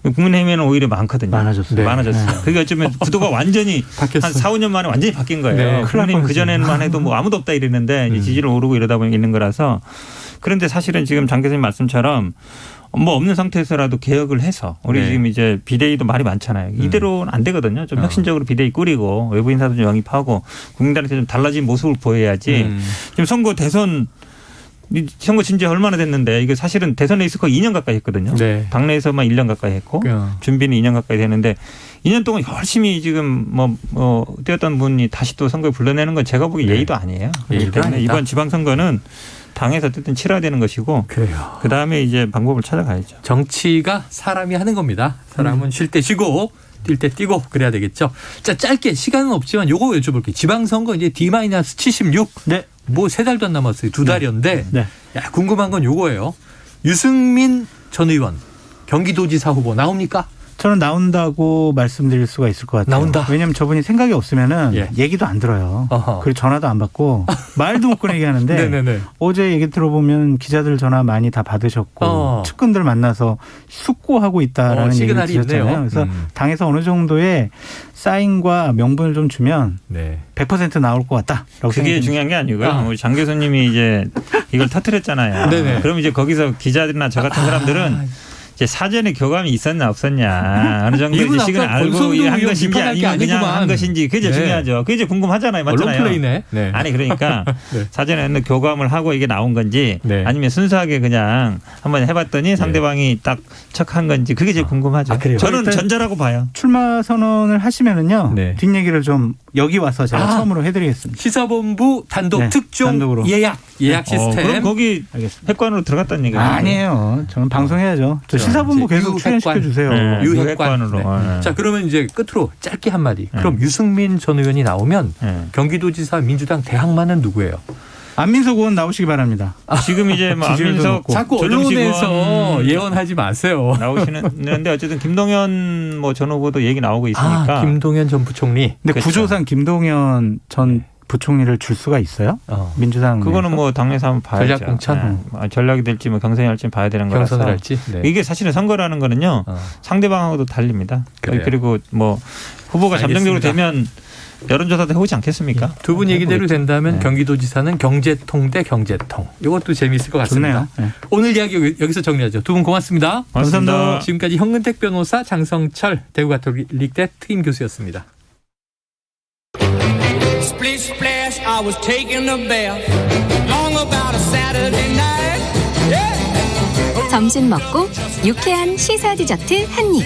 국민의힘에는 오히려 많거든요. 많아졌어요. 그게 어쩌면 구도가 완전히 한 4, 5년 만에 완전히 바뀐 거예요. 국민의힘 그 전에만 해도 뭐 아무도 없다 이랬는데 지지율 오르고 이러다 보니 있는 거라서. 그런데 사실은 지금 장 교수님 말씀처럼 뭐 없는 상태에서라도 개혁을 해서 우리 지금 이제 비대위도 말이 많잖아요. 이대로는 안 되거든요. 좀 혁신적으로 비대위 꾸리고 외부 인사도 좀 영입하고 국민들한테 좀 달라진 모습을 보여야지. 지금 선거 진지 얼마나 됐는데 이게 사실은 대선에 있을 거 2년 가까이 했거든요. 당내에서만 1년 가까이 했고 준비는 2년 가까이 되는데 2년 동안 열심히 지금 뛰었던 분이 다시 또 선거에 불러내는 건 제가 보기 예의도 아니에요. 그렇기 때문에 이번 지방선거는 당에서 어쨌든 치러야 되는 것이고 그다음에 이제 방법을 찾아가야죠. 정치가 사람이 하는 겁니다. 사람은 쉴 때 쉬고 뛸 때 뛰고 그래야 되겠죠. 자, 짧게 시간은 없지만 요거 여쭤볼게요. 지방선거 이제 D-76 뭐 3달도 안 남았어요. 2달이었는데 궁금한 건 요거예요. 유승민 전 의원 경기도지사 후보 나옵니까? 저는 나온다고 말씀드릴 수가 있을 것 같아요. 나온다. 왜냐하면 저분이 생각이 없으면은 얘기도 안 들어요. 그리고 전화도 안 받고 말도 못 꺼내게 하는데 네네네. 어제 얘기 들어보면 기자들 전화 많이 다 받으셨고 측근들 만나서 숙고하고 있다라는 얘기를 드렸잖아요. 그래서 당에서 어느 정도의 사인과 명분을 좀 주면 100% 나올 것 같다라고 그게 생각합니다. 중요한 게 아니고요. 우리 장 교수님이 이제 이걸 터뜨렸잖아요. 네네. 그럼 이제 거기서 기자들이나 저 같은 사람들은 이제 사전에 교감이 있었냐 없었냐 어느 정도 이제 시간을 알고 한 것인지 아니면 그냥 한 것인지 그게 제일 중요하죠. 그게 이제 궁금하잖아요. 맞잖아요. 롱플레이네. 네. 아니 그러니까 사전에 교감을 하고 이게 나온 건지 아니면 순수하게 그냥 한번 해봤더니 상대방이 딱 척한 건지 그게 제일 궁금하죠. 저는 전자라고 봐요. 출마 선언을 하시면은요. 뒷얘기를 좀 여기 와서 제가 처음으로 해드리겠습니다. 시사본부 단독 특종 단독으로. 예약 시스템. 그럼 거기 핵관으로 들어갔다는 얘기예요. 아니에요. 저는 방송해야죠. 저 시사본부 계속 출연시켜 주세요. 유핵관으로. 자 그러면 이제 끝으로 짧게 한마디. 그럼 유승민 전 의원이 나오면 경기도지사 민주당 대항마는 누구예요? 안민석 의원 나오시기 바랍니다. 지금 이제 뭐 안민석 자꾸 언론에서 예언하지 마세요. 나오시는데 어쨌든 김동연 뭐 전 후보도 얘기 나오고 있으니까. 김동연 전 부총리. 근데 구조상 김동연 전 부총리를 줄 수가 있어요? 민주당 그거는 뭐 당내에서 한번 봐야죠. 전략 공천 전략이 될지 뭐 경선이 할지 봐야 되는 거라서. 경선을 할지. 이게 사실은 선거라는 거는요. 상대방하고도 달립니다. 그리고 뭐 후보가 잠정적으로 되면 여론조사도 해오지 않겠습니까? 두 분 얘기대로 된다면 경기도지사는 경제통 대 경제통. 이것도 재미있을 것 같습니다. 좋네요. 오늘 이야기 여기서 정리하죠. 두 분 고맙습니다. 감사합니다. 지금까지 현근택 변호사, 장성철 대구가톨릭대 특임 교수였습니다. Splish splash, I was taking a bath. Long about a Saturday night. Yeah. 점심 먹고 유쾌한 시사 디저트 한 입.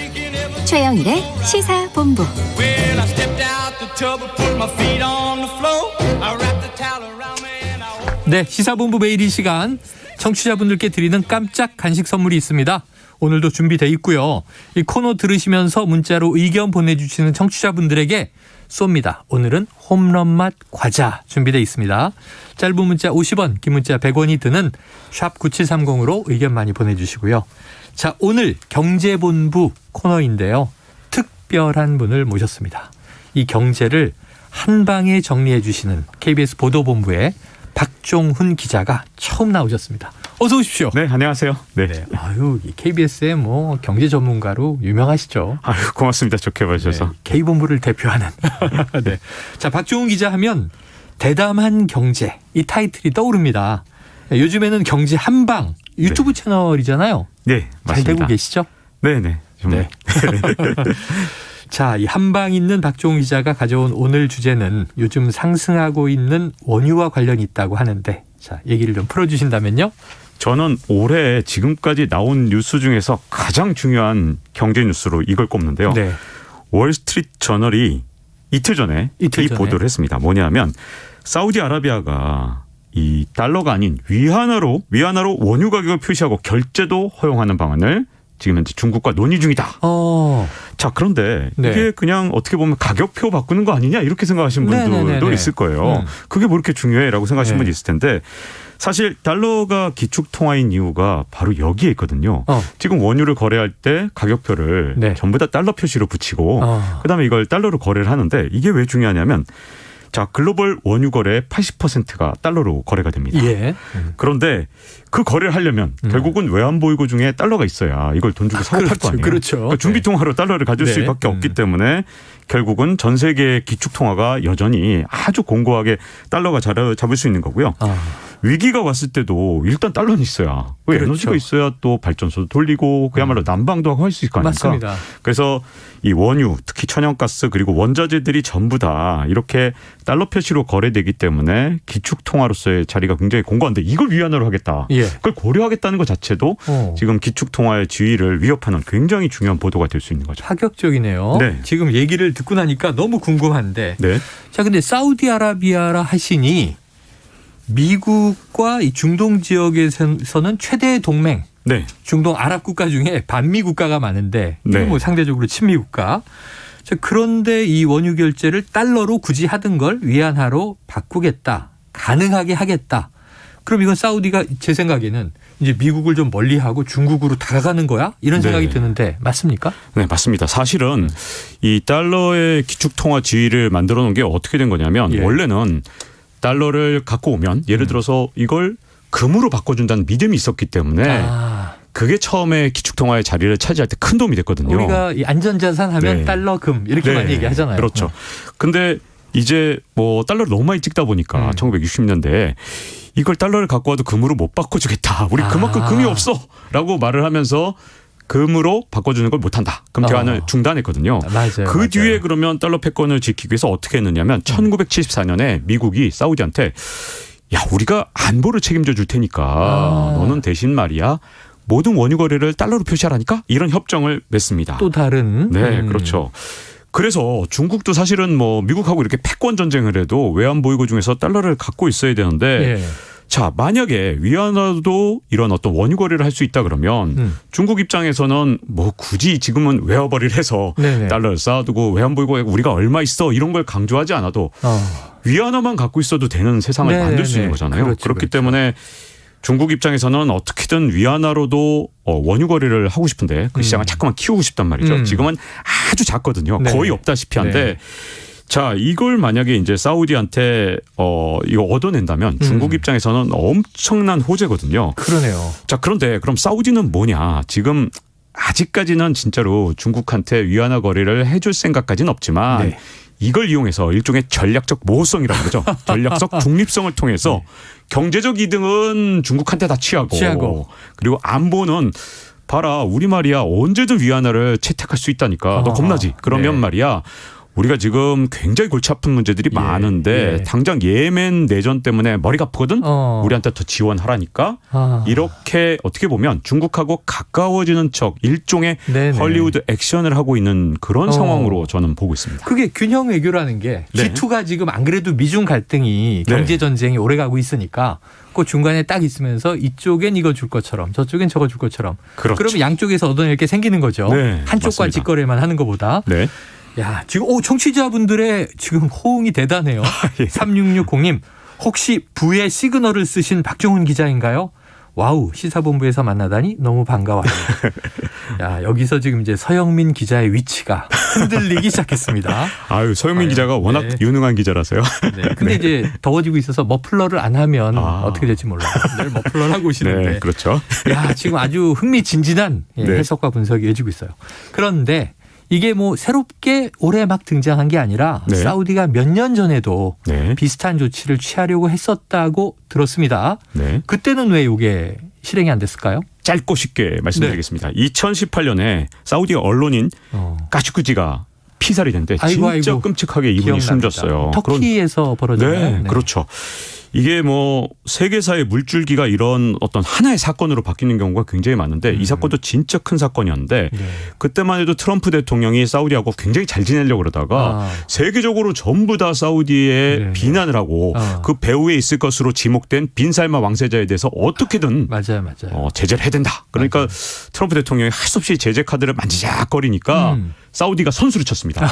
최영일의 시사본부. Well, I stepped out the tub and put my feet on the floor. I wrapped the towel around me and I... 네, 시사본부 매일 이 시간 청취자분들께 드리는 깜짝 간식 선물이 있습니다. 오늘도 준비돼 있고요. 이 코너 들으시면서 문자로 의견 보내주시는 청취자분들에게 쏩니다. 오늘은 홈런맛 과자 준비되어 있습니다. 짧은 문자 50원, 긴 문자 100원이 드는 샵 9730으로 의견 많이 보내주시고요. 자, 오늘 경제본부 코너인데요. 특별한 분을 모셨습니다. 이 경제를 한 방에 정리해 주시는 KBS 보도본부의 박종훈 기자가 처음 나오셨습니다. 어서 오십시오. 네, 안녕하세요. 네. 아유, KBS의 뭐 경제 전문가로 유명하시죠. 아유, 고맙습니다. 좋게 봐주셔서. 네, K본부를 대표하는. 네. 자, 박종훈 기자 하면 대담한 경제 이 타이틀이 떠오릅니다. 요즘에는 경제 한방 유튜브 채널이잖아요. 네, 맞습니다. 잘 되고 계시죠? 네네. 네. 자, 이 한방 있는 박종훈 기자가 가져온 오늘 주제는 요즘 상승하고 있는 원유와 관련이 있다고 하는데, 자, 얘기를 좀 풀어주신다면요. 저는 올해 지금까지 나온 뉴스 중에서 가장 중요한 경제 뉴스로 이걸 꼽는데요. 네. 월스트리트 저널이 이틀 전에 이 보도를 했습니다. 뭐냐면 사우디아라비아가 이 달러가 아닌 위안화로 원유 가격을 표시하고 결제도 허용하는 방안을 지금 현재 중국과 논의 중이다. 자, 그런데 이게 그냥 어떻게 보면 가격표 바꾸는 거 아니냐 이렇게 생각하시는 분들도 있을 거예요. 그게 뭐 이렇게 중요해라고 생각하시는 분이 있을 텐데 사실 달러가 기축통화인 이유가 바로 여기에 있거든요. 지금 원유를 거래할 때 가격표를 전부 다 달러 표시로 붙이고 그다음에 이걸 달러로 거래를 하는데 이게 왜 중요하냐면 자, 글로벌 원유 거래의 80%가 달러로 거래가 됩니다. 그런데 그 거래를 하려면 결국은 외환보유고 중에 달러가 있어야 이걸 돈 주고 사고 팔 거 아니에요. 그렇죠. 그러니까 준비통화로 달러를 가질 수밖에 없기 때문에 결국은 전 세계의 기축통화가 여전히 아주 공고하게 달러가 잡을 수 있는 거고요. 위기가 왔을 때도 일단 달러는 있어야 에너지가 있어야 또 발전소도 돌리고 그야말로 난방도 하고 할 수 있을 거 아닙니까? 맞습니다. 그래서 이 원유 특히 천연가스 그리고 원자재들이 전부 다 이렇게 달러 표시로 거래되기 때문에 기축통화로서의 자리가 굉장히 공고한데 이걸 위안화로 하겠다. 그걸 고려하겠다는 것 자체도 지금 기축통화의 지위를 위협하는 굉장히 중요한 보도가 될 수 있는 거죠. 파격적이네요. 네. 지금 얘기를 듣고 나니까 너무 궁금한데. 자, 근데 사우디아라비아라 하시니 미국과 이 중동 지역에서는 최대 동맹, 중동 아랍 국가 중에 반미 국가가 많은데 이게 뭐 상대적으로 친미 국가. 자, 그런데 이 원유 결제를 달러로 굳이 하던 걸 위안화로 바꾸겠다, 가능하게 하겠다. 그럼 이건 사우디가 제 생각에는 이제 미국을 좀 멀리하고 중국으로 다가가는 거야? 이런 생각이 드는데 맞습니까? 네, 맞습니다. 사실은 이 달러의 기축통화 지위를 만들어 놓은 게 어떻게 된 거냐면 원래는 달러를 갖고 오면 예를 들어서 이걸 금으로 바꿔준다는 믿음이 있었기 때문에 그게 처음에 기축통화의 자리를 차지할 때 큰 도움이 됐거든요. 우리가 이 안전자산 하면 달러, 금 이렇게 많이 얘기하잖아요. 그렇죠. 근데 이제 뭐 달러를 너무 많이 찍다 보니까 1960년대에 이걸 달러를 갖고 와도 금으로 못 바꿔주겠다. 우리 그만큼 금이 없어라고 말을 하면서 금으로 바꿔주는 걸 못한다. 금 대환을 중단했거든요. 그 뒤에 그러면 달러 패권을 지키기 위해서 어떻게 했느냐면 1974년에 미국이 사우디한테 야 우리가 안보를 책임져 줄 테니까 너는 대신 말이야. 모든 원유 거래를 달러로 표시하라니까 이런 협정을 맺습니다. 또 다른. 네, 그렇죠. 그래서 중국도 사실은 뭐 미국하고 이렇게 패권 전쟁을 해도 외환 보유고 중에서 달러를 갖고 있어야 되는데 자 만약에 위안화도 이런 어떤 원유 거래를 할 수 있다 그러면 중국 입장에서는 뭐 굳이 지금은 외화벌이를 해서 달러를 쌓아두고 외환 보유고에 우리가 얼마 있어 이런 걸 강조하지 않아도 위안화만 갖고 있어도 되는 세상을 만들 수 있는 거잖아요. 그렇기 때문에 중국 입장에서는 어떻게든 위안화로도 원유 거래를 하고 싶은데 그 시장을 자꾸만 키우고 싶단 말이죠. 지금은 아주 작거든요. 거의 없다시피 한데 자 이걸 만약에 이제 사우디한테 이거 얻어낸다면 중국 입장에서는 엄청난 호재거든요. 그러네요. 자 그런데 그럼 사우디는 뭐냐? 지금 아직까지는 진짜로 중국한테 위안화 거래를 해줄 생각까지는 없지만 이걸 이용해서 일종의 전략적 모호성이라고 그러죠. 전략적 중립성을 통해서 경제적 이득은 중국한테 다 취하고 그리고 안보는 봐라 우리 말이야 언제든 위안화를 채택할 수 있다니까 너 겁나지? 그러면 말이야 우리가 지금 굉장히 골치 아픈 문제들이 많은데 당장 예멘 내전 때문에 머리가 아프거든? 우리한테 더 지원하라니까 이렇게 어떻게 보면 중국하고 가까워지는 척 일종의 헐리우드 액션을 하고 있는 그런 상황으로 저는 보고 있습니다. 그게 균형 외교라는 게 G2가 지금 안 그래도 미중 갈등이 경제전쟁이 오래가고 있으니까 그 중간에 딱 있으면서 이쪽엔 이거 줄 것처럼 저쪽엔 저거 줄 것처럼 그러면 양쪽에서 얻어낼 게 생기는 거죠. 한쪽과 맞습니다. 직거래만 하는 것보다. 야, 지금 청취자분들의 지금 호응이 대단해요. 3660님 혹시 부의 시그널을 쓰신 박종훈 기자인가요? 와우 시사본부에서 만나다니 너무 반가워요. 야 여기서 지금 이제 서영민 기자의 위치가 흔들리기 시작했습니다. 아유 서영민 기자가 워낙 유능한 기자라서요. 근데 이제 더워지고 있어서 머플러를 안 하면 어떻게 될지 몰라요. 늘 머플러를 하고 오시는데. 그렇죠. 야 지금 아주 흥미진진한 해석과 분석이 이어지고 있어요. 그런데 이게 뭐 새롭게 올해 막 등장한 게 아니라 사우디가 몇 년 전에도 비슷한 조치를 취하려고 했었다고 들었습니다. 그때는 왜 이게 실행이 안 됐을까요? 짧고 쉽게 말씀드리겠습니다. 2018년에 사우디 언론인 까슈크지가 피살이 됐는데 진짜 끔찍하게 이분이 숨졌어요. 터키에서 벌어졌나요? 그렇죠. 이게 뭐 세계사의 물줄기가 이런 어떤 하나의 사건으로 바뀌는 경우가 굉장히 많은데 이 사건도 진짜 큰 사건이었는데 그때만 해도 트럼프 대통령이 사우디하고 굉장히 잘 지내려고 그러다가 세계적으로 전부 다 사우디에 비난을 하고 그 배후에 있을 것으로 지목된 빈살만 왕세자에 대해서 어떻게든 제재를 해야 된다. 그러니까 트럼프 대통령이 할 수 없이 제재 카드를 만지작거리니까 사우디가 선수를 쳤습니다.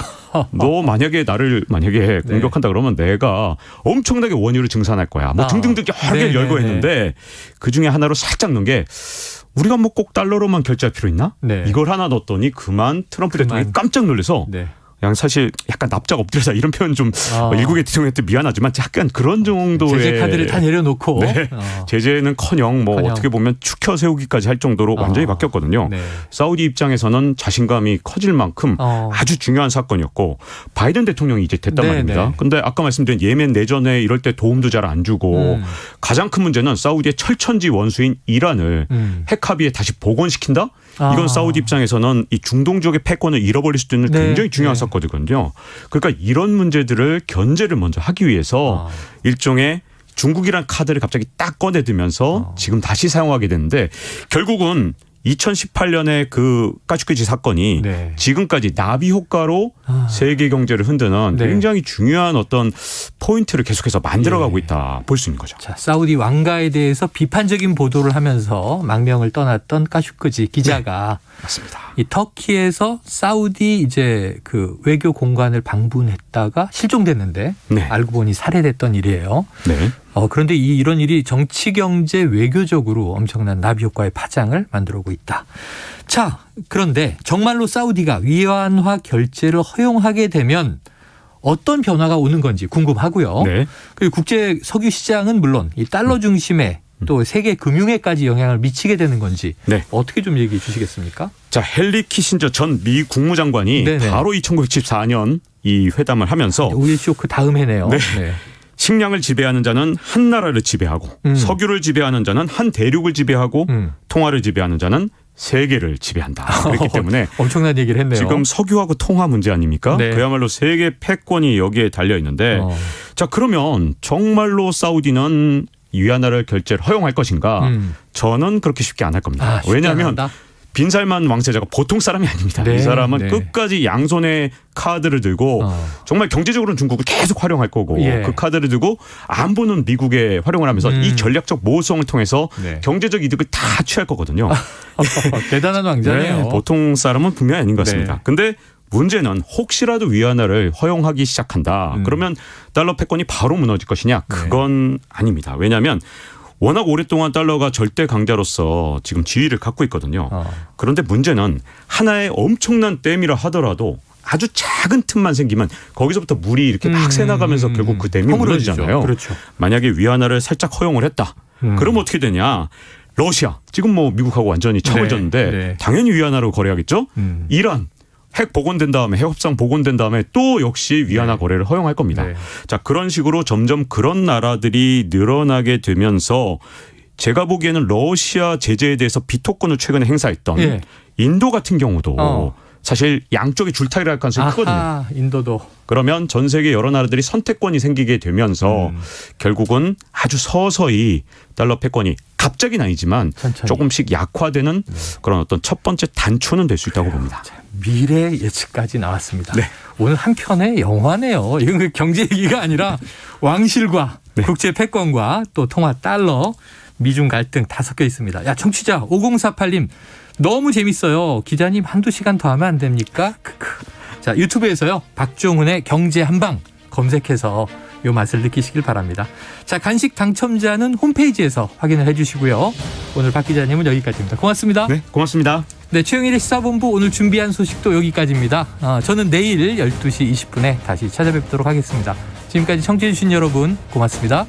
너 만약에 나를 공격한다 그러면 내가 엄청나게 원유를 증산할 거야. 뭐 등등등 여러 개를 열고 했는데 그중에 하나로 살짝 넣은 게 우리가 뭐 꼭 달러로만 결제할 필요 있나? 이걸 하나 넣었더니 그만 트럼프 대통령이 깜짝 놀라서 그냥 사실 약간 납작 엎드려서 이런 표현 좀 일국의 대통령한테 미안하지만 약간 그런 정도의 제재 카드를 다 내려놓고 제재는커녕 뭐 어떻게 보면 축혀 세우기까지 할 정도로 완전히 바뀌었거든요. 사우디 입장에서는 자신감이 커질 만큼 아주 중요한 사건이었고 바이든 대통령이 이제 됐단 말입니다. 그런데 아까 말씀드린 예멘 내전에 이럴 때 도움도 잘 안 주고 가장 큰 문제는 사우디의 철천지 원수인 이란을 핵 합의에 다시 복원시킨다? 이건 사우디 입장에서는 이 중동 지역의 패권을 잃어버릴 수도 있는 굉장히 중요한 사건이거든요. 그러니까 이런 문제들을 견제를 먼저 하기 위해서 일종의 중국이란 카드를 갑자기 딱 꺼내들면서 지금 다시 사용하게 되는데 결국은 2018년에 그 까슈크지 사건이 지금까지 나비 효과로 세계 경제를 흔드는 굉장히 중요한 어떤 포인트를 계속해서 만들어가고 있다 볼 수 있는 거죠. 자, 사우디 왕가에 대해서 비판적인 보도를 하면서 망명을 떠났던 까슈크지 기자가 맞습니다. 이 터키에서 사우디 이제 그 외교 공관을 방문했다가 실종됐는데 알고 보니 살해됐던 일이에요. 그런데 이런 일이 정치, 경제, 외교적으로 엄청난 나비 효과의 파장을 만들어오고 있다. 자, 그런데 정말로 사우디가 위안화 결제를 허용하게 되면 어떤 변화가 오는 건지 궁금하고요. 네. 그리고 국제 석유 시장은 물론 이 달러 중심의 또 세계 금융에까지 영향을 미치게 되는 건지 네. 어떻게 좀 얘기해 주시겠습니까? 자, 헨리 키신저 전 미 국무장관이 네네. 바로 1914년 이 회담을 하면서 오일 쇼크 다음 해네요. 네. 네. 식량을 지배하는 자는 한 나라를 지배하고 석유를 지배하는 자는 한 대륙을 지배하고 통화를 지배하는 자는 세계를 지배한다. 그렇기 때문에 엄청난 얘기를 했네요. 지금 석유하고 통화 문제 아닙니까? 네. 그야말로 세계 패권이 여기에 달려 있는데 자, 그러면 정말로 사우디는 위안화를 결제를 허용할 것인가? 저는 그렇게 쉽게 안 할 겁니다. 왜냐하면 빈살만 왕세자가 보통 사람이 아닙니다. 네, 이 사람은 네. 끝까지 양손에 카드를 들고 정말 경제적으로는 중국을 계속 활용할 거고 예. 그 카드를 들고 안보는 미국에 활용을 하면서 이 전략적 모호성을 통해서 네. 경제적 경제적 이득을 다 취할 거거든요. 대단한 왕자네요. 네, 보통 사람은 분명히 아닌 것 같습니다. 네. 근데 문제는 혹시라도 위안화를 허용하기 시작한다. 그러면 달러 패권이 바로 무너질 것이냐? 그건 아닙니다. 왜냐하면 워낙 오랫동안 달러가 절대 강자로서 지금 지위를 갖고 있거든요. 그런데 문제는 하나의 엄청난 댐이라 하더라도 아주 작은 틈만 생기면 거기서부터 물이 이렇게 막 새나가면서 결국 그 댐이 허물어지죠. 무너지잖아요. 그렇죠. 만약에 위안화를 살짝 허용을 했다. 그럼 어떻게 되냐? 러시아 지금 뭐 미국하고 완전히 척을 네. 졌는데 네. 당연히 위안화로 거래하겠죠. 이란 핵 복원된 다음에 핵협상 복원된 다음에 또 역시 위안화 거래를 허용할 겁니다. 네. 자, 그런 식으로 점점 그런 나라들이 늘어나게 되면서 제가 보기에는 러시아 제재에 대해서 비토권을 최근에 행사했던 예. 인도 같은 경우도 사실 양쪽에 줄타기를 할 가능성이 크거든요. 인도도. 그러면 전 세계 여러 나라들이 선택권이 생기게 되면서 결국은 아주 서서히 달러 패권이 갑자기는 아니지만 천천히. 조금씩 약화되는 그런 어떤 첫 번째 단초는 될 수 있다고 봅니다. 미래 예측까지 나왔습니다. 네. 오늘 한 편의 영화네요. 이건 그 경제 얘기가 아니라 왕실과 국제 패권과 또 통화 달러, 미중 갈등 다 섞여 있습니다. 야, 청취자 5048님 너무 재밌어요. 기자님 한두 시간 더 하면 안 됩니까? 자, 유튜브에서요. 박종훈의 경제 한방 검색해서 요 맛을 느끼시길 바랍니다. 자, 간식 당첨자는 홈페이지에서 확인을 해주시고요. 오늘 박 기자님은 여기까지입니다. 고맙습니다. 네, 고맙습니다. 네, 최영일의 시사본부 오늘 준비한 소식도 여기까지입니다. 저는 내일 12시 20분에 다시 찾아뵙도록 하겠습니다. 지금까지 청취해 주신 여러분 고맙습니다.